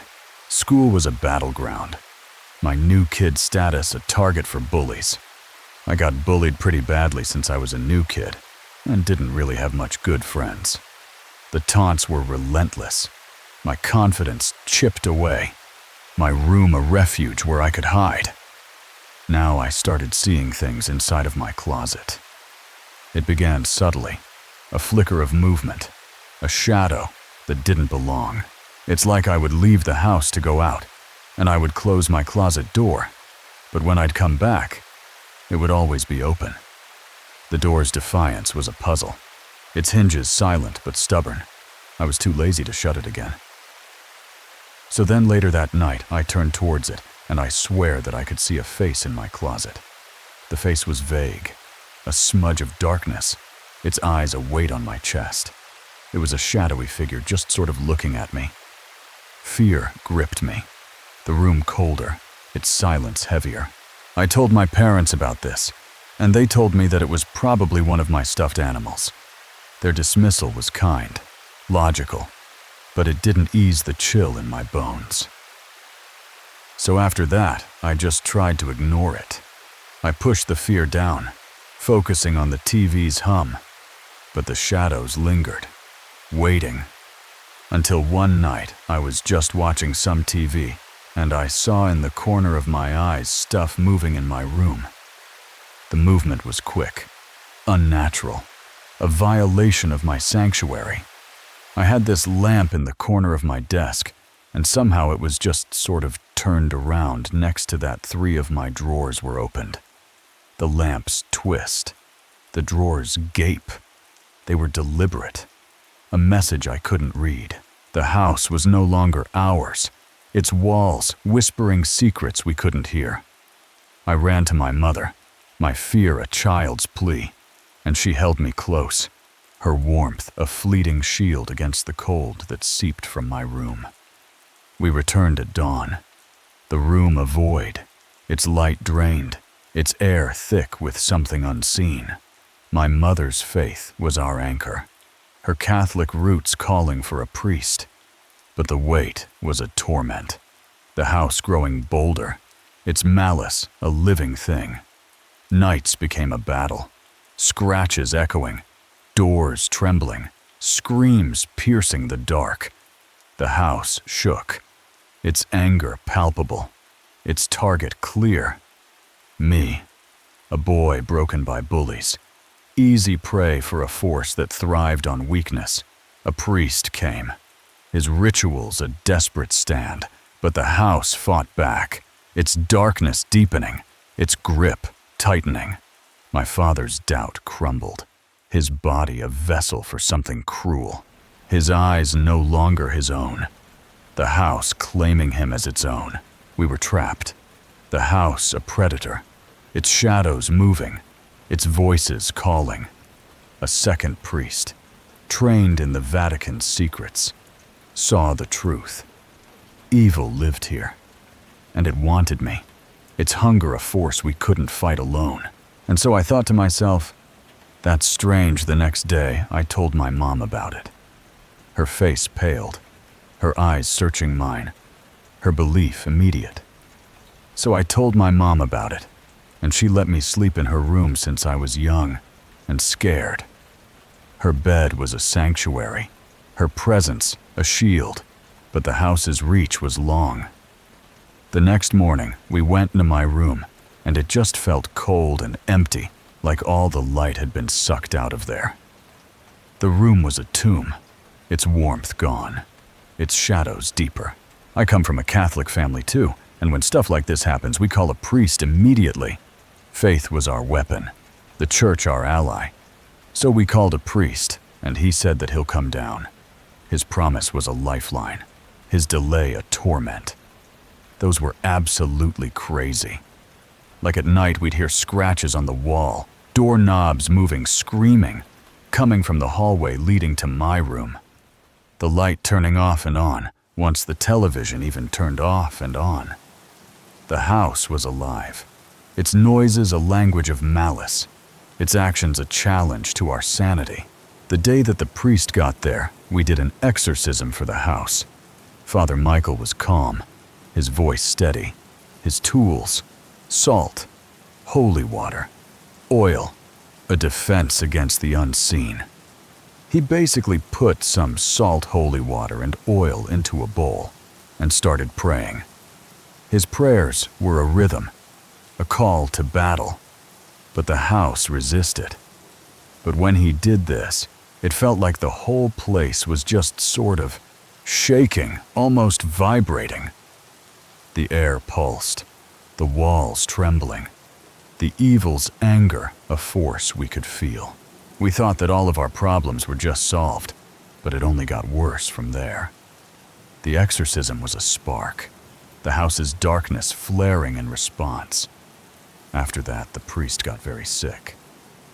School was a battleground. My new kid status a target for bullies. I got bullied pretty badly since I was a new kid, and didn't really have much good friends. The taunts were relentless. My confidence chipped away. My room a refuge where I could hide. Now I started seeing things inside of my closet. It began subtly, a flicker of movement, a shadow that didn't belong. It's like I would leave the house to go out, and I would close my closet door, but when I'd come back, it would always be open. The door's defiance was a puzzle, its hinges silent but stubborn. I was too lazy to shut it again. So then later that night, I turned towards it, and I swear that I could see a face in my closet. The face was vague, a smudge of darkness, its eyes a weight on my chest. It was a shadowy figure just sort of looking at me. Fear gripped me, the room colder, its silence heavier. I told my parents about this, and they told me that it was probably one of my stuffed animals. Their dismissal was kind, logical, but it didn't ease the chill in my bones. So after that, I just tried to ignore it. I pushed the fear down, focusing on the TV's hum, but the shadows lingered, waiting, until one night I was just watching some TV, and I saw in the corner of my eyes stuff moving in my room. The movement was quick, unnatural, a violation of my sanctuary. I had this lamp in the corner of my desk, and somehow it was just sort of turned around next to that 3 of my drawers were opened. The lamps twist, the drawers gape. They were deliberate, a message I couldn't read. The house was no longer ours. its walls whispering secrets we couldn't hear. I ran to my mother, my fear a child's plea, and she held me close, her warmth a fleeting shield against the cold that seeped from my room. We returned at dawn, the room a void, its light drained, its air thick with something unseen. My mother's faith was our anchor, her Catholic roots calling for a priest. But the wait was a torment, the house growing bolder, its malice a living thing. Nights became a battle, scratches echoing, doors trembling, screams piercing the dark. The house shook, its anger palpable, its target clear. Me, a boy broken by bullies, easy prey for a force that thrived on weakness. A priest came, his rituals a desperate stand, but the house fought back, its darkness deepening, its grip tightening. My father's doubt crumbled, his body a vessel for something cruel, his eyes no longer his own. The house claiming him as its own. We were trapped. The house a predator, its shadows moving, its voices calling. A second priest, trained in the Vatican's secrets, saw the truth. Evil lived here, and it wanted me, its hunger a force we couldn't fight alone. And so I thought to myself, that's strange. The next day, I told my mom about it. Her face paled, her eyes searching mine, her belief immediate. So I told my mom about it, and she let me sleep in her room since I was young and scared. Her bed was a sanctuary, her presence a shield, but the house's reach was long. The next morning, we went into my room, and it just felt cold and empty, like all the light had been sucked out of there. The room was a tomb, its warmth gone, its shadows deeper. I come from a Catholic family too, and when stuff like this happens, we call a priest immediately. Faith was our weapon, the church our ally. So we called a priest, and he said that he'll come down. His promise was a lifeline, his delay a torment. Those were absolutely crazy. Like at night, we'd hear scratches on the wall, doorknobs moving, screaming, coming from the hallway leading to my room. The light turning off and on, once the television even turned off and on. The house was alive, its noises a language of malice, its actions a challenge to our sanity. The day that the priest got there, we did an exorcism for the house. Father Michael was calm, his voice steady, his tools, salt, holy water, oil, a defense against the unseen. He basically put some salt, holy water, and oil into a bowl and started praying. His prayers were a rhythm, a call to battle, but the house resisted. But when he did this, it felt like the whole place was just sort of shaking, almost vibrating. The air pulsed, the walls trembling, the evil's anger a force we could feel. We thought that all of our problems were just solved, but it only got worse from there. The exorcism was a spark, the house's darkness flaring in response. After that, the priest got very sick.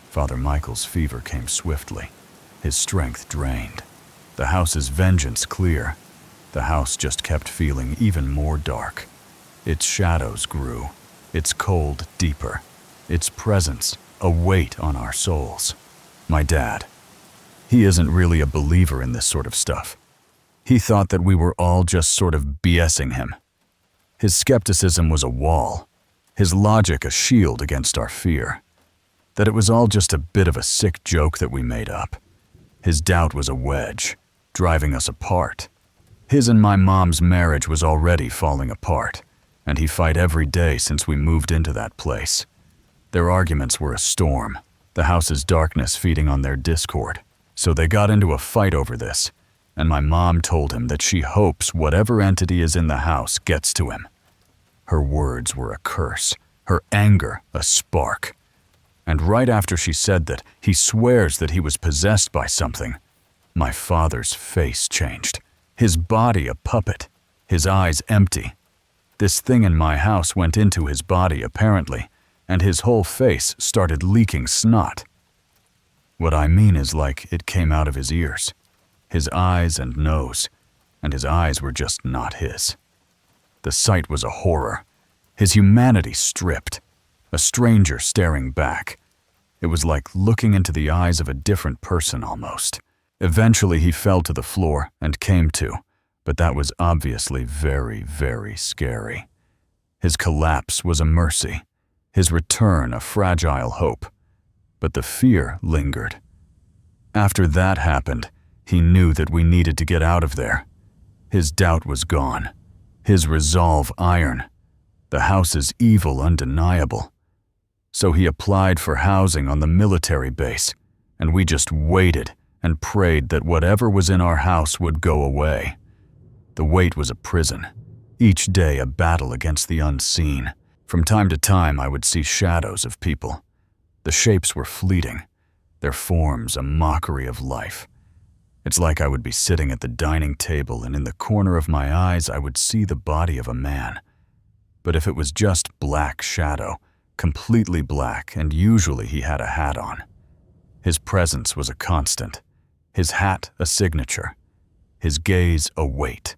Father Michael's fever came swiftly, his strength drained. The house's vengeance clear. The house just kept feeling even more dark. Its shadows grew, its cold deeper, its presence a weight on our souls. My dad, he isn't really a believer in this sort of stuff. He thought that we were all just sort of BSing him. His skepticism was a wall, his logic a shield against our fear. That it was all just a bit of a sick joke that we made up. His doubt was a wedge, driving us apart. His and my mom's marriage was already falling apart, and he fought every day since we moved into that place. Their arguments were a storm, the house's darkness feeding on their discord. So they got into a fight over this, and my mom told him that she hopes whatever entity is in the house gets to him. Her words were a curse, her anger a spark. And right after she said that, he swears that he was possessed by something. My father's face changed, his body a puppet, his eyes empty. This thing in my house went into his body apparently, and his whole face started leaking snot. What I mean is like it came out of his ears, his eyes and nose, and his eyes were just not his. The sight was a horror. His humanity stripped, a stranger staring back. It was like looking into the eyes of a different person almost. Eventually he fell to the floor and came to, but that was obviously very, very scary. His collapse was a mercy, his return a fragile hope, but the fear lingered. After that happened, he knew that we needed to get out of there. His doubt was gone, his resolve iron. The house's evil undeniable. So he applied for housing on the military base, and we just waited and prayed that whatever was in our house would go away. The wait was a prison, each day a battle against the unseen. From time to time I would see shadows of people. The shapes were fleeting, their forms a mockery of life. It's like I would be sitting at the dining table and in the corner of my eyes I would see the body of a man. But if it was just black shadow, completely black, and usually he had a hat on. His presence was a constant, his hat a signature, his gaze a weight.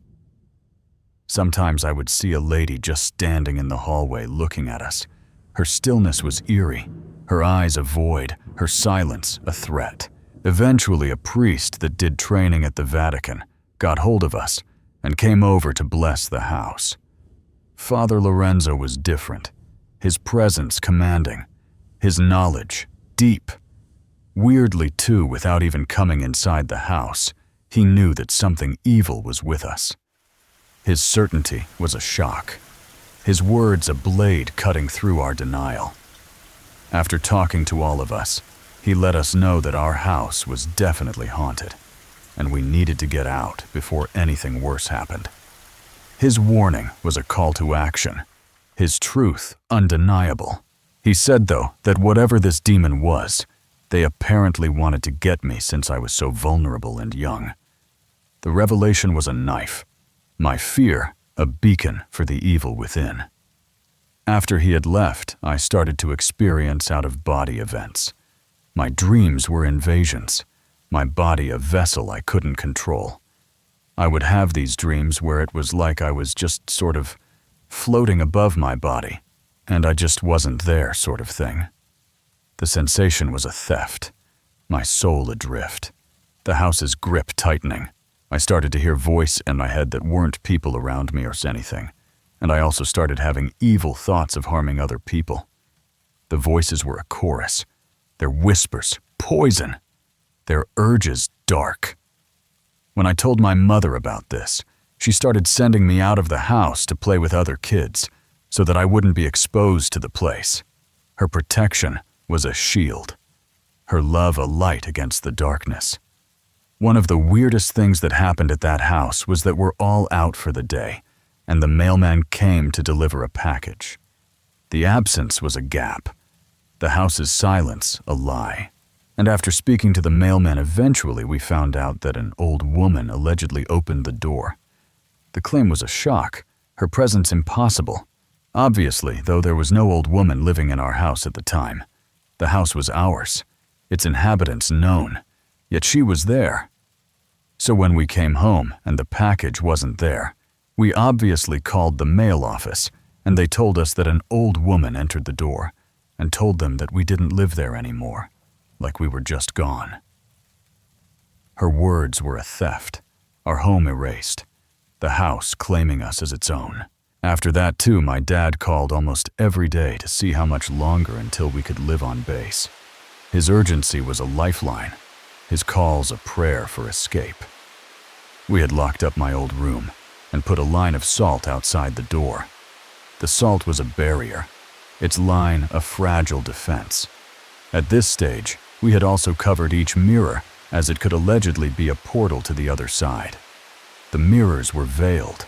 Sometimes I would see a lady just standing in the hallway looking at us. Her stillness was eerie, her eyes a void, her silence a threat. Eventually a priest that did training at the Vatican got hold of us and came over to bless the house. Father Lorenzo was different, his presence commanding, his knowledge deep. Weirdly too, without even coming inside the house, he knew that something evil was with us. His certainty was a shock, his words a blade cutting through our denial. After talking to all of us, he let us know that our house was definitely haunted, and we needed to get out before anything worse happened. His warning was a call to action, his truth undeniable. He said, though, that whatever this demon was, they apparently wanted to get me since I was so vulnerable and young. The revelation was a knife, my fear a beacon for the evil within. After he had left, I started to experience out-of-body events. My dreams were invasions, my body a vessel I couldn't control. I would have these dreams where it was like I was just sort of floating above my body, and I just wasn't there sort of thing. The sensation was a theft, my soul adrift, the house's grip tightening. I started to hear voices in my head that weren't people around me or anything, and I also started having evil thoughts of harming other people. The voices were a chorus, their whispers poison, their urges dark. When I told my mother about this, she started sending me out of the house to play with other kids so that I wouldn't be exposed to the place. Her protection was a shield, her love a light against the darkness. One of the weirdest things that happened at that house was that we're all out for the day, and the mailman came to deliver a package. The absence was a gap, the house's silence a lie. And after speaking to the mailman, eventually we found out that an old woman allegedly opened the door. The claim was a shock, her presence impossible. Obviously, though there was no old woman living in our house at the time. The house was ours, its inhabitants known, yet she was there. So when we came home and the package wasn't there, we obviously called the mail office, and they told us that an old woman entered the door and told them that we didn't live there anymore. Like we were just gone. Her words were a theft, our home erased, the house claiming us as its own. After that too, my dad called almost every day to see how much longer until we could live on base. His urgency was a lifeline, his calls a prayer for escape. We had locked up my old room and put a line of salt outside the door. The salt was a barrier, its line a fragile defense. At this stage, we had also covered each mirror, as it could allegedly be a portal to the other side. The mirrors were veiled,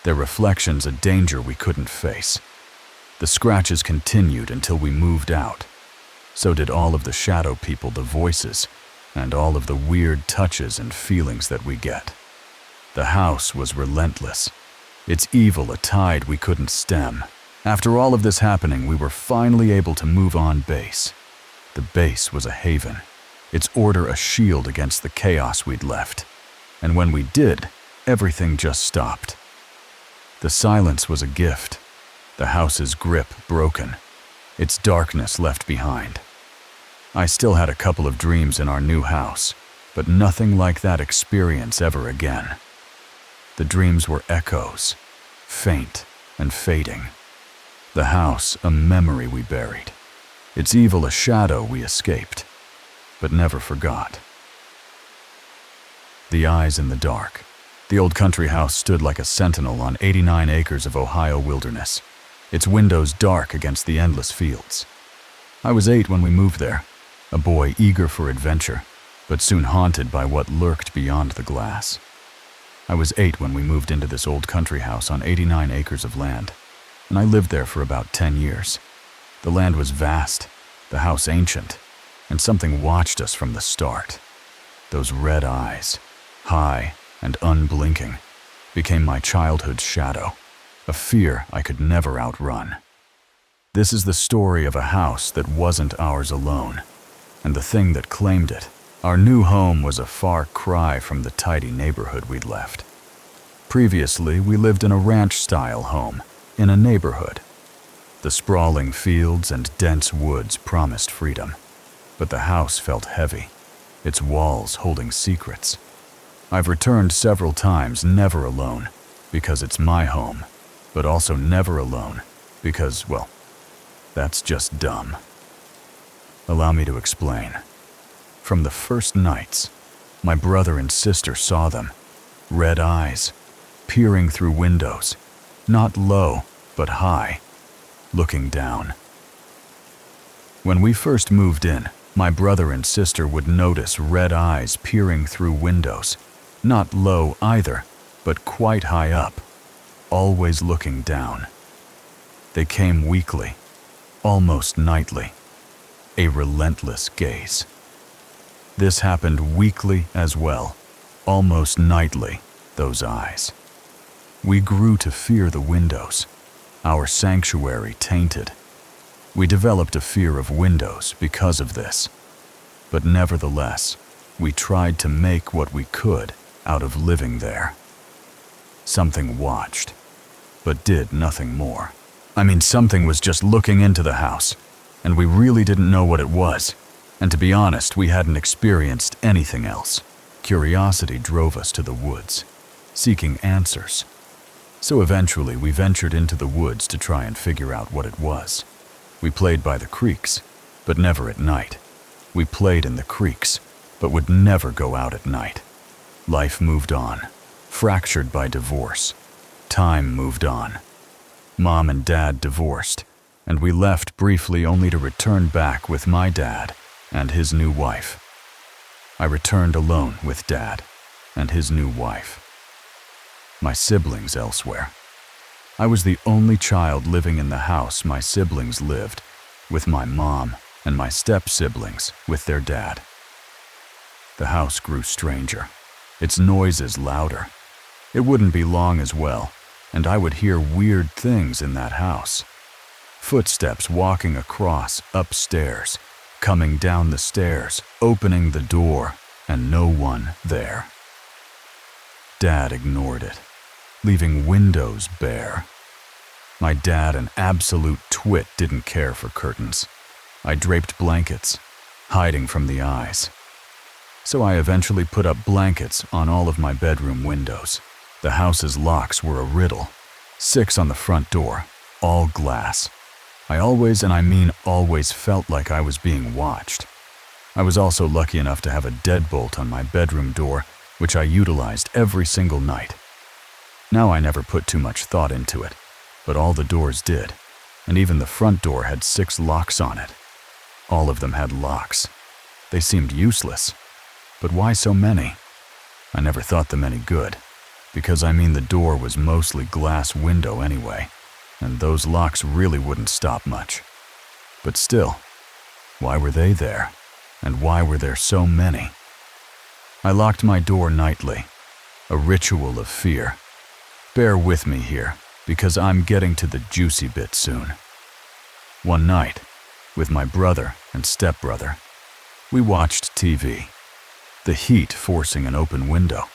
their reflections a danger we couldn't face. The scratches continued until we moved out. So did all of the shadow people, the voices, and all of the weird touches and feelings that we get. The house was relentless. its evil a tide we couldn't stem. After all of this happening, we were finally able to move on base. The base was a haven, its order a shield against the chaos we'd left. And when we did, everything just stopped. The silence was a gift, the house's grip broken, its darkness left behind. I still had a couple of dreams in our new house, but nothing like that experience ever again. The dreams were echoes, faint and fading. The house a memory we buried, its evil a shadow we escaped, but never forgot. The eyes in the dark. The old country house stood like a sentinel on 89 acres of Ohio wilderness, its windows dark against the endless fields. I was 8 when we moved there, a boy eager for adventure, but soon haunted by what lurked beyond the glass. I was 8 when we moved into this old country house on 89 acres of land, and I lived there for about 10 years. The land was vast, the house ancient, and something watched us from the start. Those red eyes, high and unblinking, became my childhood's shadow, a fear I could never outrun. This is the story of a house that wasn't ours alone, and the thing that claimed it. Our new home was a far cry from the tidy neighborhood we'd left. Previously, we lived in a ranch-style home, in a neighborhood. The sprawling fields and dense woods promised freedom, but the house felt heavy, its walls holding secrets. I've returned several times, never alone, because it's my home, but also never alone, because, well, that's just dumb. Allow me to explain. From the first nights, my brother and sister saw them, red eyes, peering through windows, not low, but high, looking down. When we first moved in, my brother and sister would notice red eyes peering through windows, not low either, but quite high up, always looking down. They came weekly, almost nightly, a relentless gaze. This happened weekly as well, almost nightly, those eyes. We grew to fear the windows, our sanctuary tainted. We developed a fear of windows because of this. But nevertheless, we tried to make what we could out of living there. Something watched, but did nothing more. Something was just looking into the house, and we really didn't know what it was. And to be honest, we hadn't experienced anything else. Curiosity drove us to the woods, seeking answers. So eventually we ventured into the woods to try and figure out what it was. We played by the creeks, but never at night. We played in the creeks, but would never go out at night. Life moved on, fractured by divorce. Time moved on. Mom and Dad divorced, and we left briefly only to return back with my dad and his new wife. I returned alone with Dad and his new wife. My siblings elsewhere. I was the only child living in the house my siblings lived, with my mom and my step-siblings with their dad. The house grew stranger, its noises louder. It wouldn't be long as well, and I would hear weird things in that house. Footsteps walking across, upstairs, coming down the stairs, opening the door, and no one there. Dad ignored it, leaving windows bare. My dad, an absolute twit, didn't care for curtains. I draped blankets, hiding from the eyes. So I eventually put up blankets on all of my bedroom windows. The house's locks were a riddle. 6 on the front door, all glass. I always, and I mean always, felt like I was being watched. I was also lucky enough to have a deadbolt on my bedroom door, which I utilized every single night. Now I never put too much thought into it, but all the doors did, and even the front door had 6 locks on it. All of them had locks. They seemed useless, but why so many? I never thought them any good, because the door was mostly glass window anyway, and those locks really wouldn't stop much. But still, why were they there? And why were there so many? I locked my door nightly, a ritual of fear. Bear with me here, because I'm getting to the juicy bit soon. One night, with my brother and stepbrother, we watched TV, the heat forcing an open window.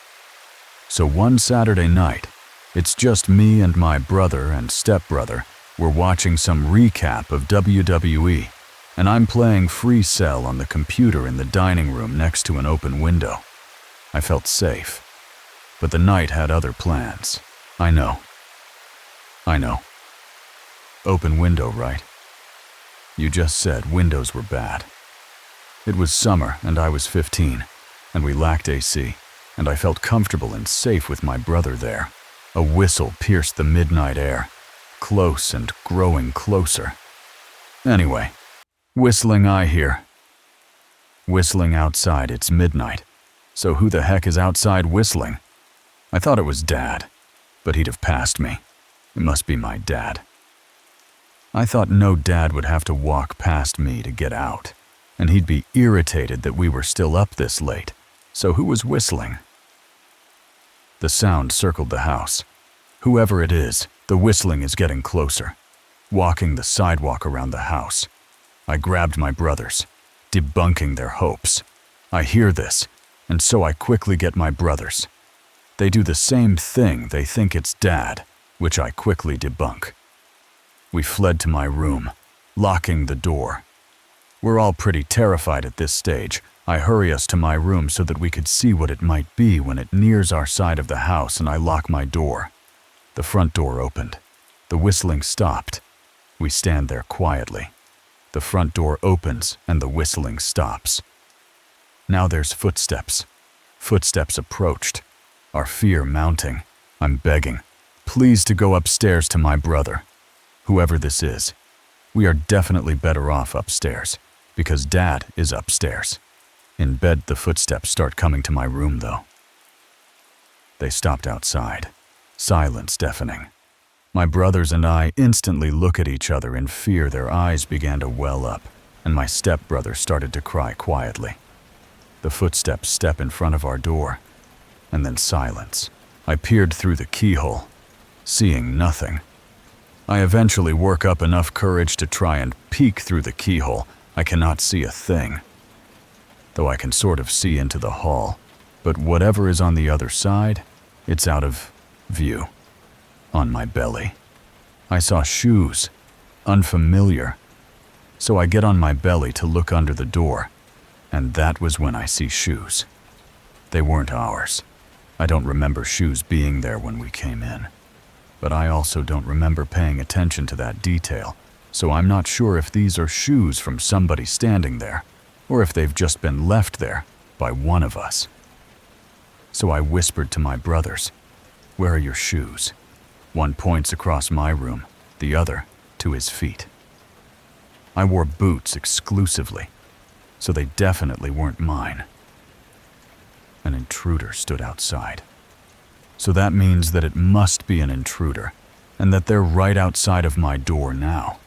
So one Saturday night, it's just me and my brother and stepbrother. We're watching some recap of WWE, and I'm playing Free Cell on the computer in the dining room next to an open window. I felt safe, but the night had other plans. I know. Open window, right? You just said windows were bad. It was summer and I was 15, and we lacked AC, and I felt comfortable and safe with my brother there. A whistle pierced the midnight air, close and growing closer. Anyway, whistling I hear. Whistling outside, it's midnight. So who the heck is outside whistling? I thought it was Dad, but he'd have passed me. It must be my dad. I thought no dad would have to walk past me to get out, and he'd be irritated that we were still up this late. So who was whistling? The sound circled the house. Whoever it is, the whistling is getting closer, walking the sidewalk around the house. I grabbed my brothers, debunking their hopes. I hear this, and so I quickly get my brothers. They do the same thing, they think it's Dad, which I quickly debunk. We fled to my room, locking the door. We're all pretty terrified at this stage. I hurry us to my room so that we could see what it might be when it nears our side of the house, and I lock my door. The front door opened. The whistling stopped. We stand there quietly. The front door opens and the whistling stops. Now there's footsteps. Footsteps approached. Our fear mounting. I'm begging, please to go upstairs to my brother. Whoever this is, we are definitely better off upstairs, because Dad is upstairs. In bed, the footsteps start coming to my room, though. They stopped outside. Silence deafening. My brothers and I instantly look at each other in fear. Their eyes began to well up, and my stepbrother started to cry quietly. The footsteps step in front of our door, and then silence. I peered through the keyhole, seeing nothing. I eventually work up enough courage to try and peek through the keyhole. I cannot see a thing, though I can sort of see into the hall. But whatever is on the other side, it's out of view. On my belly, I saw shoes, unfamiliar. So I get on my belly to look under the door, and that was when I see shoes. They weren't ours. I don't remember shoes being there when we came in. But I also don't remember paying attention to that detail, so I'm not sure if these are shoes from somebody standing there, or if they've just been left there by one of us. So I whispered to my brothers, "Where are your shoes?" One points across my room, the other to his feet. I wore boots exclusively, so they definitely weren't mine. An intruder stood outside. So that means that it must be an intruder, and that they're right outside of my door now.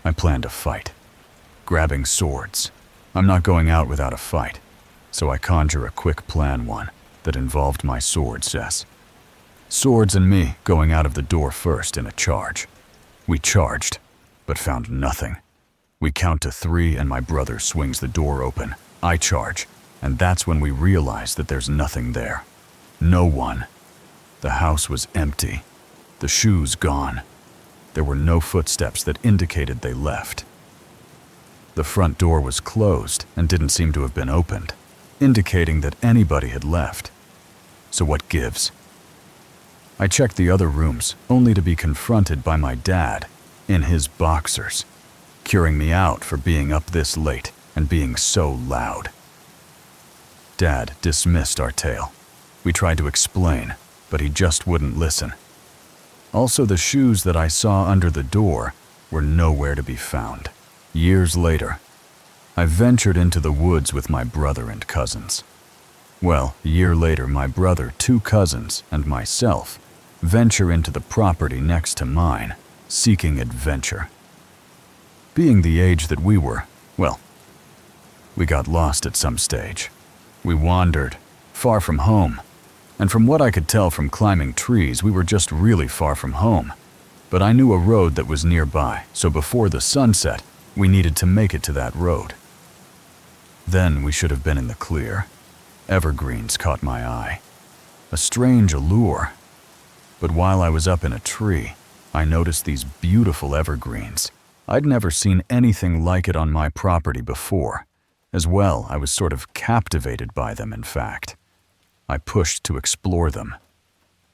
I plan to fight, grabbing swords. I'm not going out without a fight, so I conjure a quick plan one that involved my swords, yes. Swords and me going out of the door first in a charge. We charged, but found nothing. We count to 3 and my brother swings the door open. I charge, and that's when we realize that there's nothing there. No one. The house was empty. The shoes gone. There were no footsteps that indicated they left. The front door was closed and didn't seem to have been opened, indicating that anybody had left. So what gives? I checked the other rooms, only to be confronted by my dad in his boxers, curing me out for being up this late and being so loud. Dad dismissed our tale. We tried to explain, but he just wouldn't listen. Also, the shoes that I saw under the door were nowhere to be found. Years later, I ventured into the woods with my brother and cousins. Well, a year later, my brother, 2 cousins, and myself venture into the property next to mine, seeking adventure. Being the age that we were, well, we got lost at some stage. We wandered, far from home, And from what I could tell from climbing trees, we were just really far from home. But I knew a road that was nearby, so before the sun set, we needed to make it to that road. Then we should have been in the clear. Evergreens caught my eye. A strange allure. But while I was up in a tree, I noticed these beautiful evergreens. I'd never seen anything like it on my property before. As well, I was sort of captivated by them, in fact. I pushed to explore them.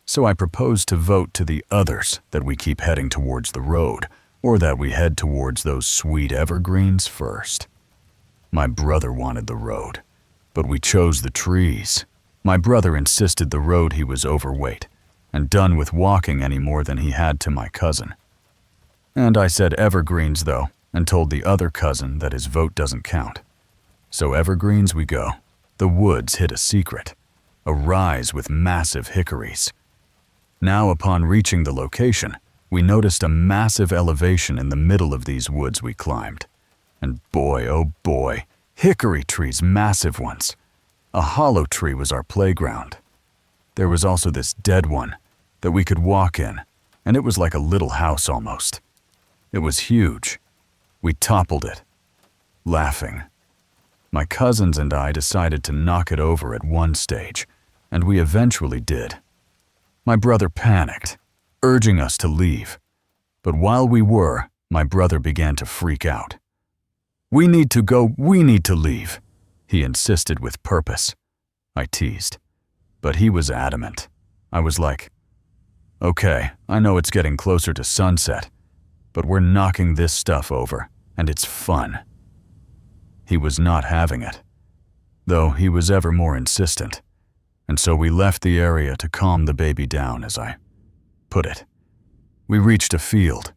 So I proposed to vote to the others that we keep heading towards the road, or that we head towards those sweet evergreens first. My brother wanted the road, but we chose the trees. My brother insisted the road he was overweight and done with walking any more than he had to my cousin. And I said evergreens, though, and told the other cousin that his vote doesn't count. So evergreens we go. The woods hid a secret, a rise with massive hickories. Now, upon reaching the location, we noticed a massive elevation in the middle of these woods we climbed. And boy, oh boy, hickory trees, massive ones. A hollow tree was our playground. There was also this dead one that we could walk in, and it was like a little house almost. It was huge. We toppled it, laughing. My cousins and I decided to knock it over at one stage, and we eventually did. My brother panicked, urging us to leave. But while we were, my brother began to freak out. "We need to go, we need to leave," he insisted with purpose. I teased, but he was adamant. I was like, "Okay, I know it's getting closer to sunset, but we're knocking this stuff over, and it's fun." He was not having it, though he was ever more insistent, and so we left the area to calm the baby down, as I put it. We reached a field,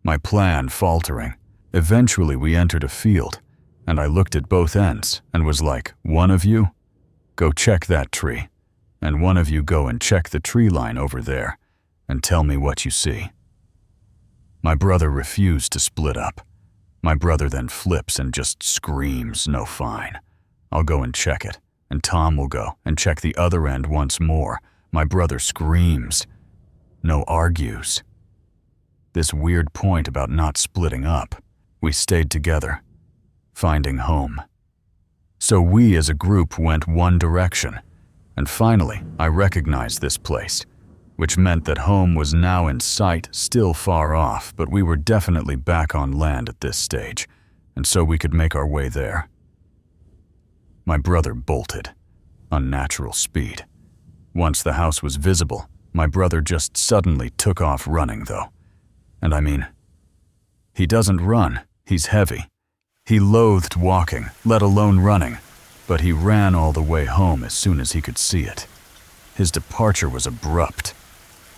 my plan faltering. Eventually we entered a field, and I looked at both ends and was like, "One of you, go check that tree, and one of you go and check the tree line over there, and tell me what you see." My brother refused to split up. My brother then flips and just screams, "No, fine. I'll go and check it," and Tom will go and check the other end once more. My brother screams. No argues. This weird point about not splitting up. We stayed together, finding home. So we as a group went one direction, and finally I recognized this place, which meant that home was now in sight, still far off, but we were definitely back on land at this stage, and so we could make our way there. My brother bolted, unnatural speed. Once the house was visible, my brother just suddenly took off running, though. And I mean, he doesn't run, he's heavy. He loathed walking, let alone running, but he ran all the way home as soon as he could see it. His departure was abrupt.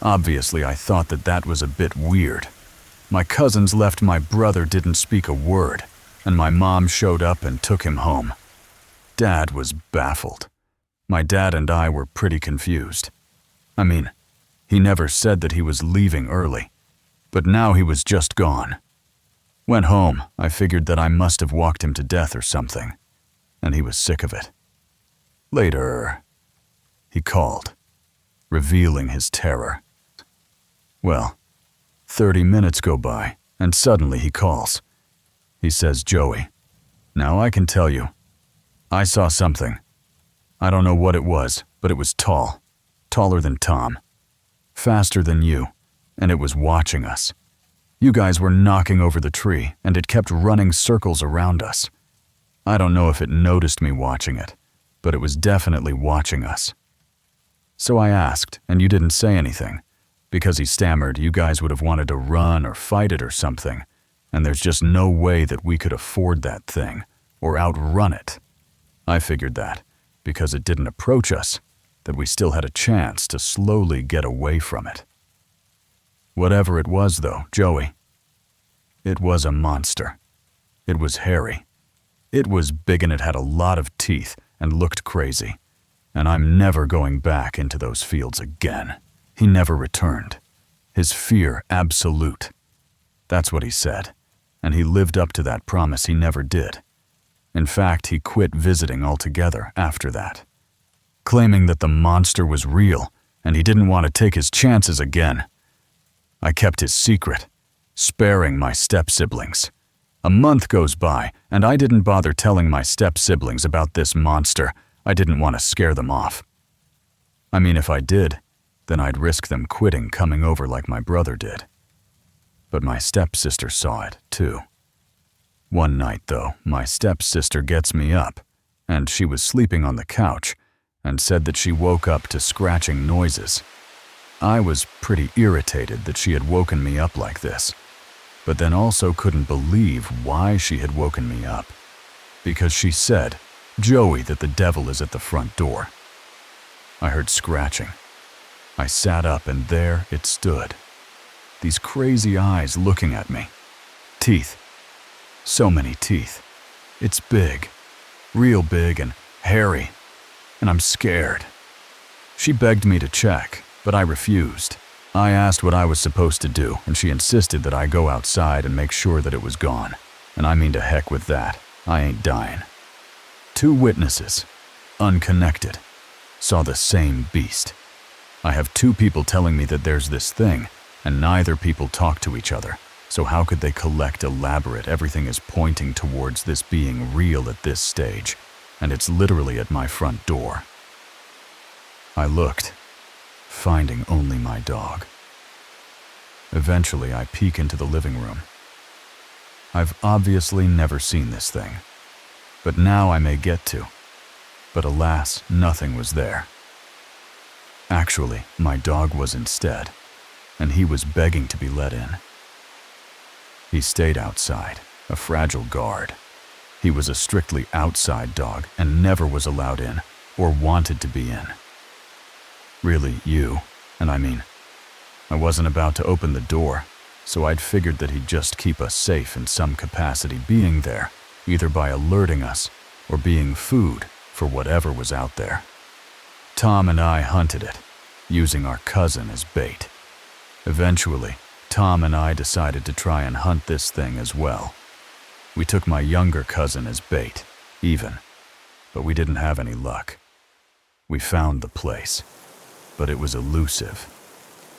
Obviously, I thought that was a bit weird. My cousins left, my brother didn't speak a word, and my mom showed up and took him home. Dad was baffled. My dad and I were pretty confused. I mean, he never said that he was leaving early, but now he was just gone. Went home, I figured that I must have walked him to death or something, and he was sick of it. Later, he called, revealing his terror. Well, 30 minutes go by, and suddenly he calls. He says, "Joey, now I can tell you, I saw something. I don't know what it was, but it was tall, taller than Tom, faster than you, and it was watching us. You guys were knocking over the tree, and it kept running circles around us. I don't know if it noticed me watching it, but it was definitely watching us." So I asked, and you didn't say anything. Because he stammered, you guys would have wanted to run or fight it or something, and there's just no way that we could afford that thing, or outrun it. I figured that, because it didn't approach us, that we still had a chance to slowly get away from it. Whatever it was, though, Joey, it was a monster. It was hairy. It was big and it had a lot of teeth and looked crazy. And I'm never going back into those fields again. He never returned. His fear absolute. That's what he said, and he lived up to that promise. He never did. In fact, he quit visiting altogether after that. claiming that the monster was real and he didn't want to take his chances again. I kept his secret, sparing my step-siblings. A month goes by, and I didn't bother telling my step-siblings about this monster. I didn't want to scare them off. I mean, if I did, then I'd risk them quitting coming over like my brother did. But my stepsister saw it, too. One night, though, my stepsister gets me up, and she was sleeping on the couch, and said that she woke up to scratching noises. I was pretty irritated that she had woken me up like this, but then also couldn't believe why she had woken me up. Because she said, "Joey, that the devil is at the front door." I heard scratching. I sat up and there it stood. These crazy eyes looking at me. Teeth. So many teeth. It's big. Real big and hairy. And I'm scared. She begged me to check, but I refused. I asked what I was supposed to do, and she insisted that I go outside and make sure that it was gone. And I mean to heck with that. I ain't dying. 2 witnesses, unconnected, saw the same beast. I have 2 people telling me that there's this thing, and neither people talk to each other. So how could they collect elaborate? Everything is pointing towards this being real at this stage, and it's literally at my front door. I looked, finding only my dog. Eventually, I peek into the living room. I've obviously never seen this thing, but now I may get to. But alas, nothing was there. Actually, my dog was instead, and he was begging to be let in. He stayed outside, a fragile guard. He was a strictly outside dog and never was allowed in or wanted to be in. Really, and I mean, I wasn't about to open the door, so I'd figured that he'd just keep us safe in some capacity, being there, either by alerting us or being food for whatever was out there. Tom and I hunted it, using our cousin as bait. Eventually, Tom and I decided to try and hunt this thing as well. We took my younger cousin as bait, but we didn't have any luck. We found the place, but it was elusive.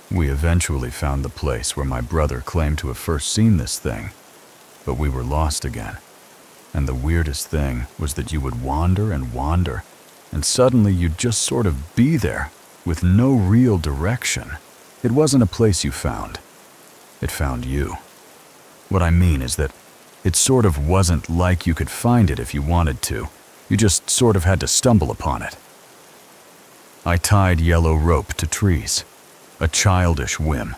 We eventually found the place where my brother claimed to have first seen this thing, but we were lost again. And the weirdest thing was that you would wander and wander, and suddenly you'd just sort of be there, with no real direction. It wasn't a place you found. It found you. What I mean is that it sort of wasn't like you could find it if you wanted to. You just sort of had to stumble upon it. I tied yellow rope to trees, a childish whim.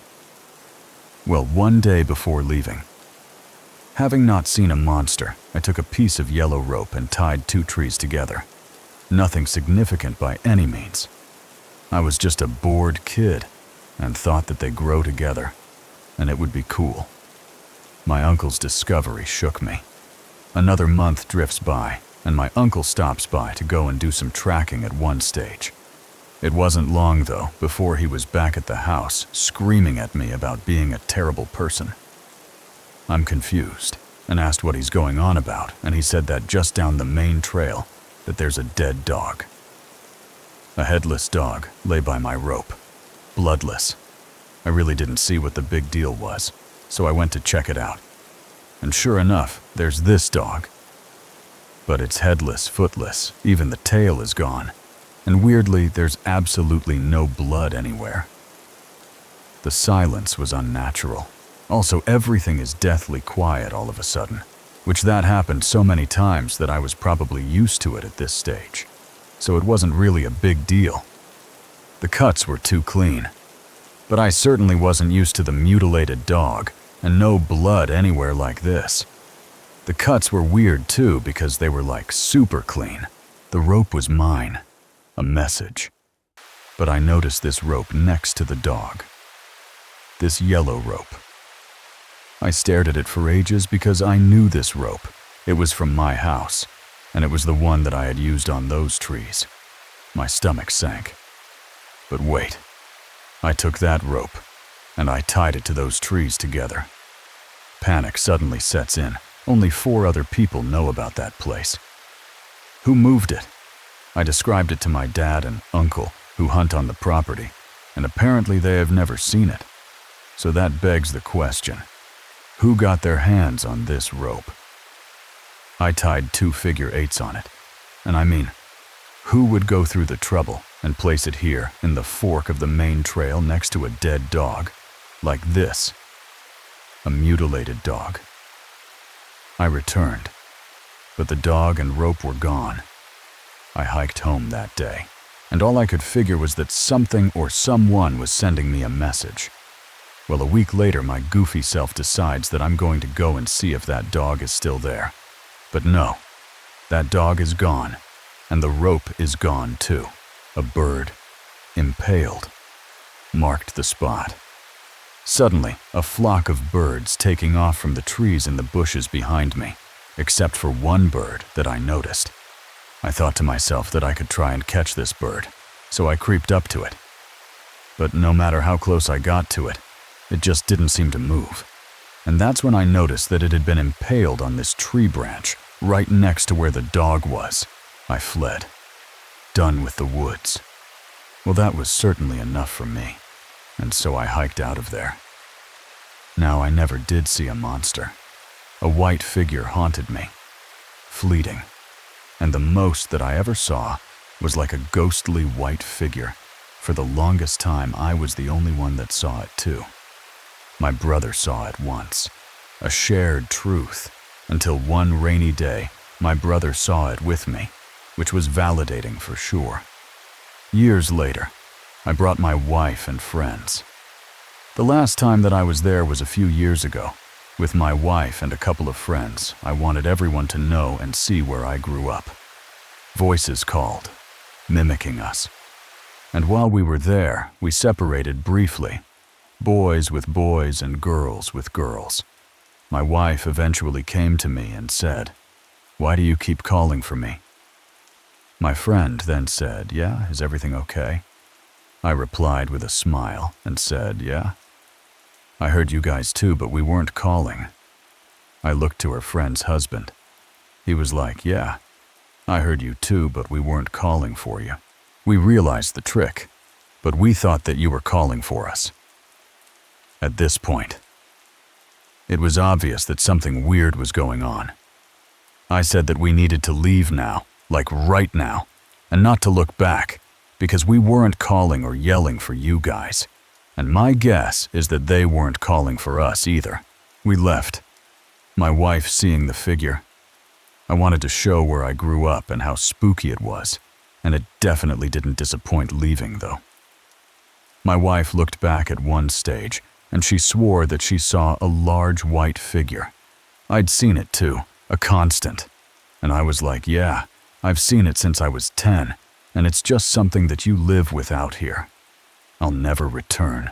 Well, one day before leaving, having not seen a monster, I took a piece of yellow rope and tied 2 trees together. Nothing significant by any means. I was just a bored kid and thought that they grow together, and it would be cool. My uncle's discovery shook me. Another month drifts by, and my uncle stops by to go and do some tracking at one stage. It wasn't long, though, before he was back at the house, screaming at me about being a terrible person. I'm confused, and asked what he's going on about, and he said that just down the main trail, that there's a dead dog. A headless dog lay by my rope, bloodless. I really didn't see what the big deal was, so I went to check it out. And sure enough, there's this dog. But it's headless, footless, even the tail is gone. And weirdly, there's absolutely no blood anywhere. The silence was unnatural. Also, everything is deathly quiet all of a sudden, which that happened so many times that I was probably used to it at this stage. So it wasn't really a big deal. The cuts were too clean. But I certainly wasn't used to the mutilated dog, and no blood anywhere like this. The cuts were weird too because they were like super clean. The rope was mine. A message. But I noticed this rope next to the dog. This yellow rope. I stared at it for ages because I knew this rope. It was from my house, and it was the one that I had used on those trees. My stomach sank. But wait. I took that rope, and I tied it to those trees together. Panic suddenly sets in. Only 4 other people know about that place. Who moved it? I described it to my dad and uncle, who hunt on the property, and apparently they have never seen it. So that begs the question, who got their hands on this rope? I tied 2 figure 8s on it, and I mean, who would go through the trouble and place it here in the fork of the main trail next to a dead dog, like this? A mutilated dog. I returned, but the dog and rope were gone. I hiked home that day, and all I could figure was that something or someone was sending me a message. Well, a week later, my goofy self decides that I'm going to go and see if that dog is still there. But no, that dog is gone, and the rope is gone too. A bird, impaled, marked the spot. Suddenly, a flock of birds taking off from the trees in the bushes behind me, except for one bird that I noticed. I thought to myself that I could try and catch this bird, so I creeped up to it. But no matter how close I got to it, it just didn't seem to move. And that's when I noticed that it had been impaled on this tree branch right next to where the dog was. I fled. Done with the woods. Well, that was certainly enough for me, and so I hiked out of there. Now, I never did see a monster. A white figure haunted me, fleeting, and the most that I ever saw was like a ghostly white figure. For the longest time, I was the only one that saw it too. My brother saw it once, a shared truth, until one rainy day, my brother saw it with me, which was validating for sure. Years later, I brought my wife and friends. The last time that I was there was a few years ago. With my wife and a couple of friends, I wanted everyone to know and see where I grew up. Voices called, mimicking us. And while we were there, we separated briefly. Boys with boys and girls with girls. My wife eventually came to me and said, "Why do you keep calling for me?" My friend then said, "Yeah, is everything okay?" I replied with a smile and said, "Yeah. I heard you guys too, but we weren't calling." I looked to her friend's husband. He was like, "Yeah, I heard you too, but we weren't calling for you. We realized the trick, but we thought that you were calling for us." At this point, it was obvious that something weird was going on. I said that we needed to leave now, like right now, and not to look back, because we weren't calling or yelling for you guys. And my guess is that they weren't calling for us either. We left. My wife seeing the figure. I wanted to show where I grew up and how spooky it was, and it definitely didn't disappoint leaving, though. My wife looked back at one stage, and she swore that she saw a large white figure. I'd seen it too, a constant. And I was like, "Yeah, I've seen it since I was 10, and it's just something that you live without here. I'll never return.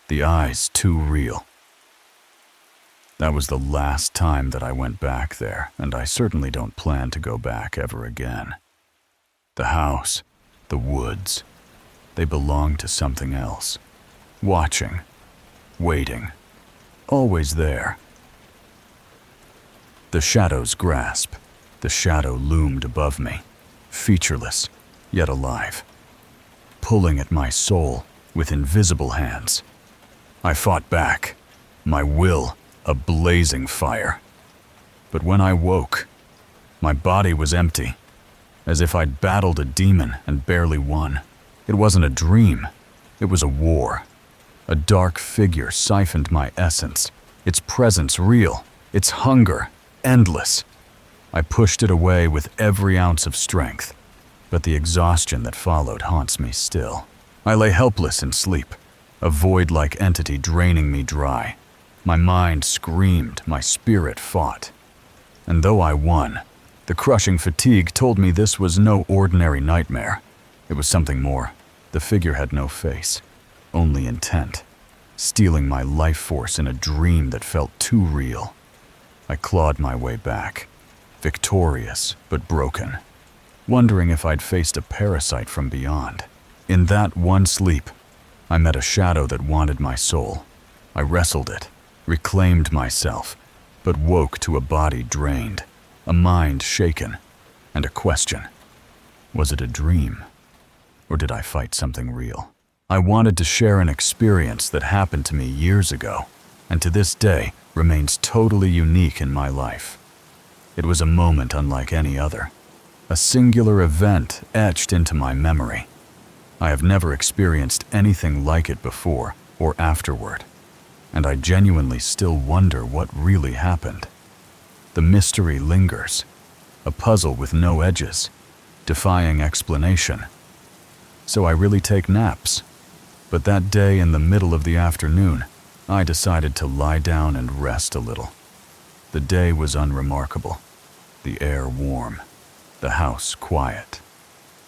The eyes too real." That was the last time that I went back there, and I certainly don't plan to go back ever again. The house, the woods, they belong to something else. Watching, waiting, always there. The shadow's grasp. The shadow loomed above me, featureless, yet alive, pulling at my soul with invisible hands. I fought back, my will a blazing fire. But when I woke, my body was empty, as if I'd battled a demon and barely won. It wasn't a dream, it was a war. A dark figure siphoned my essence, its presence real, its hunger endless. I pushed it away with every ounce of strength, but the exhaustion that followed haunts me still. I lay helpless in sleep, a void-like entity draining me dry. My mind screamed, my spirit fought. And though I won, the crushing fatigue told me this was no ordinary nightmare. It was something more. The figure had no face, only intent, stealing my life force in a dream that felt too real. I clawed my way back, victorious but broken, wondering if I'd faced a parasite from beyond. In that one sleep, I met a shadow that wanted my soul. I wrestled it, reclaimed myself, but woke to a body drained, a mind shaken, and a question. Was it a dream? Or did I fight something real? I wanted to share an experience that happened to me years ago, and to this day remains totally unique in my life. It was a moment unlike any other, a singular event etched into my memory. I have never experienced anything like it before or afterward, and I genuinely still wonder what really happened. The mystery lingers, a puzzle with no edges, defying explanation. So I really take naps. But that day in the middle of the afternoon, I decided to lie down and rest a little. The day was unremarkable, the air warm, the house quiet.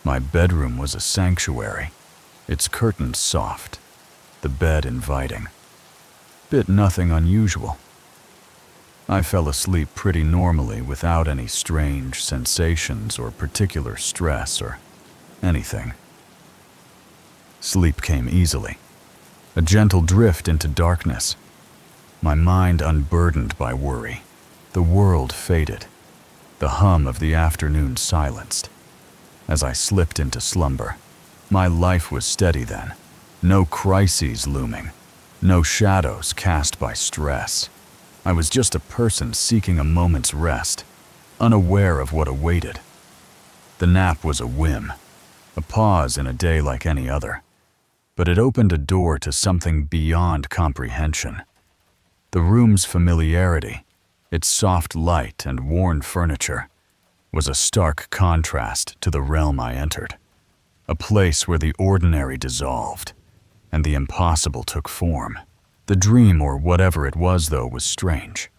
My bedroom was a sanctuary, its curtains soft, the bed inviting. Bit nothing unusual. I fell asleep pretty normally without any strange sensations or particular stress or anything. Sleep came easily, a gentle drift into darkness. My mind unburdened by worry. The world faded, the hum of the afternoon silenced. As I slipped into slumber, my life was steady then, no crises looming, no shadows cast by stress. I was just a person seeking a moment's rest, unaware of what awaited. The nap was a whim, a pause in a day like any other, but it opened a door to something beyond comprehension. The room's familiarity, its soft light and worn furniture, was a stark contrast to the realm I entered, a place where the ordinary dissolved and the impossible took form. The dream, or whatever it was, though, was strange.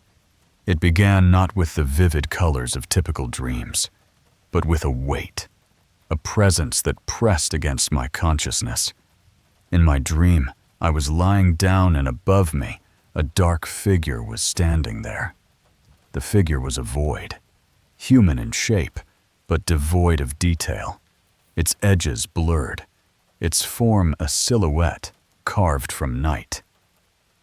It began not with the vivid colors of typical dreams, but with a weight, a presence that pressed against my consciousness. In my dream, I was lying down, and above me, a dark figure was standing there. The figure was a void, human in shape, but devoid of detail, its edges blurred, its form a silhouette carved from night.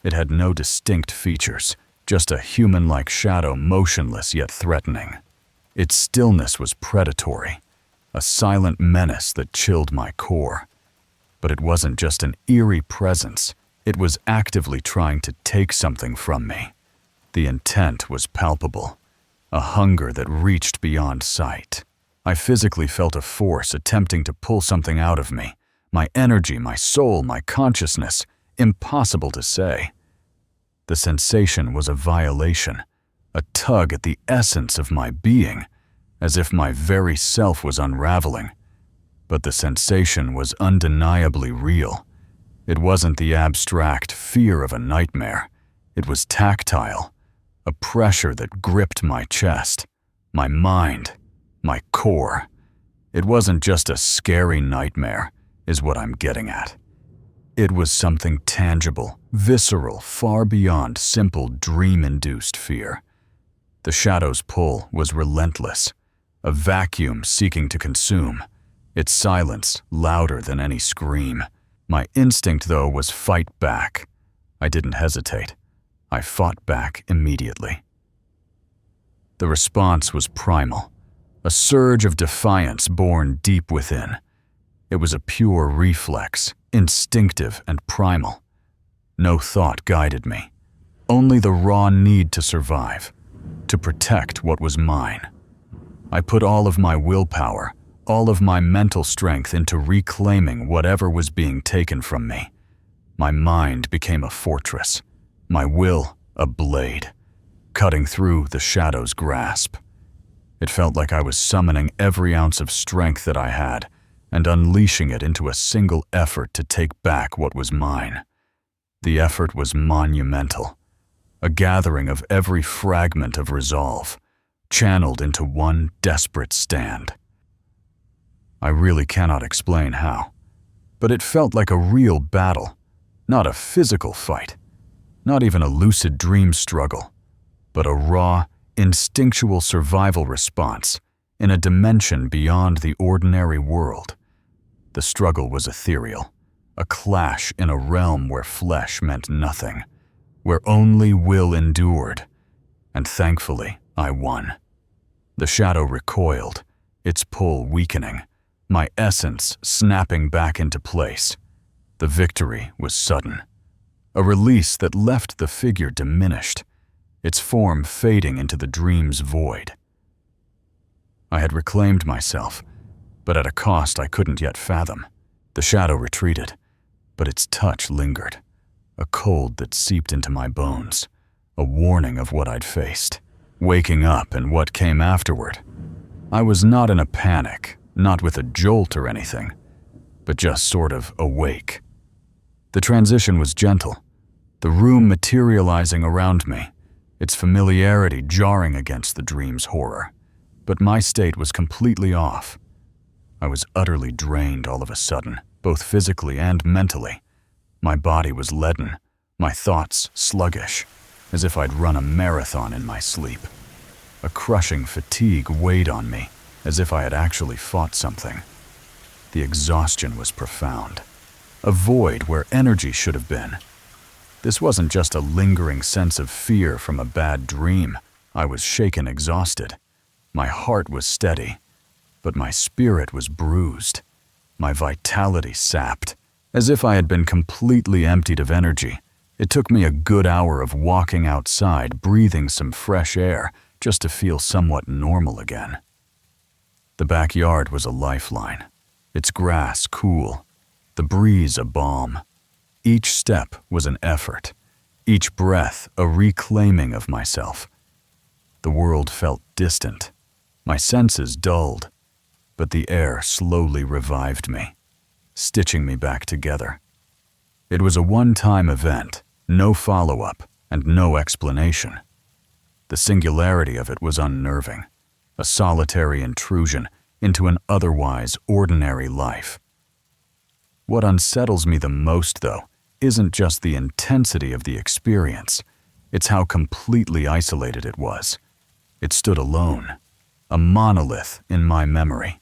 It had no distinct features, just a human-like shadow, motionless yet threatening. Its stillness was predatory, a silent menace that chilled my core. But it wasn't just an eerie presence, it was actively trying to take something from me. The intent was palpable, a hunger that reached beyond sight. I physically felt a force attempting to pull something out of me, my energy, my soul, my consciousness, impossible to say. The sensation was a violation, a tug at the essence of my being, as if my very self was unraveling. But the sensation was undeniably real. It wasn't the abstract fear of a nightmare. It was tactile, a pressure that gripped my chest, my mind, my core. It wasn't just a scary nightmare, is what I'm getting at. It was something tangible, visceral, far beyond simple dream-induced fear. The shadow's pull was relentless, a vacuum seeking to consume, its silence louder than any scream. My instinct, though, was fight back. I didn't hesitate. I fought back immediately. The response was primal, a surge of defiance born deep within. It was a pure reflex, instinctive and primal. No thought guided me, only the raw need to survive, to protect what was mine. I put all of my willpower, all of my mental strength into reclaiming whatever was being taken from me. My mind became a fortress, my will a blade, cutting through the shadow's grasp. It felt like I was summoning every ounce of strength that I had and unleashing it into a single effort to take back what was mine. The effort was monumental, a gathering of every fragment of resolve, channeled into one desperate stand. I really cannot explain how, but it felt like a real battle, not a physical fight, not even a lucid dream struggle, but a raw, instinctual survival response in a dimension beyond the ordinary world. The struggle was ethereal, a clash in a realm where flesh meant nothing, where only will endured, and thankfully I won. The shadow recoiled, its pull weakening, my essence snapping back into place. The victory was sudden. A release that left the figure diminished, its form fading into the dream's void. I had reclaimed myself, but at a cost I couldn't yet fathom. The shadow retreated, but its touch lingered, a cold that seeped into my bones, a warning of what I'd faced. Waking up and what came afterward, I was not in a panic, not with a jolt or anything, but just sort of awake. The transition was gentle, the room materializing around me, its familiarity jarring against the dream's horror. But my state was completely off. I was utterly drained all of a sudden, both physically and mentally. My body was leaden, my thoughts sluggish, as if I'd run a marathon in my sleep. A crushing fatigue weighed on me, as if I had actually fought something. The exhaustion was profound, a void where energy should have been. This wasn't just a lingering sense of fear from a bad dream. I was shaken, exhausted. My heart was steady, but my spirit was bruised, my vitality sapped, as if I had been completely emptied of energy. It took me a good hour of walking outside, breathing some fresh air, just to feel somewhat normal again. The backyard was a lifeline, its grass cool, the breeze a balm. Each step was an effort, each breath a reclaiming of myself. The world felt distant, my senses dulled, but the air slowly revived me, stitching me back together. It was a one-time event, no follow-up, and no explanation. The singularity of it was unnerving, a solitary intrusion into an otherwise ordinary life. What unsettles me the most, though, isn't just the intensity of the experience, it's how completely isolated it was. It stood alone, a monolith in my memory,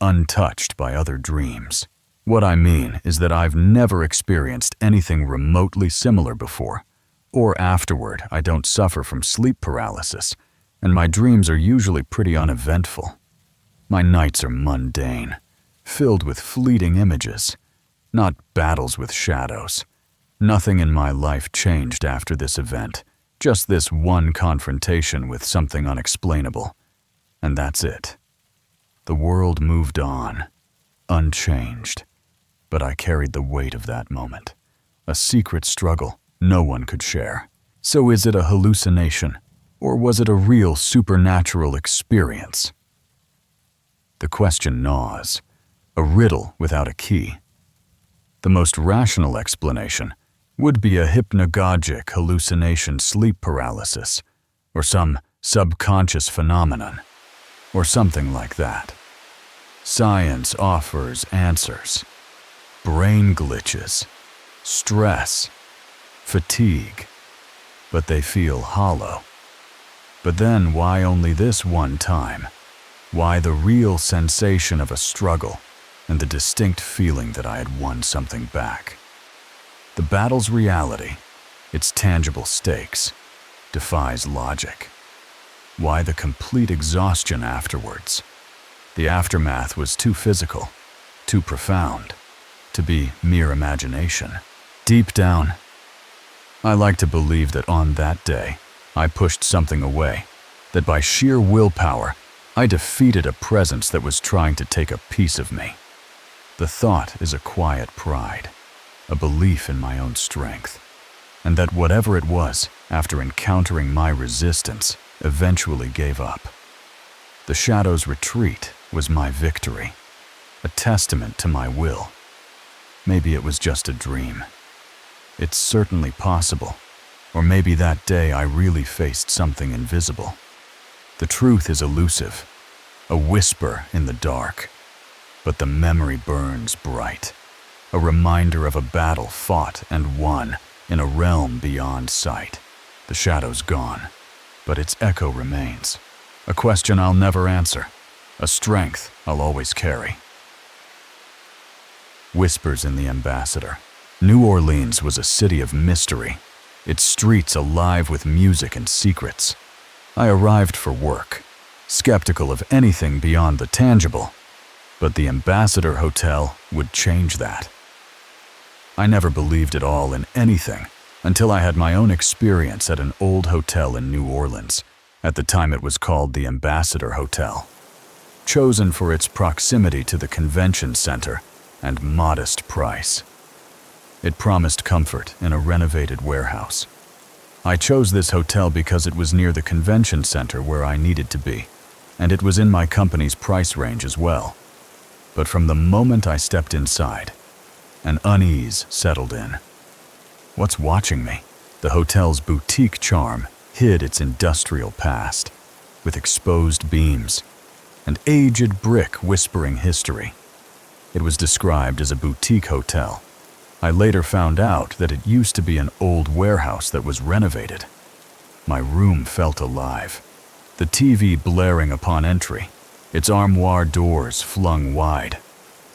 untouched by other dreams. What I mean is that I've never experienced anything remotely similar before, or afterward. I don't suffer from sleep paralysis, and my dreams are usually pretty uneventful. My nights are mundane, filled with fleeting images, not battles with shadows. Nothing in my life changed after this event, just this one confrontation with something unexplainable. And that's it. The world moved on, unchanged, but I carried the weight of that moment, a secret struggle no one could share. So is it a hallucination, or was it a real supernatural experience? The question gnaws, a riddle without a key. The most rational explanation would be a hypnagogic hallucination, sleep paralysis, or some subconscious phenomenon, or something like that. Science offers answers. Brain glitches, stress, fatigue, but they feel hollow. But then why only this one time? Why the real sensation of a struggle and the distinct feeling that I had won something back? The battle's reality, its tangible stakes, defies logic. Why the complete exhaustion afterwards? The aftermath was too physical, too profound, to be mere imagination. Deep down, I like to believe that on that day, I pushed something away, that by sheer willpower, I defeated a presence that was trying to take a piece of me. The thought is a quiet pride, a belief in my own strength, and that whatever it was, after encountering my resistance, eventually gave up. The shadow's retreat was my victory, a testament to my will. Maybe it was just a dream. It's certainly possible, or maybe that day I really faced something invisible. The truth is elusive, a whisper in the dark, but the memory burns bright, a reminder of a battle fought and won in a realm beyond sight. The shadow's gone, but its echo remains, a question I'll never answer, a strength I'll always carry. Whispers in the Ambassador. New Orleans was a city of mystery, its streets alive with music and secrets. I arrived for work, skeptical of anything beyond the tangible, But the Ambassador Hotel would change that. I never believed at all in anything until I had my own experience at an old hotel in New Orleans. At the time it was called the Ambassador Hotel, chosen for its proximity to the convention center and modest price. It promised comfort in a renovated warehouse. I chose this hotel because it was near the convention center where I needed to be, and it was in my company's price range as well. But from the moment I stepped inside, an unease settled in. What's watching me? The hotel's boutique charm hid its industrial past, with exposed beams and aged brick whispering history. It was described as a boutique hotel. I later found out that it used to be an old warehouse that was renovated. My room felt alive, the TV blaring upon entry, its armoire doors flung wide.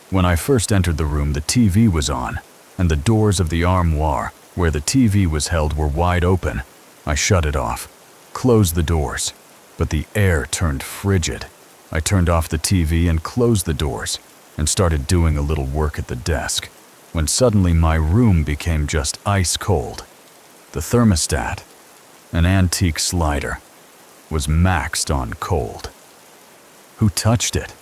When I first entered the room, the TV was on, and the doors of the armoire where the TV was held were wide open. I shut it off, closed the doors, but the air turned frigid. I turned off the TV and closed the doors and started doing a little work at the desk, when suddenly my room became just ice cold. The thermostat, an antique slider, was maxed on cold. Who touched it?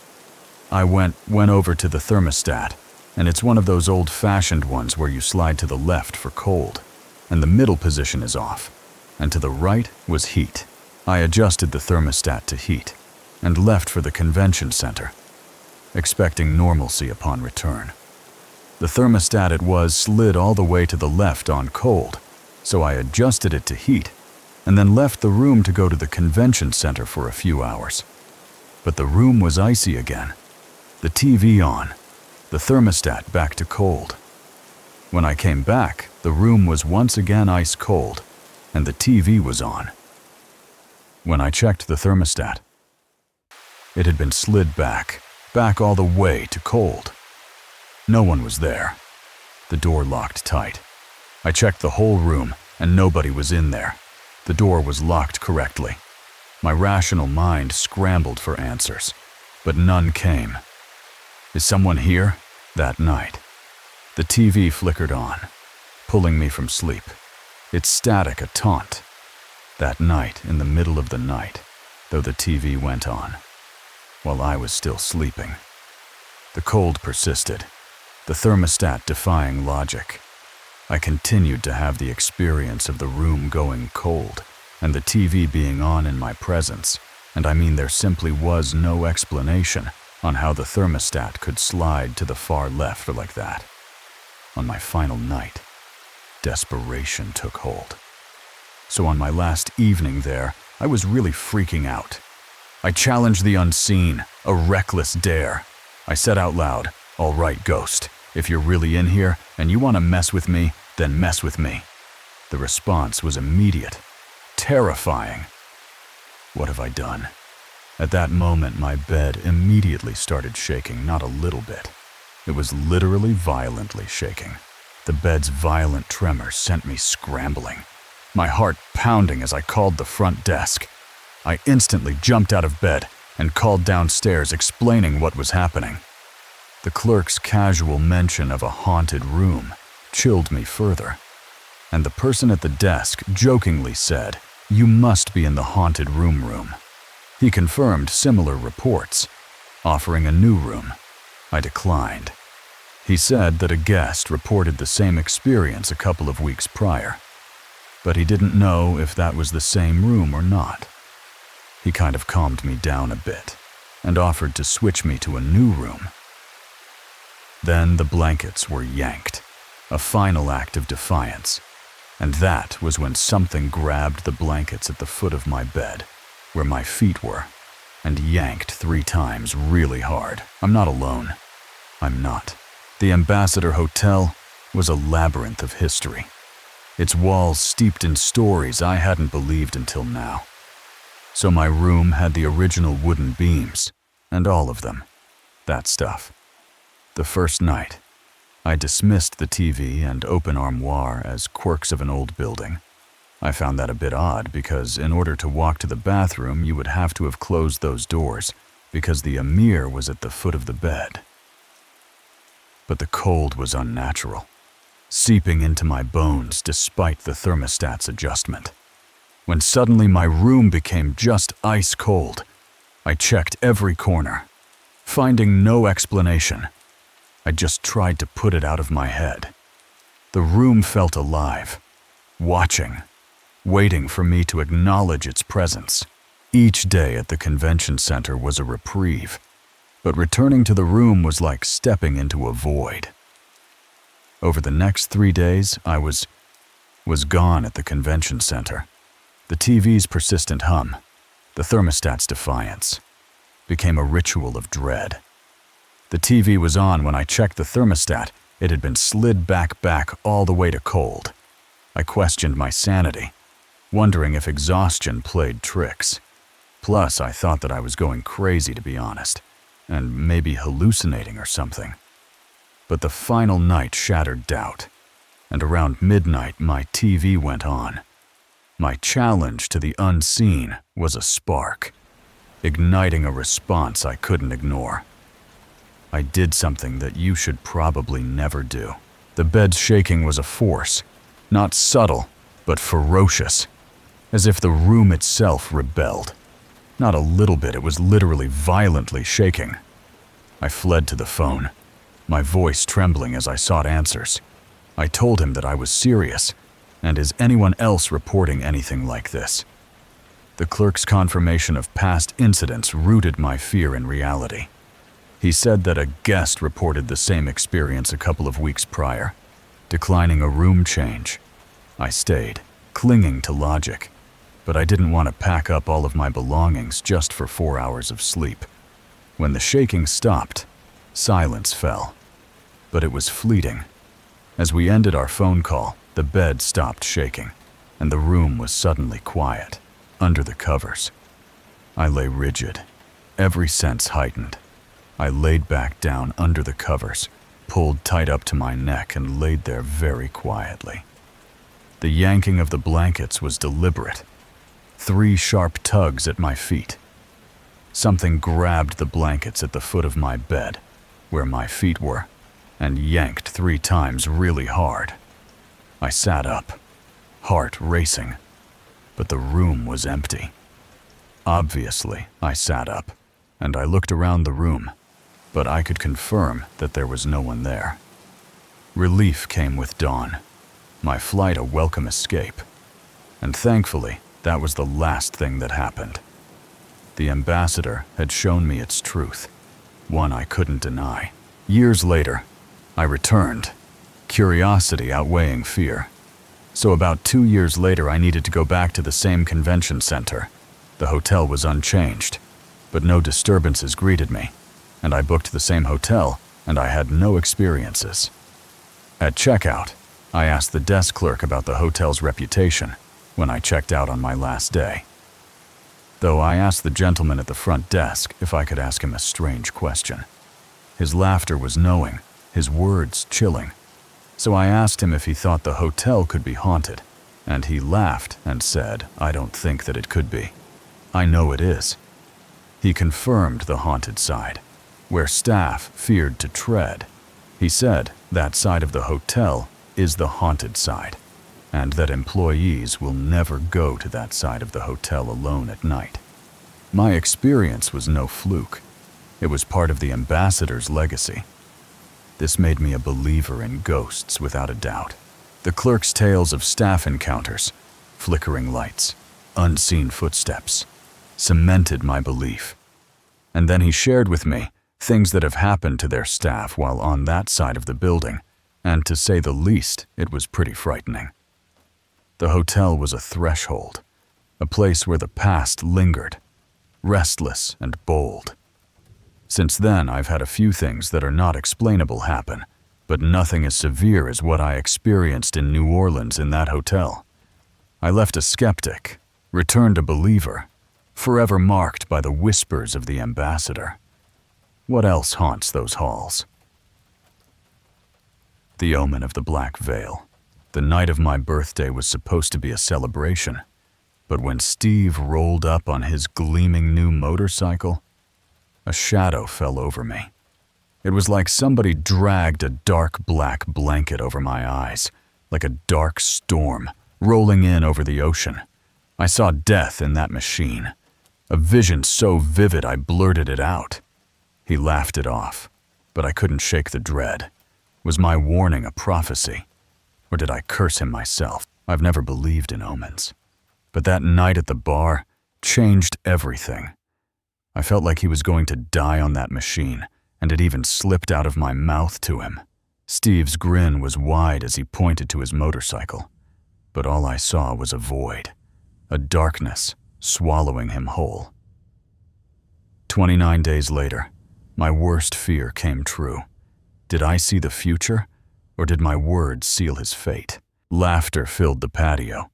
I went over to the thermostat, and it's one of those old-fashioned ones where you slide to the left for cold, and the middle position is off, and to the right was heat. I adjusted the thermostat to heat and left for the convention center, expecting normalcy upon return. The thermostat it was slid all the way to the left on cold, so I adjusted it to heat and then left the room to go to the convention center for a few hours. But the room was icy again. The TV on, the thermostat back to cold. When I came back, the room was once again ice cold, and the TV was on. When I checked the thermostat, it had been slid back all the way to cold. No one was there. The door locked tight. I checked the whole room, and nobody was in there. The door was locked correctly. My rational mind scrambled for answers, but none came. Is someone here? That night, the TV flickered on, pulling me from sleep, its static a taunt. That night, in the middle of the night, though the TV went on, while I was still sleeping. The cold persisted, the thermostat defying logic. I continued to have the experience of the room going cold and the TV being on in my presence, and I mean there simply was no explanation on how the thermostat could slide to the far left like that. On my final night, desperation took hold. So on my last evening there, I was really freaking out. I challenged the unseen, a reckless dare. I said out loud, "All right, ghost, if you're really in here and you want to mess with me, then mess with me." The response was immediate, terrifying. What have I done? At that moment, my bed immediately started shaking, not a little bit. It was literally violently shaking. The bed's violent tremors sent me scrambling, my heart pounding as I called the front desk. I instantly jumped out of bed and called downstairs, explaining what was happening. The clerk's casual mention of a haunted room chilled me further, and the person at the desk jokingly said, "You must be in the haunted room." He confirmed similar reports, offering a new room. I declined. He said that a guest reported the same experience a couple of weeks prior, but he didn't know if that was the same room or not. He kind of calmed me down a bit and offered to switch me to a new room. Then the blankets were yanked, a final act of defiance, and that was when something grabbed the blankets at the foot of my bed, where my feet were, and yanked 3 times really hard. I'm not alone. I'm not. The Ambassador Hotel was a labyrinth of history, its walls steeped in stories I hadn't believed until now. So my room had the original wooden beams, and all of them. That stuff. The first night, I dismissed the TV and open armoire as quirks of an old building. I found that a bit odd because in order to walk to the bathroom, you would have to have closed those doors, because the Emir was at the foot of the bed. But the cold was unnatural, seeping into my bones despite the thermostat's adjustment. When suddenly my room became just ice cold, I checked every corner, finding no explanation. I just tried to put it out of my head. The room felt alive, watching, waiting for me to acknowledge its presence. Each day at the convention center was a reprieve, but returning to the room was like stepping into a void. Over the next 3 days, I was gone at the convention center. The TV's persistent hum, the thermostat's defiance, became a ritual of dread. The TV was on when I checked the thermostat. It had been slid back all the way to cold. I questioned my sanity, wondering if exhaustion played tricks. Plus, I thought that I was going crazy, to be honest, and maybe hallucinating or something. But the final night shattered doubt, and around midnight my TV went on. My challenge to the unseen was a spark, igniting a response I couldn't ignore. I did something that you should probably never do. The bed's shaking was a force, not subtle, but ferocious, as if the room itself rebelled. Not a little bit, it was literally violently shaking. I fled to the phone, my voice trembling as I sought answers. I told him that I was serious, and is anyone else reporting anything like this? The clerk's confirmation of past incidents rooted my fear in reality. He said that a guest reported the same experience a couple of weeks prior, declining a room change. I stayed, clinging to logic, but I didn't want to pack up all of my belongings just for 4 hours of sleep. When the shaking stopped, silence fell, but it was fleeting. As we ended our phone call, the bed stopped shaking, and the room was suddenly quiet, under the covers. I lay rigid, every sense heightened. I laid back down under the covers, pulled tight up to my neck, and laid there very quietly. The yanking of the blankets was deliberate. 3 sharp tugs at my feet. Something grabbed the blankets at the foot of my bed, where my feet were, and yanked 3 times really hard. I sat up, heart racing, but the room was empty. Obviously, I sat up, and I looked around the room, but I could confirm that there was no one there. Relief came with dawn, my flight a welcome escape, and thankfully, that was the last thing that happened. The ambassador had shown me its truth, one I couldn't deny. Years later, I returned, curiosity outweighing fear. So about 2 years later, I needed to go back to the same convention center. The hotel was unchanged, but no disturbances greeted me, and I booked the same hotel, and I had no experiences. At checkout, I asked the desk clerk about the hotel's reputation when I checked out on my last day. Though I asked the gentleman at the front desk if I could ask him a strange question. His laughter was knowing, his words chilling. So I asked him if he thought the hotel could be haunted, and he laughed and said, "I don't think that it could be. I know it is." He confirmed the haunted side, where staff feared to tread. He said that side of the hotel is the haunted side, and that employees will never go to that side of the hotel alone at night. My experience was no fluke. It was part of the ambassador's legacy. This made me a believer in ghosts without a doubt. The clerk's tales of staff encounters, flickering lights, unseen footsteps, cemented my belief. And then he shared with me things that have happened to their staff while on that side of the building, and to say the least, it was pretty frightening. The hotel was a threshold, a place where the past lingered, restless and bold. Since then, I've had a few things that are not explainable happen, but nothing as severe as what I experienced in New Orleans in that hotel. I left a skeptic, returned a believer, forever marked by the whispers of the ambassador. What else haunts those halls? The omen of the black veil. The night of my birthday was supposed to be a celebration, but when Steve rolled up on his gleaming new motorcycle, a shadow fell over me. It was like somebody dragged a dark black blanket over my eyes, like a dark storm rolling in over the ocean. I saw death in that machine, a vision so vivid I blurted it out. He laughed it off, but I couldn't shake the dread. Was my warning a prophecy? Or did I curse him myself? I've never believed in omens. But that night at the bar changed everything. I felt like he was going to die on that machine, and it even slipped out of my mouth to him. Steve's grin was wide as he pointed to his motorcycle, but all I saw was a void, a darkness swallowing him whole. 29 days later, my worst fear came true. Did I see the future, or did my words seal his fate? Laughter filled the patio,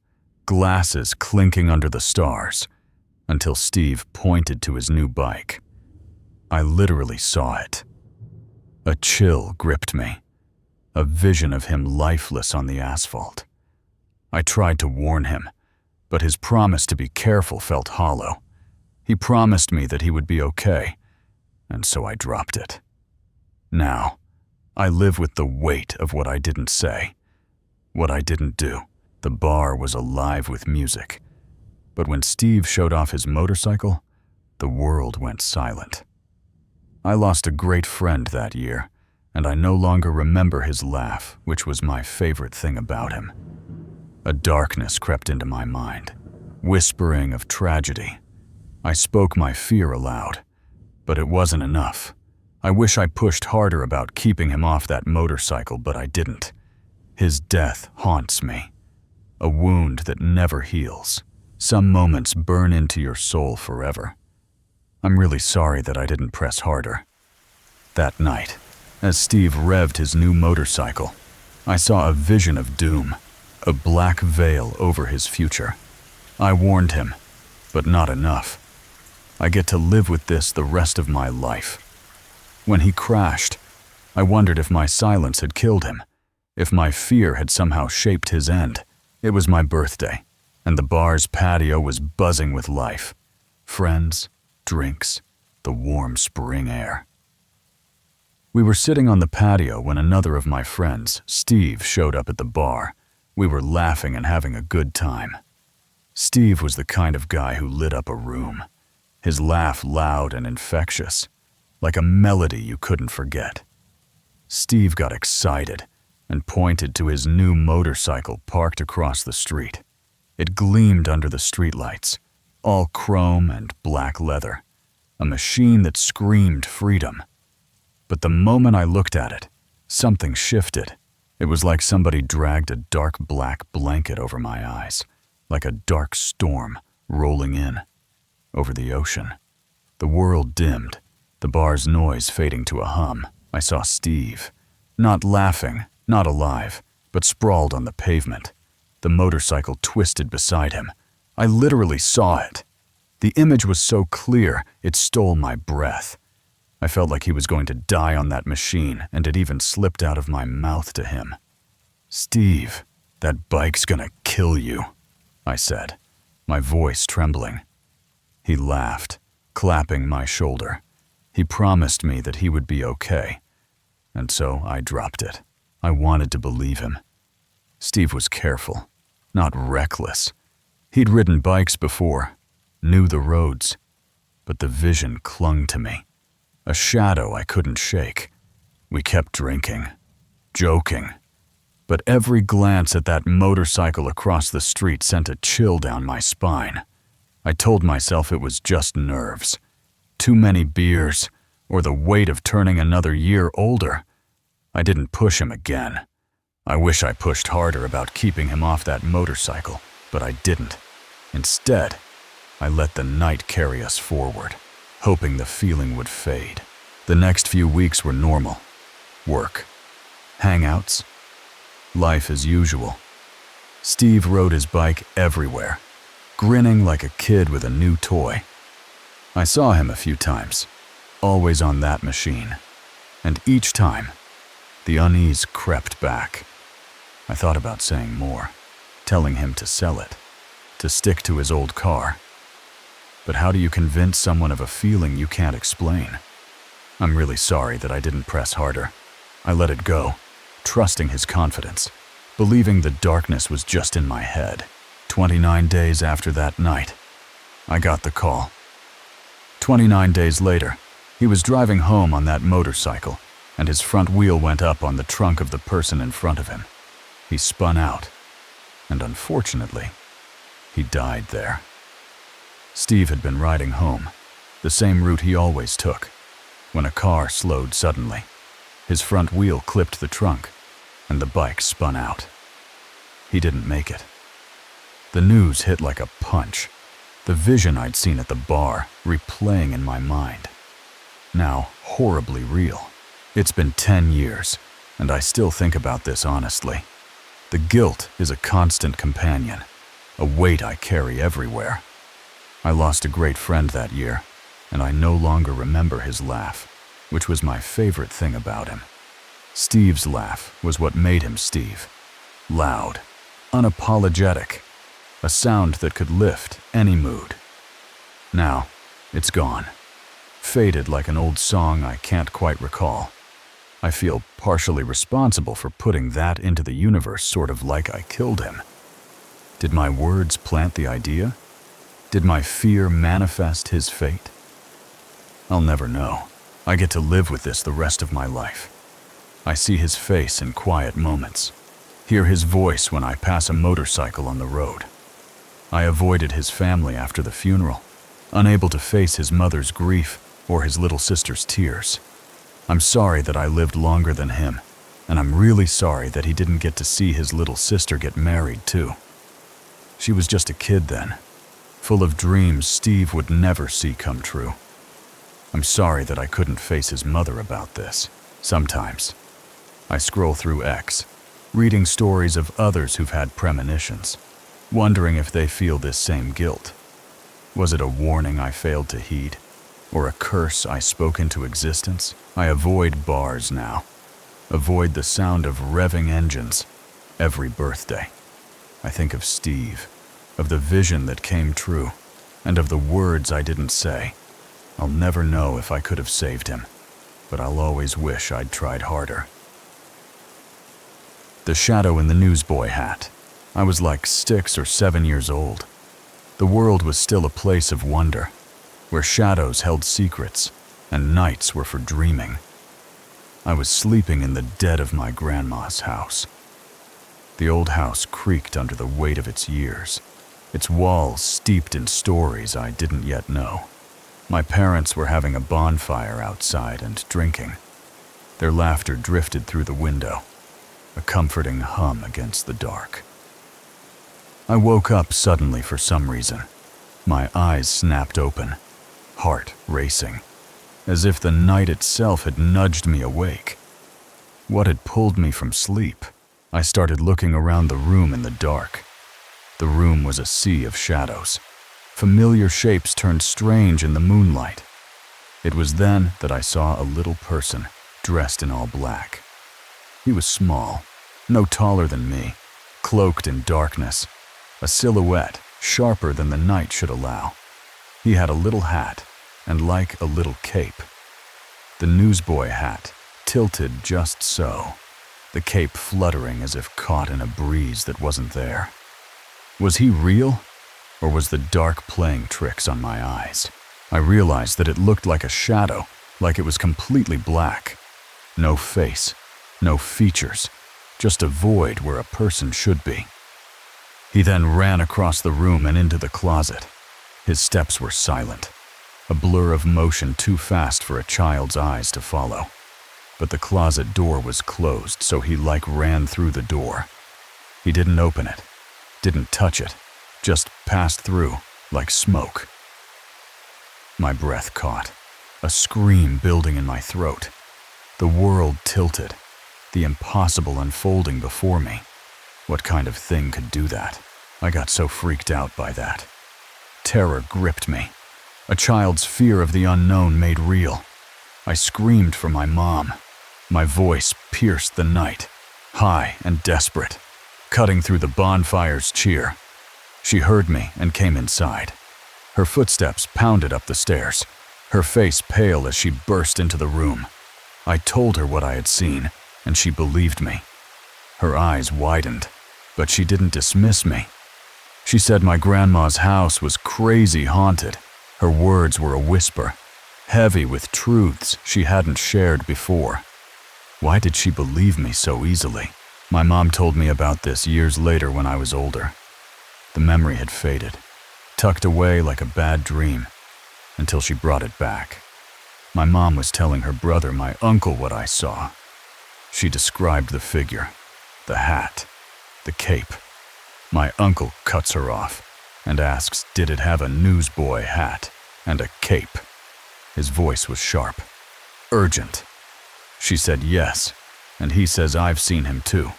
glasses clinking under the stars, until Steve pointed to his new bike. I literally saw it. A chill gripped me, a vision of him lifeless on the asphalt. I tried to warn him, but his promise to be careful felt hollow. He promised me that he would be okay, and so I dropped it. Now, I live with the weight of what I didn't say, what I didn't do. The bar was alive with music, but when Steve showed off his motorcycle, the world went silent. I lost a great friend that year, and I no longer remember his laugh, which was my favorite thing about him. A darkness crept into my mind, whispering of tragedy. I spoke my fear aloud, but it wasn't enough. I wish I pushed harder about keeping him off that motorcycle, but I didn't. His death haunts me, a wound that never heals. Some moments burn into your soul forever. I'm really sorry that I didn't press harder. That night, as Steve revved his new motorcycle, I saw a vision of doom, a black veil over his future. I warned him, but not enough. I get to live with this the rest of my life. When he crashed, I wondered if my silence had killed him, if my fear had somehow shaped his end. It was my birthday, and the bar's patio was buzzing with life. Friends, drinks, the warm spring air. We were sitting on the patio when another of my friends, Steve, showed up at the bar. We were laughing and having a good time. Steve was the kind of guy who lit up a room, his laugh loud and infectious, like a melody you couldn't forget. Steve got excited and pointed to his new motorcycle parked across the street. It gleamed under the streetlights, all chrome and black leather, a machine that screamed freedom. But the moment I looked at it, something shifted. It was like somebody dragged a dark black blanket over my eyes, like a dark storm rolling in over the ocean. The world dimmed, the bar's noise fading to a hum. I saw Steve, not laughing, not alive, but sprawled on the pavement. The motorcycle twisted beside him. I literally saw it. The image was so clear, it stole my breath. I felt like he was going to die on that machine, and it even slipped out of my mouth to him. "Steve, that bike's gonna kill you," I said, my voice trembling. He laughed, clapping my shoulder. He promised me that he would be okay, and so I dropped it. I wanted to believe him. Steve was careful, not reckless. He'd ridden bikes before, knew the roads, but the vision clung to me, a shadow I couldn't shake. We kept drinking, joking, but every glance at that motorcycle across the street sent a chill down my spine. I told myself it was just nerves. Too many beers, or the weight of turning another year older. I didn't push him again. I wish I pushed harder about keeping him off that motorcycle, but I didn't. Instead, I let the night carry us forward, hoping the feeling would fade. The next few weeks were normal. Work, hangouts, life as usual. Steve rode his bike everywhere, grinning like a kid with a new toy. I saw him a few times, always on that machine, and each time, the unease crept back. I thought about saying more, telling him to sell it, to stick to his old car. But how do you convince someone of a feeling you can't explain? I'm really sorry that I didn't press harder. I let it go, trusting his confidence, believing the darkness was just in my head. 29 days after that night, I got the call. 29 days later, he was driving home on that motorcycle, and his front wheel went up on the trunk of the person in front of him. He spun out, and unfortunately, he died there. Steve had been riding home, the same route he always took, when a car slowed suddenly. His front wheel clipped the trunk, and the bike spun out. He didn't make it. The news hit like a punch, the vision I'd seen at the bar replaying in my mind. Now horribly real. It's been 10 years, and I still think about this honestly. The guilt is a constant companion, a weight I carry everywhere. I lost a great friend that year, and I no longer remember his laugh, which was my favorite thing about him. Steve's laugh was what made him Steve. Loud, unapologetic, a sound that could lift any mood. Now, it's gone. Faded like an old song I can't quite recall. I feel partially responsible for putting that into the universe, sort of like I killed him. Did my words plant the idea? Did my fear manifest his fate? I'll never know. I get to live with this the rest of my life. I see his face in quiet moments, hear his voice when I pass a motorcycle on the road. I avoided his family after the funeral, unable to face his mother's grief or his little sister's tears. I'm sorry that I lived longer than him, and I'm really sorry that he didn't get to see his little sister get married too. She was just a kid then, full of dreams Steve would never see come true. I'm sorry that I couldn't face his mother about this. Sometimes, I scroll through X, reading stories of others who've had premonitions, wondering if they feel this same guilt. Was it a warning I failed to heed, or a curse I spoke into existence? I avoid bars now, avoid the sound of revving engines every birthday. I think of Steve, of the vision that came true, and of the words I didn't say. I'll never know if I could have saved him, but I'll always wish I'd tried harder. The shadow in the newsboy hat. I was like 6 or 7 years old. The world was still a place of wonder, where shadows held secrets and nights were for dreaming. I was sleeping in the dead of my grandma's house. The old house creaked under the weight of its years, its walls steeped in stories I didn't yet know. My parents were having a bonfire outside and drinking. Their laughter drifted through the window, a comforting hum against the dark. I woke up suddenly for some reason. My eyes snapped open, heart racing, as if the night itself had nudged me awake. What had pulled me from sleep? I started looking around the room in the dark. The room was a sea of shadows. Familiar shapes turned strange in the moonlight. It was then that I saw a little person dressed in all black. He was small, no taller than me, cloaked in darkness, a silhouette sharper than the night should allow. He had a little hat and like a little cape. The newsboy hat tilted just so, the cape fluttering as if caught in a breeze that wasn't there. Was he real, or was the dark playing tricks on my eyes? I realized that it looked like a shadow, like it was completely black. No face, no features, just a void where a person should be. He then ran across the room and into the closet. His steps were silent, a blur of motion too fast for a child's eyes to follow. But the closet door was closed, so he ran through the door. He didn't open it, didn't touch it, just passed through like smoke. My breath caught, a scream building in my throat. The world tilted, the impossible unfolding before me. What kind of thing could do that? I got so freaked out by that. Terror gripped me. A child's fear of the unknown made real. I screamed for my mom. My voice pierced the night, high and desperate, cutting through the bonfire's cheer. She heard me and came inside. Her footsteps pounded up the stairs, her face pale as she burst into the room. I told her what I had seen, and she believed me. Her eyes widened, but she didn't dismiss me. She said my grandma's house was crazy haunted. Her words were a whisper, heavy with truths she hadn't shared before. Why did she believe me so easily? My mom told me about this years later when I was older. The memory had faded, tucked away like a bad dream, until she brought it back. My mom was telling her brother, my uncle, what I saw. She described the figure, the hat, the cape. My uncle cuts her off and asks, did it have a newsboy hat and a cape? His voice was sharp, urgent. She said yes, and he says I've seen him too.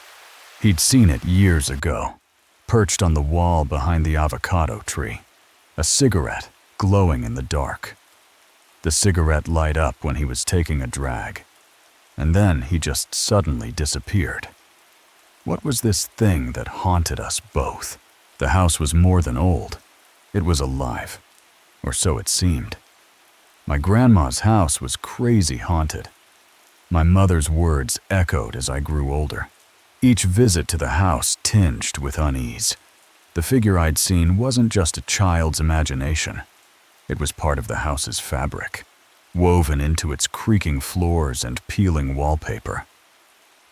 He'd seen it years ago, perched on the wall behind the avocado tree, a cigarette glowing in the dark. The cigarette light up when he was taking a drag, and then he just suddenly disappeared. What was this thing that haunted us both? The house was more than old. It was alive, or so it seemed. My grandma's house was crazy haunted. My mother's words echoed as I grew older, each visit to the house tinged with unease. The figure I'd seen wasn't just a child's imagination. It was part of the house's fabric, woven into its creaking floors and peeling wallpaper.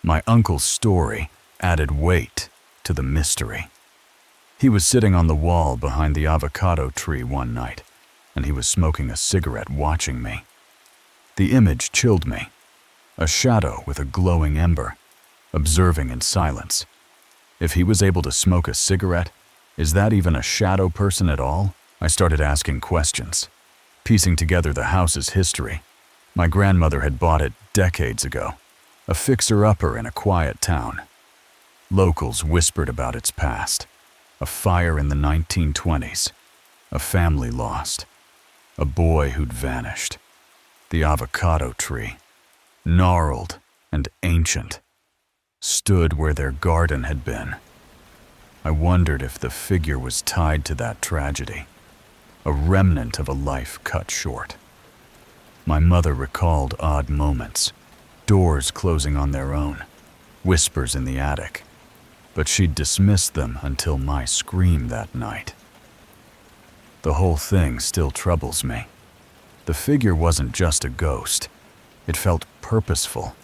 My uncle's story added weight to the mystery. He was sitting on the wall behind the avocado tree one night, and he was smoking a cigarette watching me. The image chilled me, a shadow with a glowing ember, observing in silence. If he was able to smoke a cigarette, is that even a shadow person at all? I started asking questions, piecing together the house's history. My grandmother had bought it decades ago, a fixer-upper in a quiet town. Locals whispered about its past, a fire in the 1920s, a family lost, a boy who'd vanished. The avocado tree, gnarled and ancient, stood where their garden had been. I wondered if the figure was tied to that tragedy, a remnant of a life cut short. My mother recalled odd moments, doors closing on their own, whispers in the attic, but she'd dismissed them until my scream that night. The whole thing still troubles me. The figure wasn't just a ghost. It felt purposeful,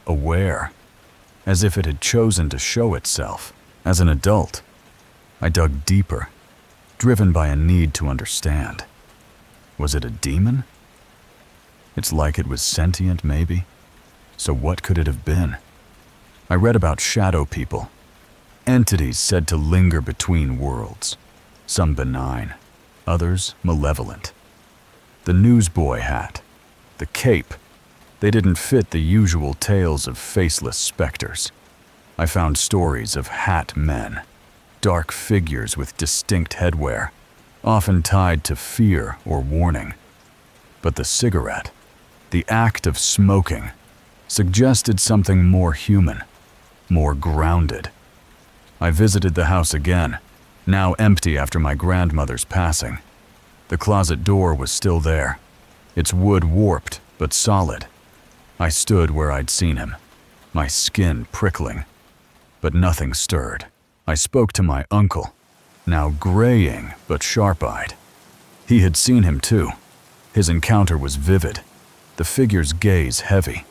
aware, as if it had chosen to show itself. As an adult, I dug deeper, driven by a need to understand. Was it a demon? It's like it was sentient, maybe. So what could it have been? I read about shadow people, entities said to linger between worlds, some benign, others malevolent. The newsboy hat, the cape, they didn't fit the usual tales of faceless specters. I found stories of hat men, dark figures with distinct headwear, often tied to fear or warning. But the cigarette, the act of smoking, suggested something more human, more grounded. I visited the house again, now empty after my grandmother's passing. The closet door was still there, its wood warped but solid. I stood where I'd seen him, my skin prickling, but nothing stirred. I spoke to my uncle, now graying but sharp-eyed. He had seen him too. His encounter was vivid, the figure's gaze heavy,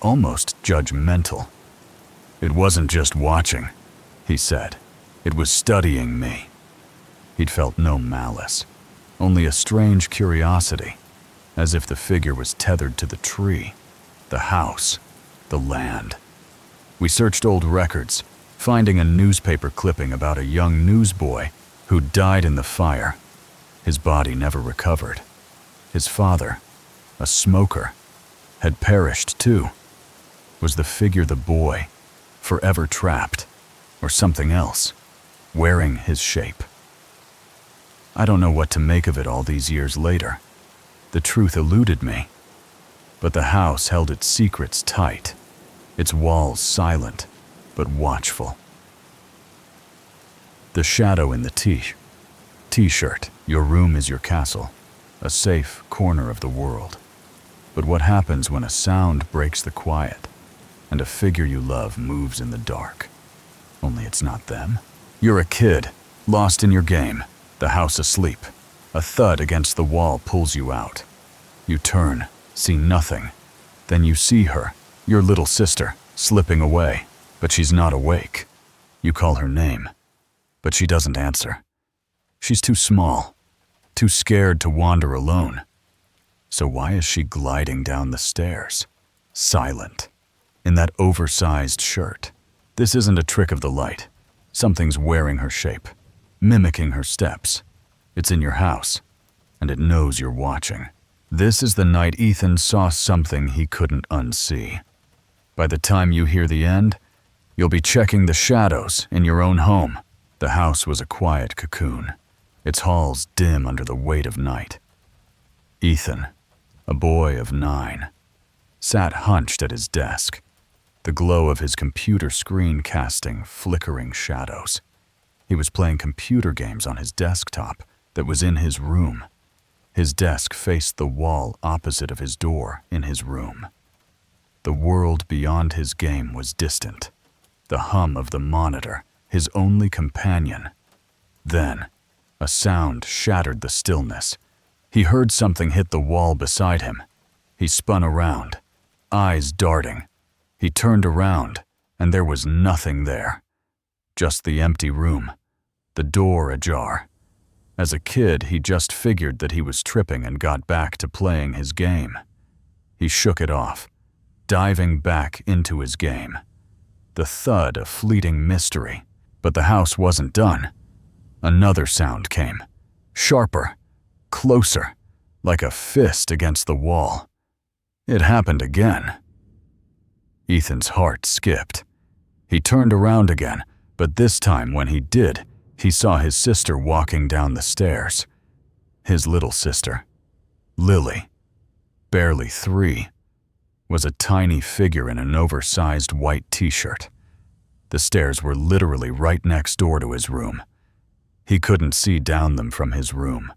almost judgmental. It wasn't just watching, he said. It was studying me. He'd felt no malice, only a strange curiosity, as if the figure was tethered to the tree, the house, the land. We searched old records, finding a newspaper clipping about a young newsboy who died in the fire. His body never recovered. His father, a smoker, had perished too. Was the figure the boy, forever trapped, or something else, wearing his shape? I don't know what to make of it all these years later. The truth eluded me. But the house held its secrets tight, its walls silent but watchful. The shadow in the t-shirt Your room is your castle, a safe corner of the world. But what happens when a sound breaks the quiet and a figure you love moves in the dark? Only it's not them. You're a kid, lost in your game, the house asleep. A thud against the wall pulls you out. You turn, see nothing. Then you see her, your little sister, slipping away, but she's not awake. You call her name, but she doesn't answer. She's too small, too scared to wander alone. So why is she gliding down the stairs, silent, in that oversized shirt? This isn't a trick of the light. Something's wearing her shape, mimicking her steps. It's in your house, and it knows you're watching. This is the night Ethan saw something he couldn't unsee. By the time you hear the end, you'll be checking the shadows in your own home. The house was a quiet cocoon, its halls dim under the weight of night. Ethan, a boy of 9, sat hunched at his desk, the glow of his computer screen casting flickering shadows. He was playing computer games on his desktop that was in his room. His desk faced the wall opposite of his door in his room. The world beyond his game was distant, the hum of the monitor his only companion. Then, a sound shattered the stillness. He heard something hit the wall beside him. He spun around, eyes darting. He turned around, and there was nothing there. Just the empty room, the door ajar. As a kid, he just figured that he was tripping and got back to playing his game. He shook it off, diving back into his game. The thud of fleeting mystery, but the house wasn't done. Another sound came, sharper, closer, like a fist against the wall. It happened again. Ethan's heart skipped. He turned around again, but this time when he did, he saw his sister walking down the stairs. His little sister, Lily, barely 3, was a tiny figure in an oversized white t-shirt. The stairs were literally right next door to his room. He couldn't see down them from his room,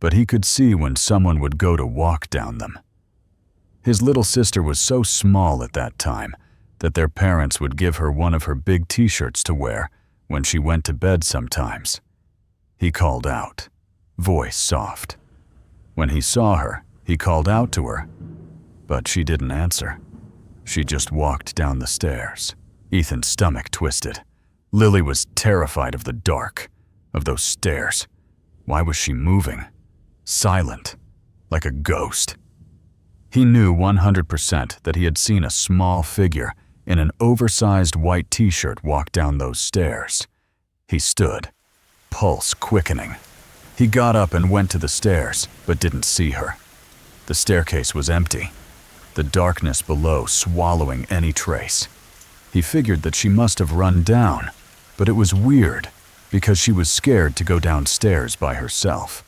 but he could see when someone would go to walk down them. His little sister was so small at that time that their parents would give her one of her big t-shirts to wear when she went to bed sometimes. He called out, voice soft. When he saw her, he called out to her, but she didn't answer. She just walked down the stairs. Ethan's stomach twisted. Lily was terrified of the dark, of those stairs. Why was she moving? Silent, like a ghost. He knew 100% that he had seen a small figure in an oversized white t-shirt walk down those stairs. He stood, pulse quickening. He got up and went to the stairs, but didn't see her. The staircase was empty, the darkness below swallowing any trace. He figured that she must have run down, but it was weird because she was scared to go downstairs by herself.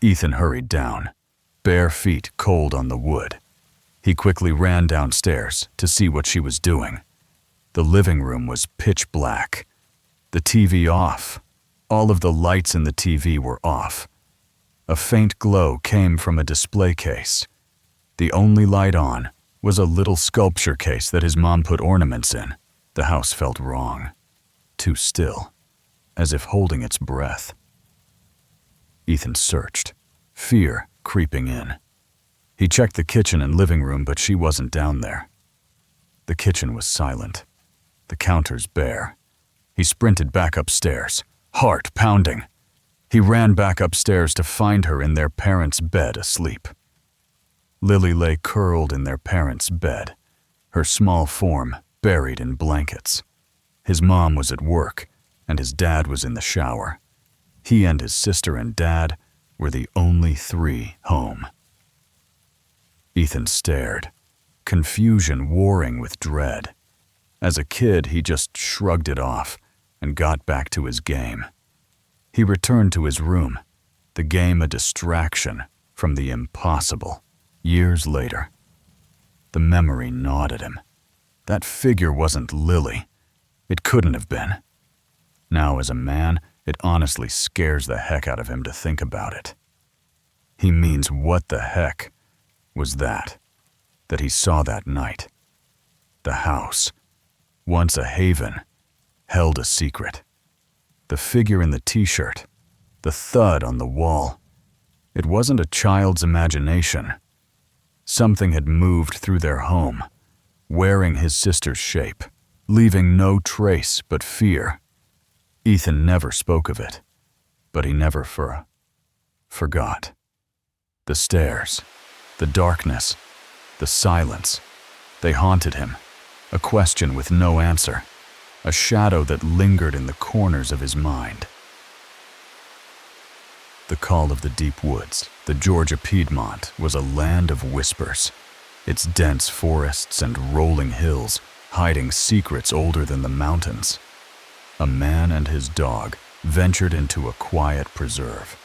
Ethan hurried down, bare feet cold on the wood. He quickly ran downstairs to see what she was doing. The living room was pitch black. The TV off. All of the lights in the TV were off. A faint glow came from a display case. The only light on was a little sculpture case that his mom put ornaments in. The house felt wrong, too still, as if holding its breath. Ethan searched, fear creeping in. He checked the kitchen and living room, but she wasn't down there. The kitchen was silent, the counters bare. He sprinted back upstairs, heart pounding. He ran back upstairs to find her in their parents' bed asleep. Lily lay curled in their parents' bed, her small form buried in blankets. His mom was at work, and his dad was in the shower. He and his sister and dad were the only 3 home. Ethan stared, confusion warring with dread. As a kid, he just shrugged it off and got back to his game. He returned to his room, the game a distraction from the impossible. Years later, the memory gnawed at him. That figure wasn't Lily. It couldn't have been. Now, as a man, It honestly scares the heck out of him to think about it. He means what the heck was that he saw that night? The house, once a haven, held a secret. The figure in the t-shirt, the thud on the wall. It wasn't a child's imagination. Something had moved through their home, wearing his sister's shape, leaving no trace but fear. Ethan never spoke of it, but he never forgot. The stairs, the darkness, the silence, they haunted him, a question with no answer, a shadow that lingered in the corners of his mind. The call of the deep woods, the Georgia Piedmont, was a land of whispers, its dense forests and rolling hills hiding secrets older than the mountains. A man and his dog ventured into a quiet preserve,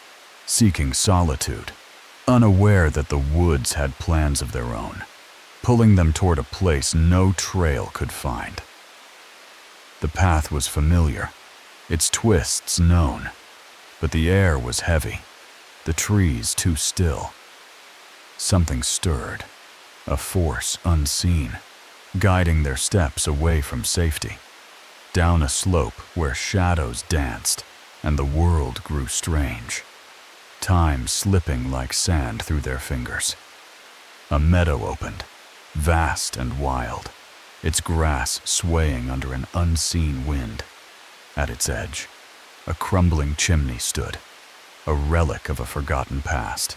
seeking solitude, unaware that the woods had plans of their own, pulling them toward a place no trail could find. The path was familiar, its twists known, but the air was heavy, the trees too still. Something stirred, a force unseen, guiding their steps away from safety, down a slope where shadows danced and the world grew strange, time slipping like sand through their fingers. A meadow opened, vast and wild, its grass swaying under an unseen wind. At its edge, a crumbling chimney stood, a relic of a forgotten past,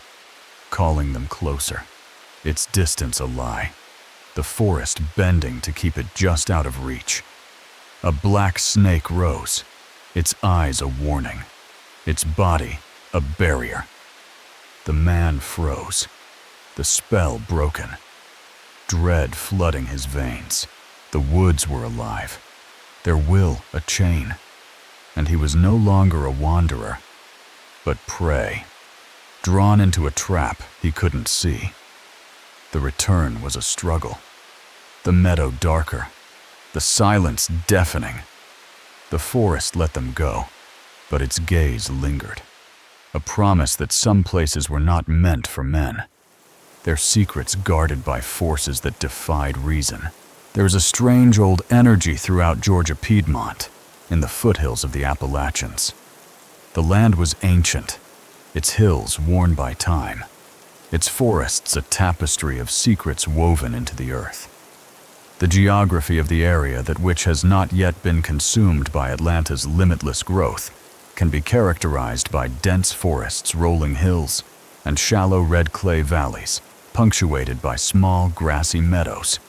calling them closer, its distance a lie, the forest bending to keep it just out of reach. A black snake rose, its eyes a warning, its body a barrier. The man froze, the spell broken, dread flooding his veins. The woods were alive, their will a chain, and he was no longer a wanderer, but prey, drawn into a trap he couldn't see. The return was a struggle, the meadow darker, the silence deafening. The forest let them go, but its gaze lingered, a promise that some places were not meant for men, their secrets guarded by forces that defied reason. There was a strange old energy throughout Georgia Piedmont, in the foothills of the Appalachians. The land was ancient, its hills worn by time, its forests a tapestry of secrets woven into the earth. The geography of the area which has not yet been consumed by Atlanta's limitless growth can be characterized by dense forests, rolling hills, and shallow red clay valleys, punctuated by small grassy meadows.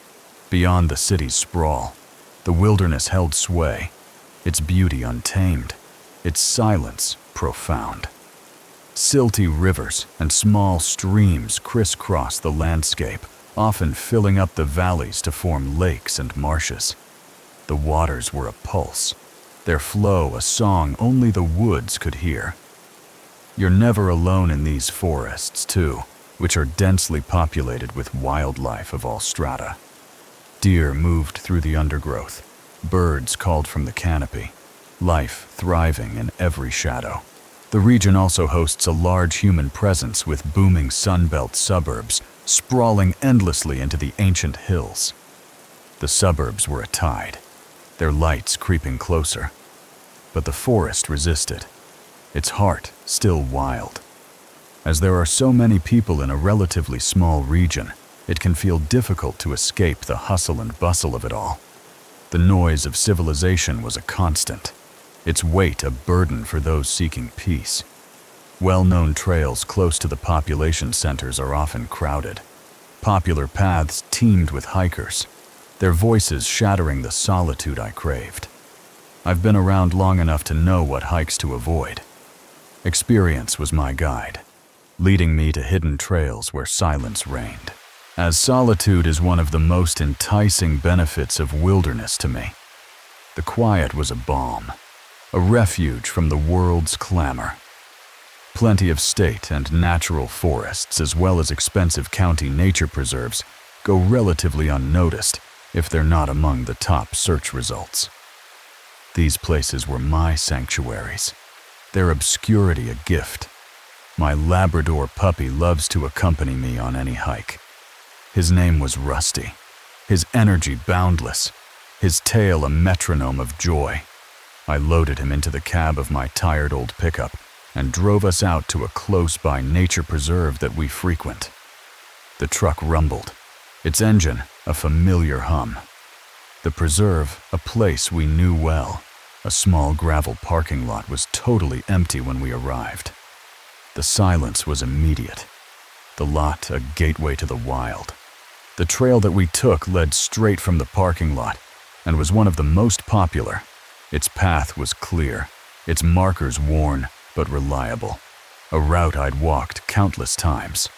Beyond the city's sprawl, the wilderness held sway, its beauty untamed, its silence profound. Silty rivers and small streams crisscross the landscape, often filling up the valleys to form lakes and marshes. The waters were a pulse, their flow a song only the woods could hear. You're never alone in these forests, too, which are densely populated with wildlife of all strata. Deer moved through the undergrowth, birds called from the canopy, life thriving in every shadow. The region also hosts a large human presence with booming Sunbelt suburbs sprawling endlessly into the ancient hills. The suburbs were a tide, their lights creeping closer. But the forest resisted, its heart still wild. As there are so many people in a relatively small region, it can feel difficult to escape the hustle and bustle of it all. The noise of civilization was a constant, its weight a burden for those seeking peace. Well-known trails close to the population centers are often crowded. Popular paths teemed with hikers, their voices shattering the solitude I craved. I've been around long enough to know what hikes to avoid. Experience was my guide, leading me to hidden trails where silence reigned. As solitude is one of the most enticing benefits of wilderness to me, the quiet was a balm, a refuge from the world's clamor. Plenty of state and natural forests, as well as expensive county nature preserves, go relatively unnoticed if they're not among the top search results. These places were my sanctuaries, their obscurity a gift. My Labrador puppy loves to accompany me on any hike. His name was Rusty, his energy boundless, his tail a metronome of joy. I loaded him into the cab of my tired old pickup and drove us out to a close-by nature preserve that we frequent. The truck rumbled, its engine a familiar hum. The preserve, a place we knew well. A small gravel parking lot was totally empty when we arrived. The silence was immediate. The lot a gateway to the wild. The trail that we took led straight from the parking lot and was one of the most popular. Its path was clear, its markers worn but reliable. A route I'd walked countless times.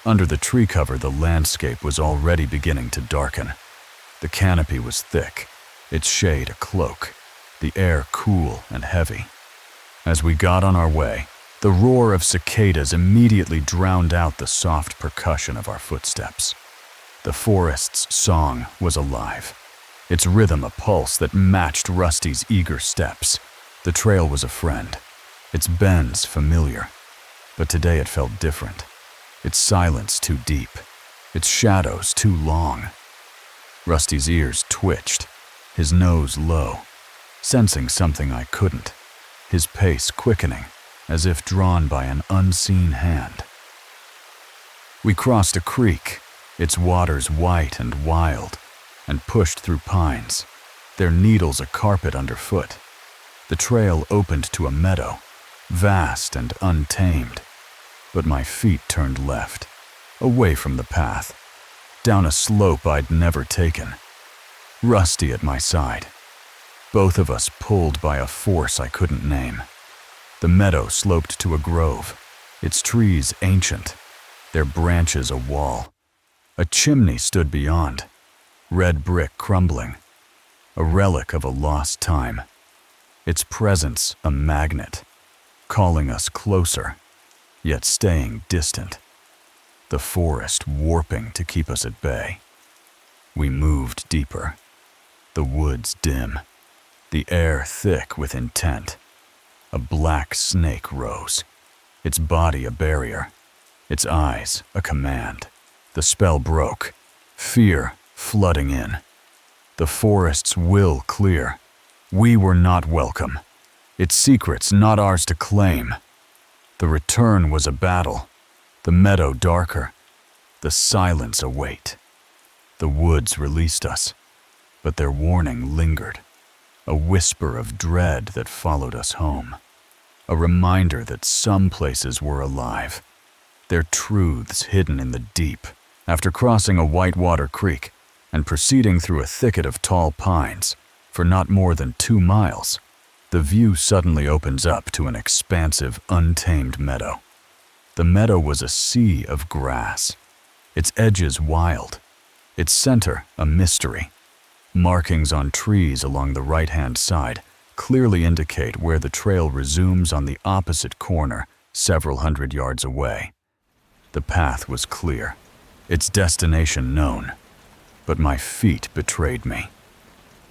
Under the tree cover, the landscape was already beginning to darken. The canopy was thick, its shade a cloak, the air cool and heavy. As we got on our way, the roar of cicadas immediately drowned out the soft percussion of our footsteps. The forest's song was alive, its rhythm a pulse that matched Rusty's eager steps. The trail was a friend, its bends familiar, but today it felt different. Its silence too deep, its shadows too long. Rusty's ears twitched, his nose low, sensing something I couldn't, his pace quickening, as if drawn by an unseen hand. We crossed a creek, its waters white and wild, and pushed through pines, their needles a carpet underfoot. The trail opened to a meadow, vast and untamed, but my feet turned left, away from the path, down a slope I'd never taken. Rusty at my side, both of us pulled by a force I couldn't name. The meadow sloped to a grove, its trees ancient, their branches a wall. A chimney stood beyond, red brick crumbling, a relic of a lost time. Its presence a magnet, calling us closer, yet staying distant. The forest warping to keep us at bay. We moved deeper, the woods dim, the air thick with intent. A black snake rose, its body a barrier, its eyes a command. The spell broke, fear flooding in. The forest's will clear. We were not welcome, its secrets not ours to claim. The return was a battle, the meadow darker, the silence a weight. The woods released us, but their warning lingered, a whisper of dread that followed us home. A reminder that some places were alive, their truths hidden in the deep. After crossing a whitewater creek and proceeding through a thicket of tall pines for not more than 2 miles, the view suddenly opens up to an expansive, untamed meadow. The meadow was a sea of grass, its edges wild, its center a mystery. Markings on trees along the right-hand side clearly indicate where the trail resumes on the opposite corner, several hundred yards away. The path was clear, its destination known, but my feet betrayed me.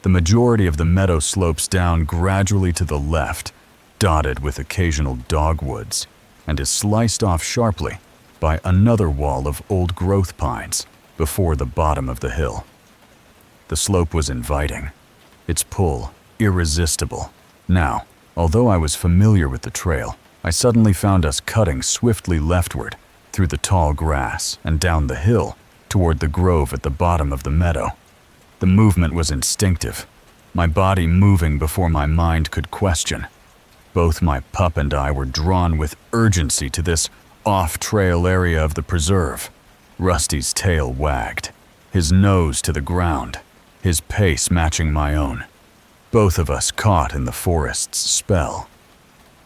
The majority of the meadow slopes down gradually to the left, dotted with occasional dogwoods, and is sliced off sharply by another wall of old-growth pines before the bottom of the hill. The slope was inviting, its pull irresistible. Now, although I was familiar with the trail, I suddenly found us cutting swiftly leftward through the tall grass and down the hill toward the grove at the bottom of the meadow. The movement was instinctive, my body moving before my mind could question. Both my pup and I were drawn with urgency to this off-trail area of the preserve. Rusty's tail wagged, his nose to the ground, his pace matching my own. Both of us caught in the forest's spell.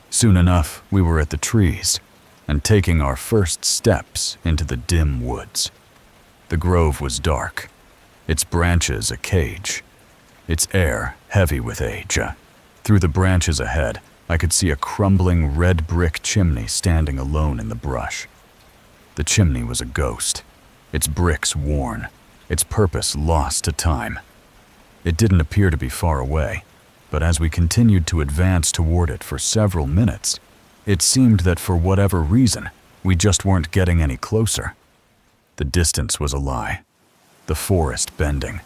Soon enough, we were at the trees and taking our first steps into the dim woods. The grove was dark, its branches a cage, its air heavy with age. Through the branches ahead, I could see a crumbling red brick chimney standing alone in the brush. The chimney was a ghost, its bricks worn, its purpose lost to time. It didn't appear to be far away, but as we continued to advance toward it for several minutes, It seemed that for whatever reason, we just weren't getting any closer. The distance was a lie. The forest bending,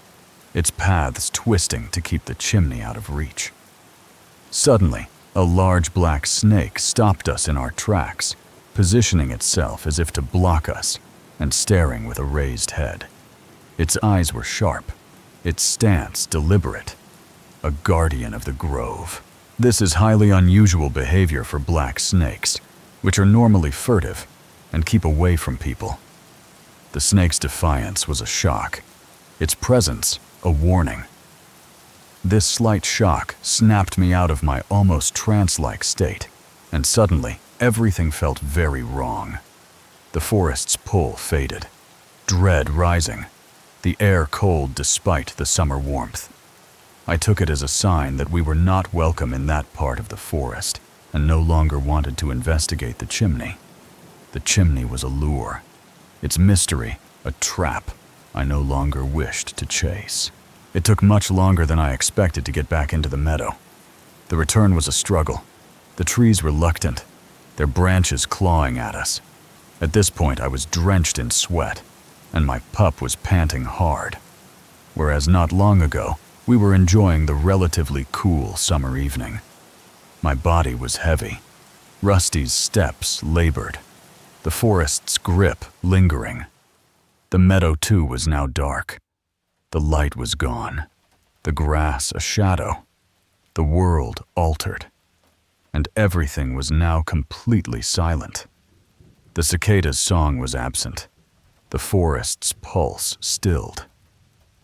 its paths twisting to keep the chimney out of reach. Suddenly, a large black snake stopped us in our tracks, positioning itself as if to block us and staring with a raised head. Its eyes were sharp, its stance deliberate. A guardian of the grove. This is highly unusual behavior for black snakes, which are normally furtive and keep away from people. The snake's defiance was a shock, its presence a warning. This slight shock snapped me out of my almost trance-like state, and suddenly everything felt very wrong. The forest's pull faded, dread rising, the air cold despite the summer warmth. I took it as a sign that we were not welcome in that part of the forest and no longer wanted to investigate the chimney. The chimney was a lure, its mystery a trap I no longer wished to chase. It took much longer than I expected to get back into the meadow. The return was a struggle, the trees reluctant, their branches clawing at us. At this point, I was drenched in sweat, and my pup was panting hard. Whereas not long ago, we were enjoying the relatively cool summer evening. My body was heavy. Rusty's steps labored, the forest's grip lingering. The meadow, too, was now dark. The light was gone, the grass a shadow, the world altered, and everything was now completely silent. The cicada's song was absent, the forest's pulse stilled,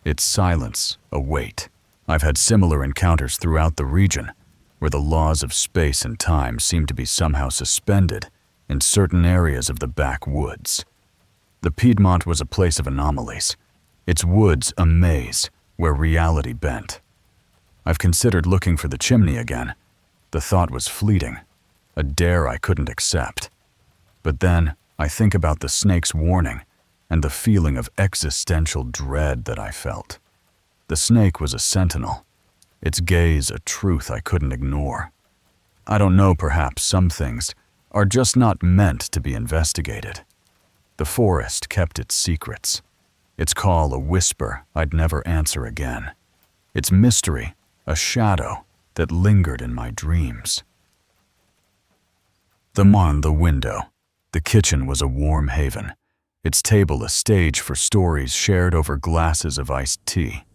its silence a weight. I've had similar encounters throughout the region, where the laws of space and time seem to be somehow suspended in certain areas of the backwoods. The Piedmont was a place of anomalies, its woods a maze where reality bent. I've considered looking for the chimney again. The thought was fleeting, a dare I couldn't accept. But then I think about the snake's warning and the feeling of existential dread that I felt. The snake was a sentinel, its gaze a truth I couldn't ignore. I don't know, perhaps some things are just not meant to be investigated. The forest kept its secrets, its call a whisper I'd never answer again, its mystery a shadow that lingered in my dreams. On the window, the kitchen was a warm haven, its table a stage for stories shared over glasses of iced tea.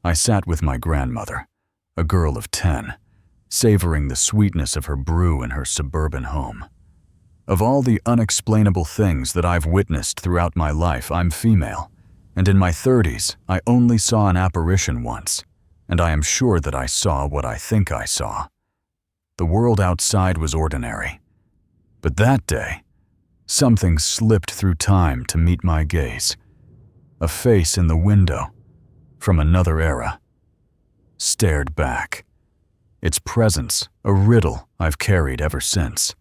I sat with my grandmother, a girl of 10, savoring the sweetness of her brew in her suburban home. Of all the unexplainable things that I've witnessed throughout my life, I'm female, and in my 30s, I only saw an apparition once, and I am sure that I saw what I think I saw. The world outside was ordinary, but that day, something slipped through time to meet my gaze. A face in the window, from another era, stared back, its presence a riddle I've carried ever since.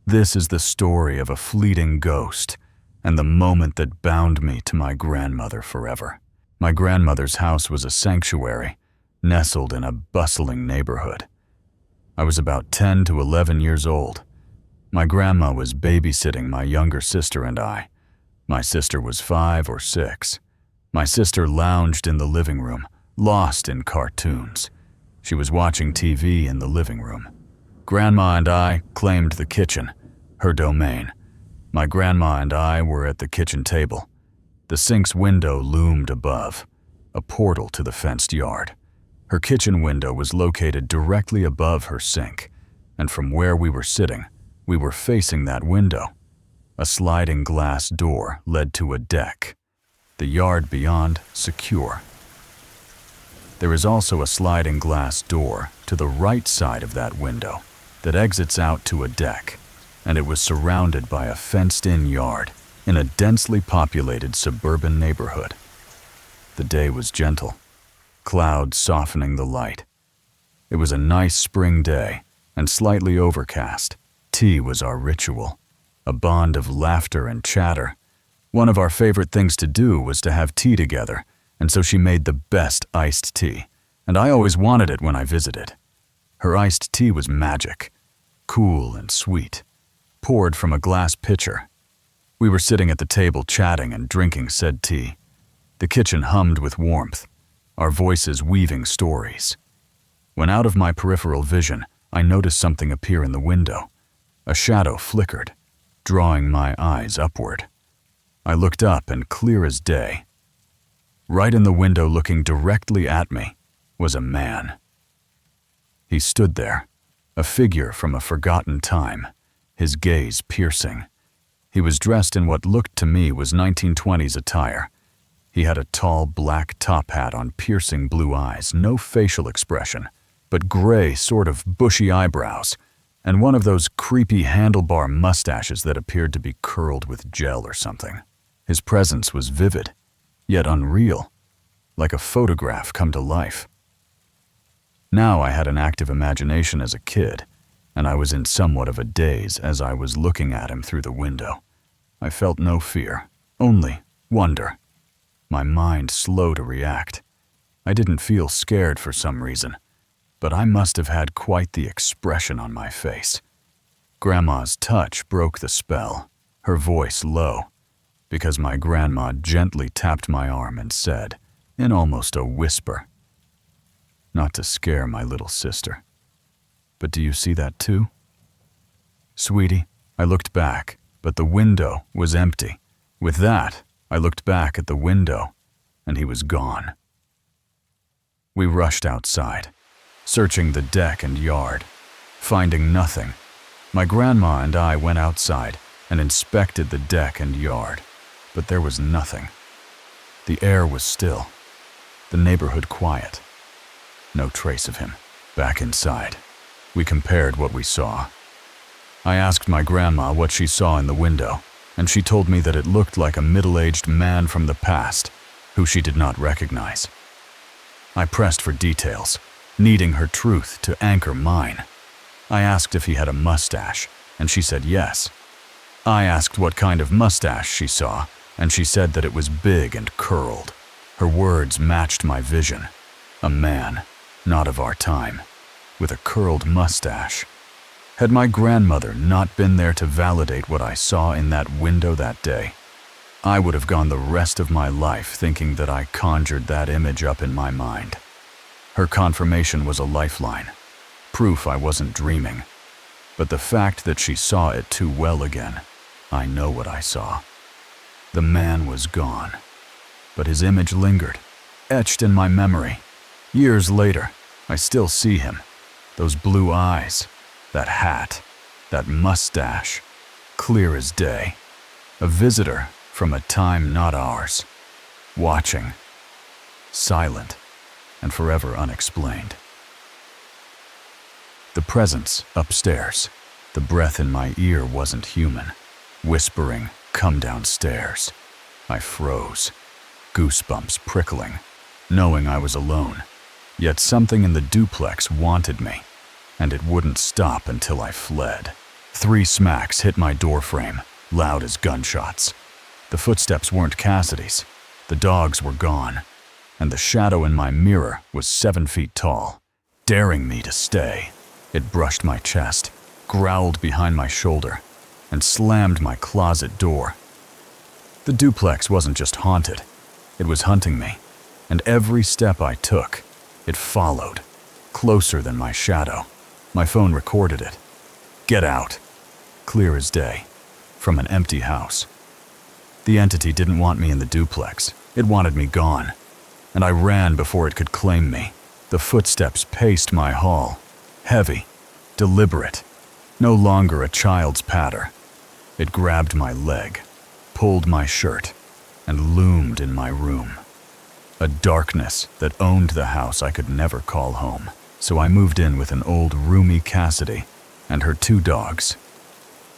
This is the story of a fleeting ghost and the moment that bound me to my grandmother forever. My grandmother's house was a sanctuary, nestled in a bustling neighborhood. I was about 10 to 11 years old. My grandma was babysitting my younger sister and I. My sister was 5 or 6. My sister lounged in the living room, lost in cartoons. She was watching TV in the living room. Grandma and I claimed the kitchen, her domain. My grandma and I were at the kitchen table. The sink's window loomed above, a portal to the fenced yard. Her kitchen window was located directly above her sink, and from where we were sitting, we were facing that window. A sliding glass door led to a deck, the yard beyond secure. There is also a sliding glass door to the right side of that window that exits out to a deck, and it was surrounded by a fenced-in yard in a densely populated suburban neighborhood. The day was gentle, clouds softening the light. It was a nice spring day and slightly overcast. Tea was our ritual, a bond of laughter and chatter. One of our favorite things to do was to have tea together, and so she made the best iced tea, and I always wanted it when I visited. Her iced tea was magic. cool and sweet, poured from a glass pitcher. We were sitting at the table chatting and drinking said tea. The kitchen hummed with warmth, our voices weaving stories. When out of my peripheral vision, I noticed something appear in the window. A shadow flickered, drawing my eyes upward. I looked up, and clear as day, right in the window looking directly at me, was a man. He stood there, a figure from a forgotten time, his gaze piercing. He was dressed in what looked to me was 1920s attire. He had a tall black top hat on piercing blue eyes, no facial expression, but gray, sort of bushy eyebrows, and one of those creepy handlebar mustaches that appeared to be curled with gel or something. His presence was vivid, yet unreal, like a photograph come to life. Now I had an active imagination as a kid, and I was in somewhat of a daze as I was looking at him through the window. I felt no fear, only wonder. My mind slow to react. I didn't feel scared for some reason, but I must have had quite the expression on my face. Grandma's touch broke the spell, her voice low, because my grandma gently tapped my arm and said, in almost a whisper, "Not to scare my little sister. But do you see that too?" "Sweetie," I looked back, but the window was empty. With that, I looked back at the window, and he was gone. We rushed outside, searching the deck and yard, finding nothing. My grandma and I went outside and inspected the deck and yard, but there was nothing. The air was still, the neighborhood quiet. No trace of him. Back inside, we compared what we saw. I asked my grandma what she saw in the window, and she told me that it looked like a middle-aged man from the past, who she did not recognize. I pressed for details, needing her truth to anchor mine. I asked if he had a mustache, and she said yes. I asked what kind of mustache she saw, and she said that it was big and curled. Her words matched my vision. A man, not of our time, with a curled mustache. Had my grandmother not been there to validate what I saw in that window that day, I would have gone the rest of my life thinking that I conjured that image up in my mind. Her confirmation was a lifeline, proof I wasn't dreaming. But the fact that she saw it too well again, I know what I saw. The man was gone, but his image lingered, etched in my memory. Years later, I still see him. Those blue eyes, that hat, that mustache, clear as day. A visitor from a time not ours, watching, silent, and forever unexplained. The presence upstairs, the breath in my ear wasn't human, whispering, "Come downstairs." I froze, goosebumps prickling, knowing I was alone. Yet something in the duplex wanted me, and it wouldn't stop until I fled. 3 smacks hit my doorframe, loud as gunshots. The footsteps weren't Cassidy's. The dogs were gone, and the shadow in my mirror was 7 feet tall, daring me to stay. It brushed my chest, growled behind my shoulder, and slammed my closet door. The duplex wasn't just haunted, it was hunting me, and every step I took, it followed, closer than my shadow. My phone recorded it. "Get out," clear as day, from an empty house. The entity didn't want me in the duplex. It wanted me gone, and I ran before it could claim me. The footsteps paced my hall, heavy, deliberate, no longer a child's patter. It grabbed my leg, pulled my shirt, and loomed in my room. A darkness that owned the house I could never call home. So I moved in with an old roomy Cassidy and her 2 dogs.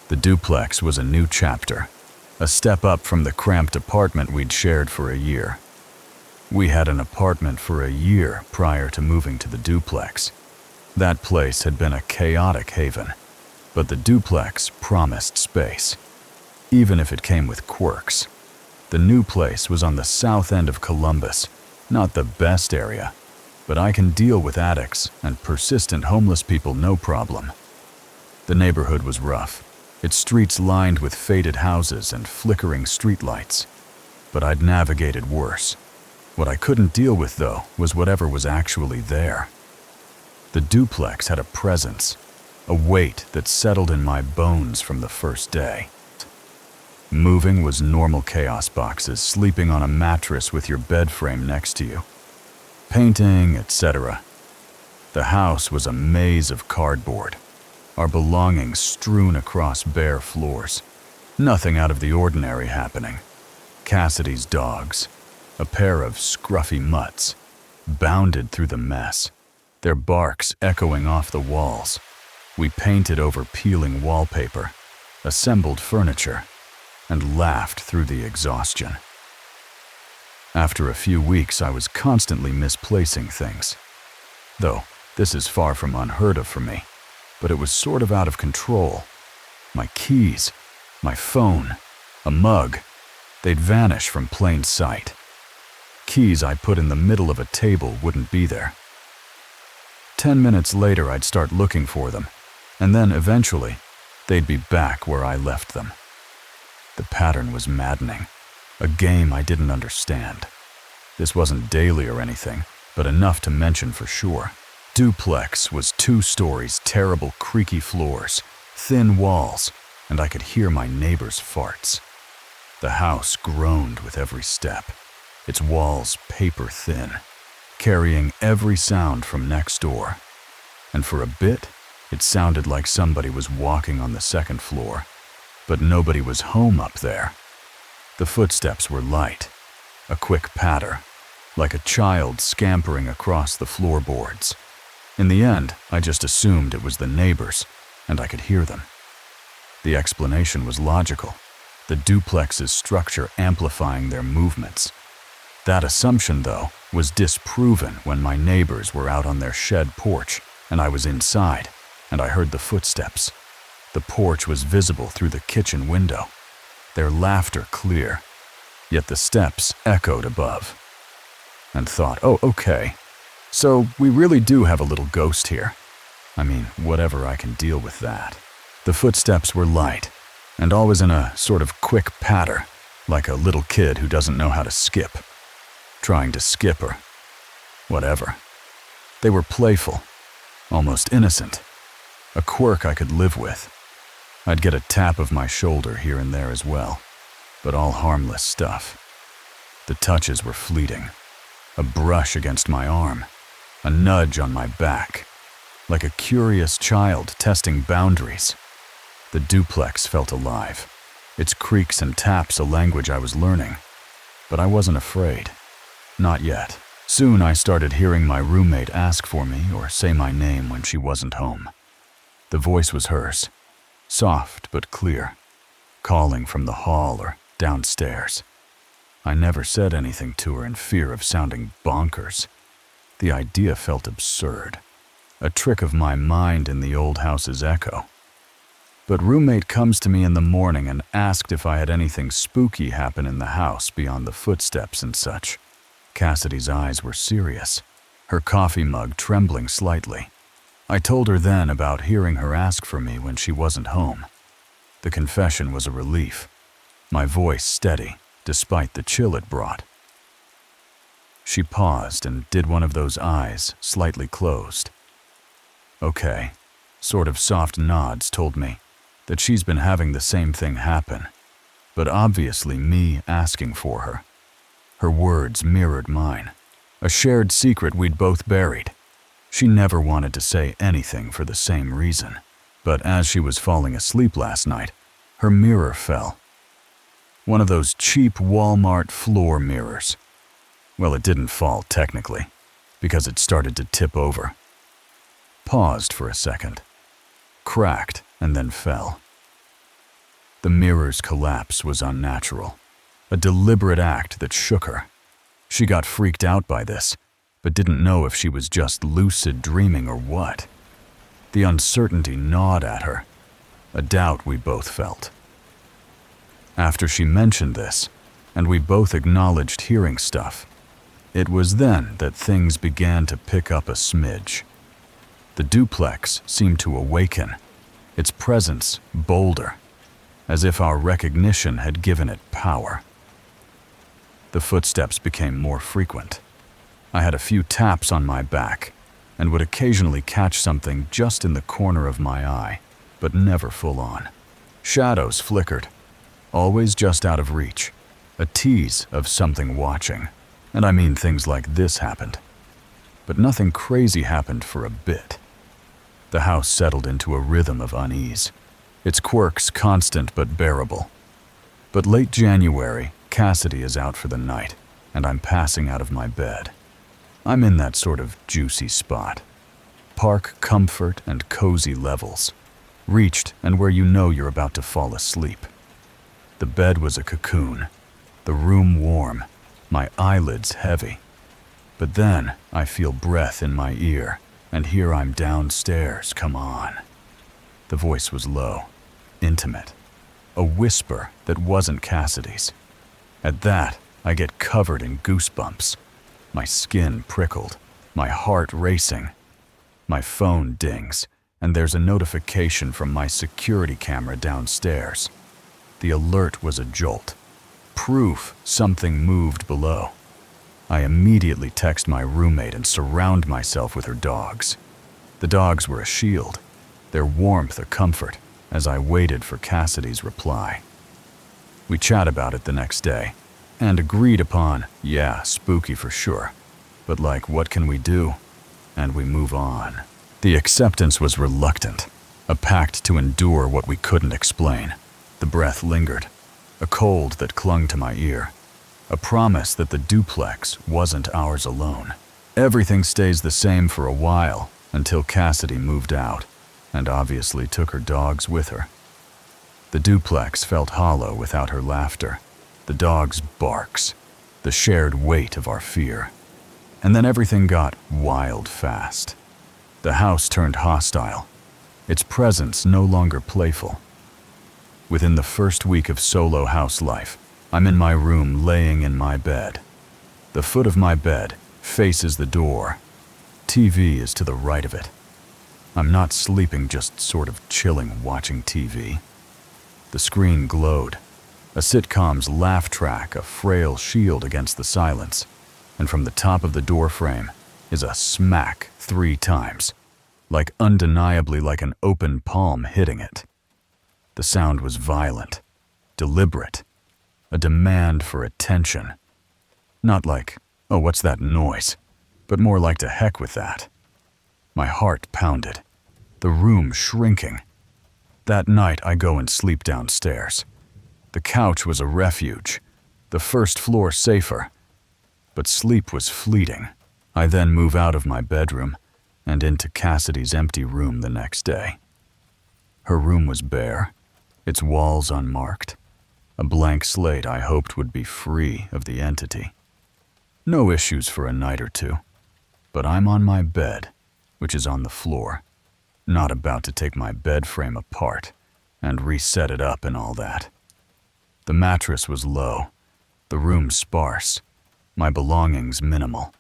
The duplex was a new chapter, a step up from the cramped apartment we'd shared for a year. We had an apartment for a year prior to moving to the duplex. That place had been a chaotic haven, but the duplex promised space, even if it came with quirks. The new place was on the south end of Columbus, not the best area, but I can deal with addicts and persistent homeless people no problem. The neighborhood was rough, its streets lined with faded houses and flickering streetlights. But I'd navigated worse. What I couldn't deal with, though, was whatever was actually there. The duplex had a presence, a weight that settled in my bones from the first day. Moving was normal chaos boxes sleeping on a mattress with your bed frame next to you. Painting, etc. The house was a maze of cardboard, our belongings strewn across bare floors. Nothing out of the ordinary happening. Cassidy's dogs, a pair of scruffy mutts, bounded through the mess, their barks echoing off the walls. We painted over peeling wallpaper, assembled furniture, and laughed through the exhaustion. After a few weeks, I was constantly misplacing things. Though this is far from unheard of for me, but it was sort of out of control. My keys, my phone, a mug, they'd vanish from plain sight. Keys I put in the middle of a table wouldn't be there. 10 minutes later, I'd start looking for them, and then eventually, they'd be back where I left them. The pattern was maddening, a game I didn't understand. This wasn't daily or anything, but enough to mention for sure. Duplex was 2 stories, terrible creaky floors, thin walls, and I could hear my neighbors' farts. The house groaned with every step, its walls paper thin, carrying every sound from next door. And for a bit, it sounded like somebody was walking on the second floor, but nobody was home up there. The footsteps were light, a quick patter, like a child scampering across the floorboards. In the end, I just assumed it was the neighbors, and I could hear them. The explanation was logical, the duplex's structure amplifying their movements. That assumption, though, was disproven when my neighbors were out on their shed porch and I was inside, and I heard the footsteps. The porch was visible through the kitchen window, their laughter clear, yet the steps echoed above. And thought, oh, okay, so we really do have a little ghost here. I mean, whatever, I can deal with that. The footsteps were light, and always in a sort of quick patter, like a little kid who doesn't know how to skip. Trying to skip or whatever. They were playful, almost innocent, a quirk I could live with. I'd get a tap of my shoulder here and there as well, but all harmless stuff. The touches were fleeting, a brush against my arm, a nudge on my back, like a curious child testing boundaries. The duplex felt alive, its creaks and taps a language I was learning, but I wasn't afraid. Not yet. Soon I started hearing my roommate ask for me or say my name when she wasn't home. The voice was hers, soft but clear, calling from the hall or downstairs. I never said anything to her in fear of sounding bonkers. The idea felt absurd, a trick of my mind in the old house's echo. But roommate comes to me in the morning and asked if I had anything spooky happen in the house beyond the footsteps and such. Cassidy's eyes were serious, her coffee mug trembling slightly. I told her then about hearing her ask for me when she wasn't home. The confession was a relief, my voice steady despite the chill it brought. She paused and did one of those eyes slightly closed. Okay, sort of soft nods told me that she's been having the same thing happen, but obviously me asking for her. Her words mirrored mine, a shared secret we'd both buried. She never wanted to say anything for the same reason, but as she was falling asleep last night, her mirror fell. One of those cheap Walmart floor mirrors. Well, it didn't fall technically, because it started to tip over. Paused for a second, cracked, and then fell. The mirror's collapse was unnatural, a deliberate act that shook her. She got freaked out by this, but didn't know if she was just lucid dreaming or what. The uncertainty gnawed at her, a doubt we both felt. After she mentioned this, and we both acknowledged hearing stuff, it was then that things began to pick up a smidge. The duplex seemed to awaken, its presence bolder, as if our recognition had given it power. The footsteps became more frequent. I had a few taps on my back and would occasionally catch something just in the corner of my eye, but never full on. Shadows flickered, always just out of reach, a tease of something watching. And I mean, things like this happened. But nothing crazy happened for a bit. The house settled into a rhythm of unease, its quirks constant but bearable. But late January, Cassidy is out for the night, and I'm passing out of my bed. I'm in that sort of juicy spot. Park comfort and cozy levels. Reached and where you know you're about to fall asleep. The bed was a cocoon, the room warm, my eyelids heavy. But then I feel breath in my ear, and here I'm downstairs, come on. The voice was low, intimate, a whisper that wasn't Cassidy's. At that, I get covered in goosebumps, my skin prickled, my heart racing. My phone dings, and there's a notification from my security camera downstairs. The alert was a jolt, proof something moved below. I immediately text my roommate and surround myself with her dogs. The dogs were a shield, their warmth a comfort, as I waited for Cassidy's reply. We chat about it the next day, and agreed upon, yeah, spooky for sure, but like, what can we do? And we move on. The acceptance was reluctant, a pact to endure what we couldn't explain. The breath lingered, a cold that clung to my ear, a promise that the duplex wasn't ours alone. Everything stays the same for a while until Cassidy moved out and obviously took her dogs with her. The duplex felt hollow without her laughter, the dogs' barks, the shared weight of our fear. And then everything got wild fast. The house turned hostile, its presence no longer playful. Within the first week of solo house life, I'm in my room laying in my bed. The foot of my bed faces the door. TV is to the right of it. I'm not sleeping, just sort of chilling watching TV. The screen glowed, a sitcom's laugh track, a frail shield against the silence. And from the top of the door frame is a smack 3 times, like undeniably like an open palm hitting it. The sound was violent, deliberate, a demand for attention. Not like, oh, what's that noise, but more like, to heck with that. My heart pounded, the room shrinking. That night I go and sleep downstairs. The couch was a refuge, the first floor safer. But sleep was fleeting. I then move out of my bedroom and into Cassidy's empty room the next day. Her room was bare, its walls unmarked, a blank slate I hoped would be free of the entity. No issues for a night or two, but I'm on my bed, which is on the floor, not about to take my bed frame apart and reset it up and all that. The mattress was low, the room sparse, my belongings minimal.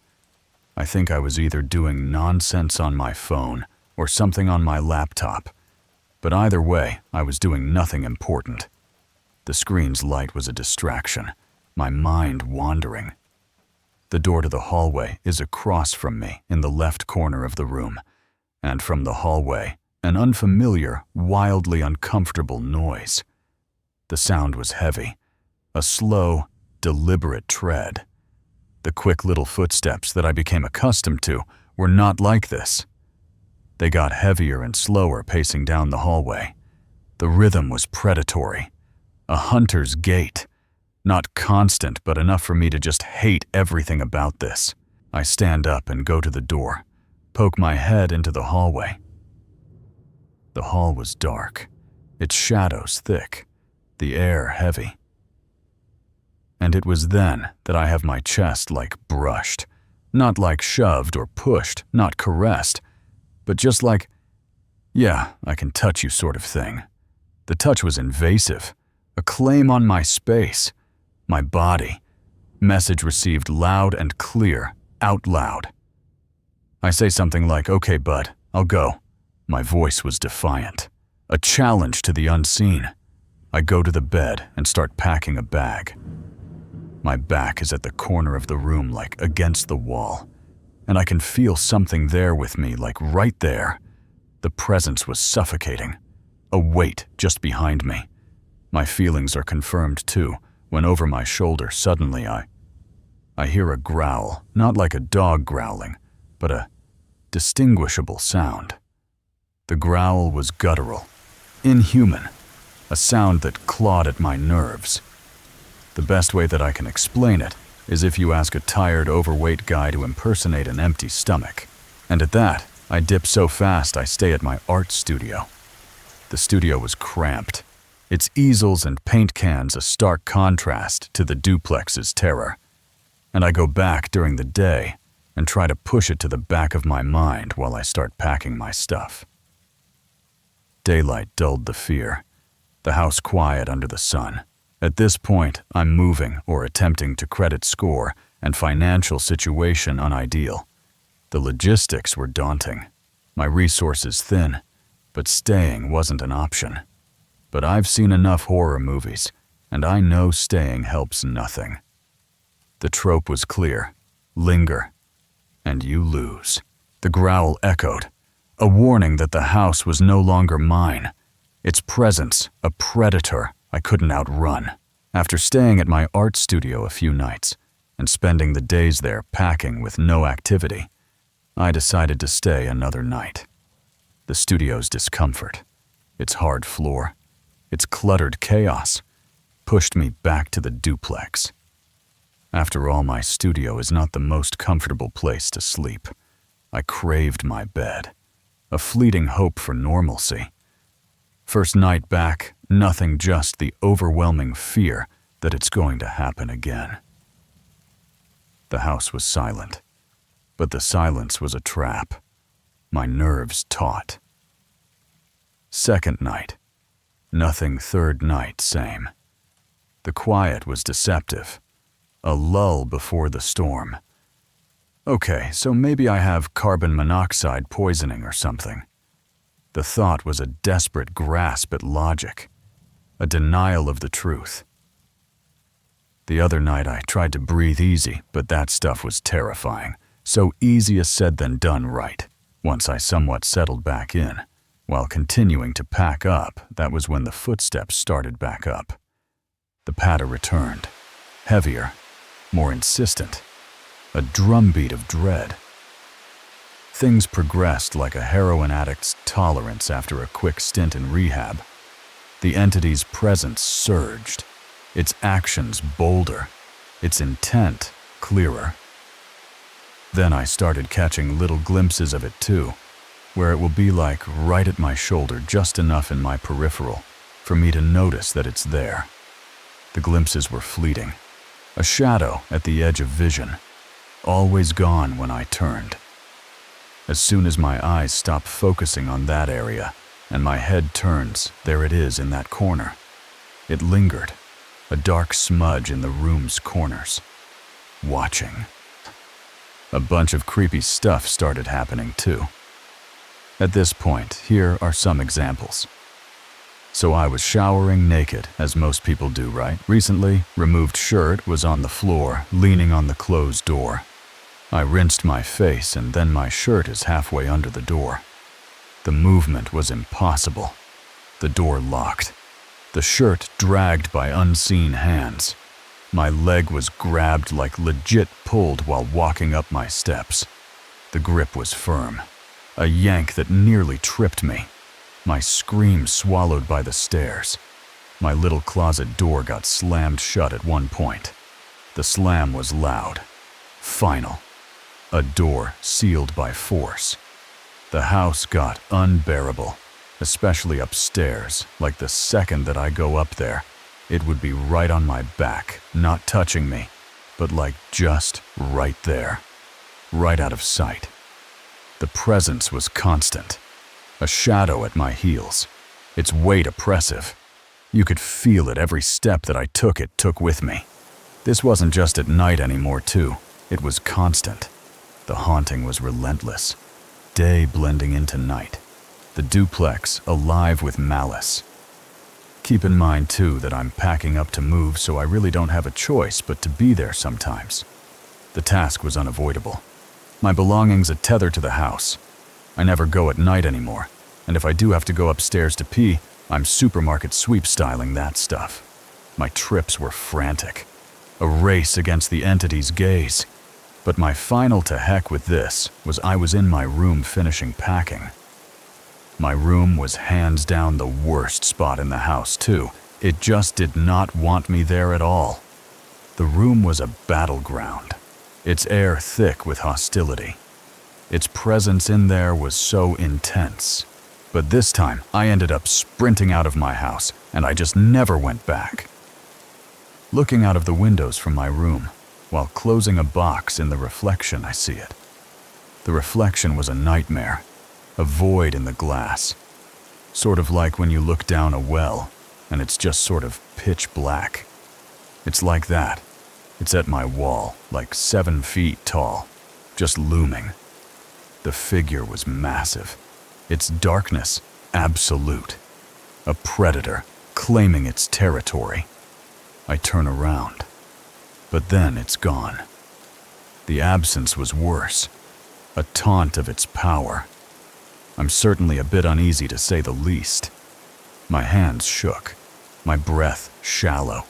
I think I was either doing nonsense on my phone or something on my laptop, but either way, I was doing nothing important. The screen's light was a distraction, my mind wandering. The door to the hallway is across from me in the left corner of the room, and from the hallway, an unfamiliar, wildly uncomfortable noise. The sound was heavy, a slow, deliberate tread. The quick little footsteps that I became accustomed to were not like this. They got heavier and slower pacing down the hallway. The rhythm was predatory, a hunter's gait, not constant but enough for me to just hate everything about this. I stand up and go to the door, poke my head into the hallway. The hall was dark, its shadows thick, the air heavy. And it was then that I have my chest like brushed, not like shoved or pushed, not caressed, but just like, yeah, I can touch you sort of thing. The touch was invasive, a claim on my space, my body. Message received loud and clear, out loud. I say something like, okay, bud, I'll go. My voice was defiant. a challenge to the unseen. I go to the bed and start packing a bag. My back is at the corner of the room, like against the wall, and I can feel something there with me, like right there. The presence was suffocating, a weight just behind me. My feelings are confirmed too, when over my shoulder suddenly I hear a growl, not like a dog growling, but a distinguishable sound. The growl was guttural, inhuman, a sound that clawed at my nerves. The best way that I can explain it is if you ask a tired, overweight guy to impersonate an empty stomach. And at that, I dip so fast I stay at my art studio. The studio was cramped, its easels and paint cans a stark contrast to the duplex's terror. And I go back during the day and try to push it to the back of my mind while I start packing my stuff. Daylight dulled the fear, the house quiet under the sun. At this point, I'm moving or attempting to credit score and financial situation unideal. The logistics were daunting, my resources thin, but staying wasn't an option. But I've seen enough horror movies, and I know staying helps nothing. The trope was clear: linger, and you lose. The growl echoed, a warning that the house was no longer mine. Its presence, a predator I couldn't outrun. After staying at my art studio a few nights and spending the days there packing with no activity, I decided to stay another night. The studio's discomfort, its hard floor, its cluttered chaos, pushed me back to the duplex. After all, my studio is not the most comfortable place to sleep. I craved my bed, a fleeting hope for normalcy. First night back, nothing, just the overwhelming fear that it's going to happen again. The house was silent, but the silence was a trap. My nerves taut. Second night, nothing. Third night, same. The quiet was deceptive, a lull before the storm. Okay, so maybe I have carbon monoxide poisoning or something. The thought was a desperate grasp at logic, a denial of the truth. The other night I tried to breathe easy, but that stuff was terrifying. So easier said than done, right? Once I somewhat settled back in, while continuing to pack up, that was when the footsteps started back up. The patter returned, heavier, more insistent, a drumbeat of dread. Things progressed like a heroin addict's tolerance after a quick stint in rehab. The entity's presence surged, its actions bolder, its intent clearer. Then I started catching little glimpses of it too, where it will be like right at my shoulder, just enough in my peripheral for me to notice that it's there. The glimpses were fleeting, a shadow at the edge of vision, always gone when I turned. As soon as my eyes stop focusing on that area and my head turns, there it is in that corner. It lingered, a dark smudge in the room's corners, watching. A bunch of creepy stuff started happening too. At this point, here are some examples. So I was showering naked, as most people do, right? Recently, removed shirt was on the floor, leaning on the closed door. I rinsed my face and then my shirt is halfway under the door. The movement was impossible. The door locked. The shirt dragged by unseen hands. My leg was grabbed, like legit pulled while walking up my steps. The grip was firm, a yank that nearly tripped me. My scream swallowed by the stairs. My little closet door got slammed shut at one point. The slam was loud, final. A door sealed by force. The house got unbearable, especially upstairs, like the second that I go up there, it would be right on my back, not touching me, but like just right there, right out of sight. The presence was constant, a shadow at my heels, its weight oppressive. You could feel it every step that I took with me. This wasn't just at night anymore too, it was constant. The haunting was relentless, day blending into night. the duplex alive with malice. Keep in mind, too, that I'm packing up to move, so I really don't have a choice but to be there sometimes. The task was unavoidable. My belongings a tether to the house. I never go at night anymore, and if I do have to go upstairs to pee, I'm supermarket sweep-styling that stuff. My trips were frantic, a race against the entity's gaze. But my final to heck with this was I was in my room finishing packing. My room was hands down the worst spot in the house, too. It just did not want me there at all. The room was a battleground, its air thick with hostility. Its presence in there was so intense. But this time, I ended up sprinting out of my house, and I just never went back. Looking out of the windows from my room, while closing a box in the reflection, I see it. The reflection was a nightmare, a void in the glass. Sort of like when you look down a well, and it's just sort of pitch black. It's like that. It's at my wall, like 7 feet tall, just looming. The figure was massive. Its darkness, absolute. A predator, claiming its territory. I turn around, but then it's gone. The absence was worse, a taunt of its power. I'm certainly a bit uneasy, to say the least. My hands shook, my breath shallow,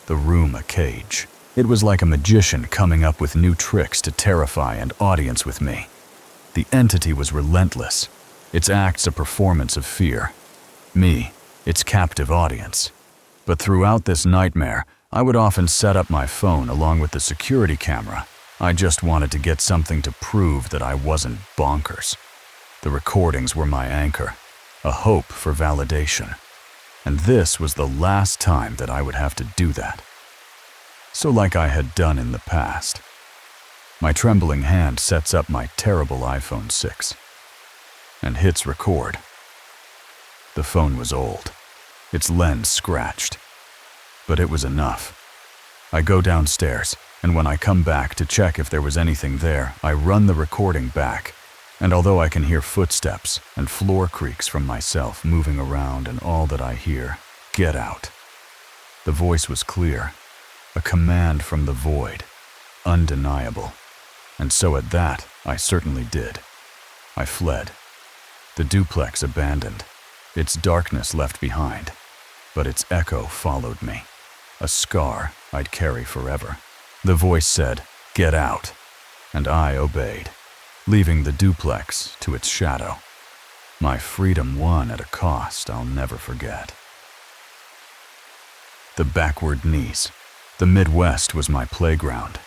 the room a cage. It was like a magician coming up with new tricks to terrify an audience with me. The entity was relentless, its acts a performance of fear. Me, its captive audience. But throughout this nightmare, I would often set up my phone along with the security camera. I just wanted to get something to prove that I wasn't bonkers. The recordings were my anchor, a hope for validation. And this was the last time that I would have to do that. So like I had done in the past. My trembling hand sets up my terrible iPhone 6 and hits record. The phone was old, its lens scratched, but it was enough. I go downstairs, and when I come back to check if there was anything there, I run the recording back, and although I can hear footsteps and floor creaks from myself moving around, and all that I hear, "Get out." The voice was clear, a command from the void, undeniable. And so at that, I certainly did. I fled. The duplex abandoned, its darkness left behind, but its echo followed me, a scar I'd carry forever. The voice said, "Get out," and I obeyed, leaving the duplex to its shadow. My freedom won at a cost I'll never forget. The backward knees. The Midwest was my playground,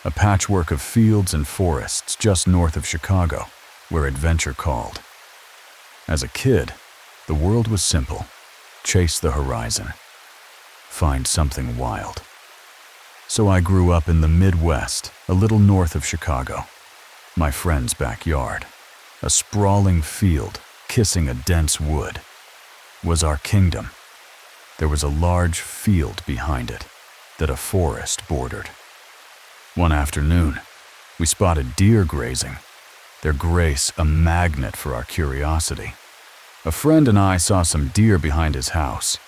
a patchwork of fields and forests just north of Chicago, where adventure called. As a kid, the world was simple. Chase the horizon. Find something wild. So I grew up in the Midwest, a little north of Chicago. My friend's backyard, a sprawling field kissing a dense wood, was our kingdom. There was a large field behind it that a forest bordered. One afternoon, we spotted deer grazing, their grace a magnet for our curiosity. A friend and I saw some deer behind his house.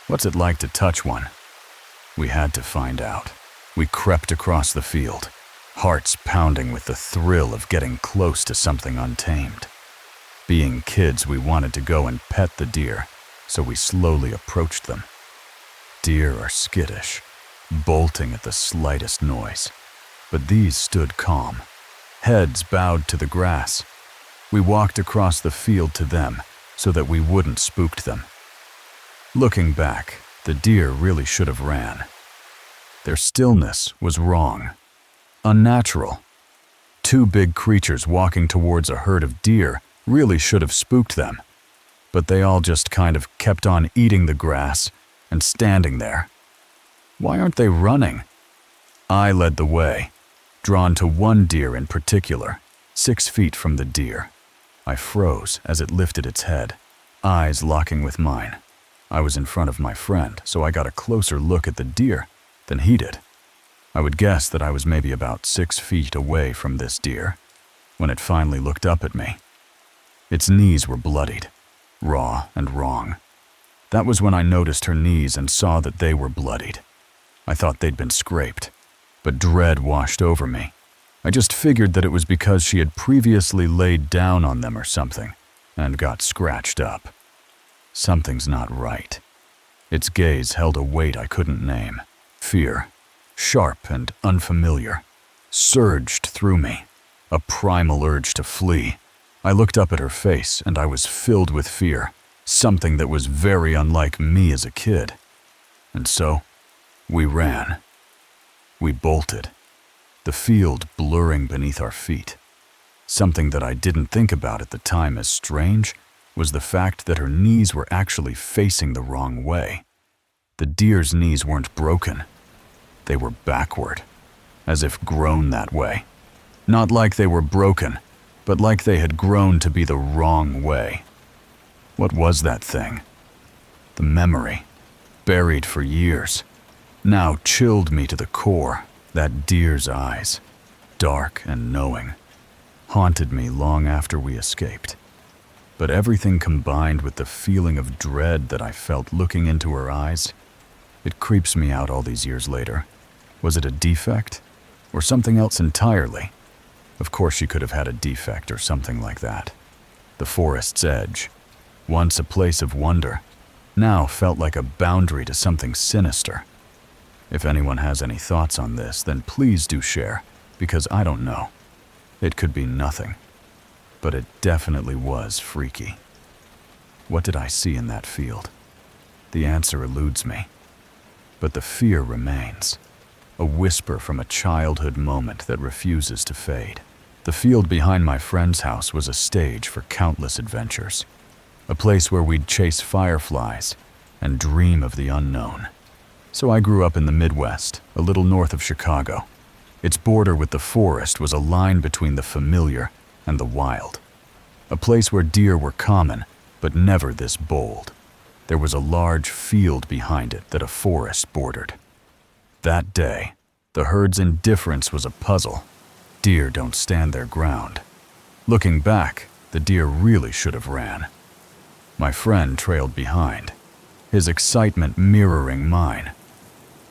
What's it like to touch one? We had to find out. We crept across the field, hearts pounding with the thrill of getting close to something untamed. Being kids, we wanted to go and pet the deer, so we slowly approached them. Deer are skittish, bolting at the slightest noise. But these stood calm, heads bowed to the grass. We walked across the field to them so that we wouldn't spook them. Looking back, the deer really should have ran. Their stillness was wrong, unnatural. Two big creatures walking towards a herd of deer really should have spooked them, but they all just kind of kept on eating the grass and standing there. Why aren't they running? I led the way, drawn to one deer in particular, 6 feet from the deer. I froze as it lifted its head, eyes locking with mine. I was in front of my friend, so I got a closer look at the deer than he did. I would guess that I was maybe about 6 feet away from this deer when it finally looked up at me. Its knees were bloodied, raw and wrong. That was when I noticed her knees and saw that they were bloodied. I thought they'd been scraped, but dread washed over me. I just figured that it was because she had previously laid down on them or something and got scratched up. Something's not right. Its gaze held a weight I couldn't name. Fear, sharp and unfamiliar, surged through me, a primal urge to flee. I looked up at her face and I was filled with fear, something that was very unlike me as a kid. And so, we ran. We bolted, the field blurring beneath our feet. Something that I didn't think about at the time as strange was the fact that her knees were actually facing the wrong way. The deer's knees weren't broken. They were backward, as if grown that way. Not like they were broken, but like they had grown to be the wrong way. What was that thing? The memory, buried for years, now chilled me to the core. That deer's eyes, dark and knowing, haunted me long after we escaped. But everything combined with the feeling of dread that I felt looking into her eyes, it creeps me out all these years later. Was it a defect? Or something else entirely? Of course she could have had a defect or something like that. The forest's edge, once a place of wonder, now felt like a boundary to something sinister. If anyone has any thoughts on this, then please do share, because I don't know. It could be nothing, but it definitely was freaky. What did I see in that field? The answer eludes me, but the fear remains, a whisper from a childhood moment that refuses to fade. The field behind my friend's house was a stage for countless adventures, a place where we'd chase fireflies and dream of the unknown. So I grew up in the Midwest, a little north of Chicago. Its border with the forest was a line between the familiar and the wild. A place where deer were common, but never this bold. There was a large field behind it that a forest bordered. That day, the herd's indifference was a puzzle. Deer don't stand their ground. Looking back, the deer really should have ran. My friend trailed behind, his excitement mirroring mine.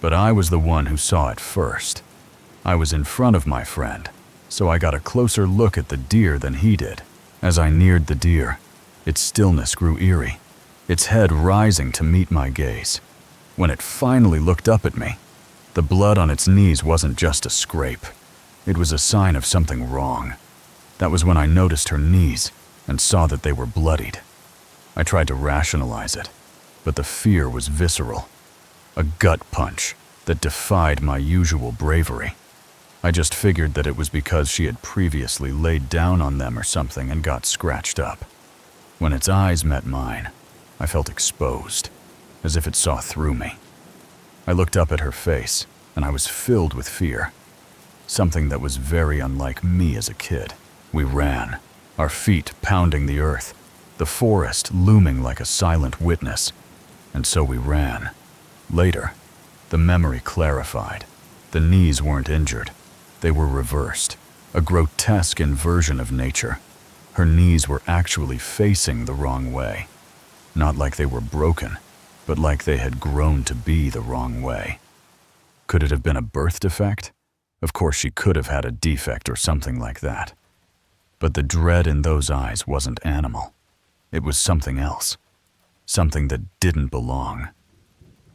But I was the one who saw it first. I was in front of my friend, so I got a closer look at the deer than he did. As I neared the deer, its stillness grew eerie, its head rising to meet my gaze. When it finally looked up at me, the blood on its knees wasn't just a scrape. It was a sign of something wrong. That was when I noticed her knees and saw that they were bloodied. I tried to rationalize it, but the fear was visceral. A gut punch that defied my usual bravery. I just figured that it was because she had previously laid down on them or something and got scratched up. When its eyes met mine, I felt exposed, as if it saw through me. I looked up at her face, and I was filled with fear. Something that was very unlike me as a kid. We ran, our feet pounding the earth, the forest looming like a silent witness. And so we ran. Later, the memory clarified. The knees weren't injured. They were reversed, a grotesque inversion of nature. Her knees were actually facing the wrong way. Not like they were broken, but like they had grown to be the wrong way. Could it have been a birth defect? Of course she could have had a defect or something like that. But the dread in those eyes wasn't animal. It was something else. Something that didn't belong.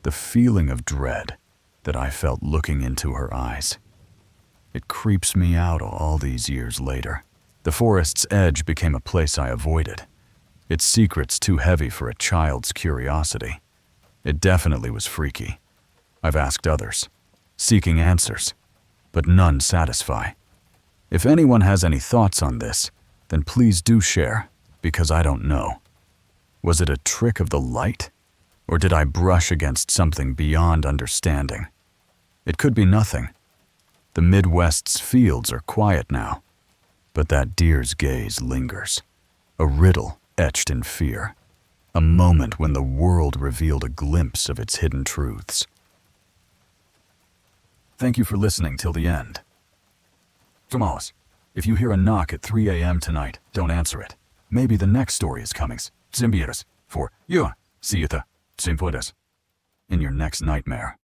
The feeling of dread that I felt looking into her eyes. It creeps me out all these years later. The forest's edge became a place I avoided. Its secrets too heavy for a child's curiosity. It definitely was freaky. I've asked others, seeking answers, but none satisfy. If anyone has any thoughts on this, then please do share, because I don't know. Was it a trick of the light? Or did I brush against something beyond understanding? It could be nothing. The Midwest's fields are quiet now, but that deer's gaze lingers. A riddle etched in fear. A moment when the world revealed a glimpse of its hidden truths. Thank you for listening till the end. Tomás, if you hear a knock at 3 a.m. tonight, don't answer it. Maybe the next story is coming. Symbiotus for you. See you the in your next nightmare.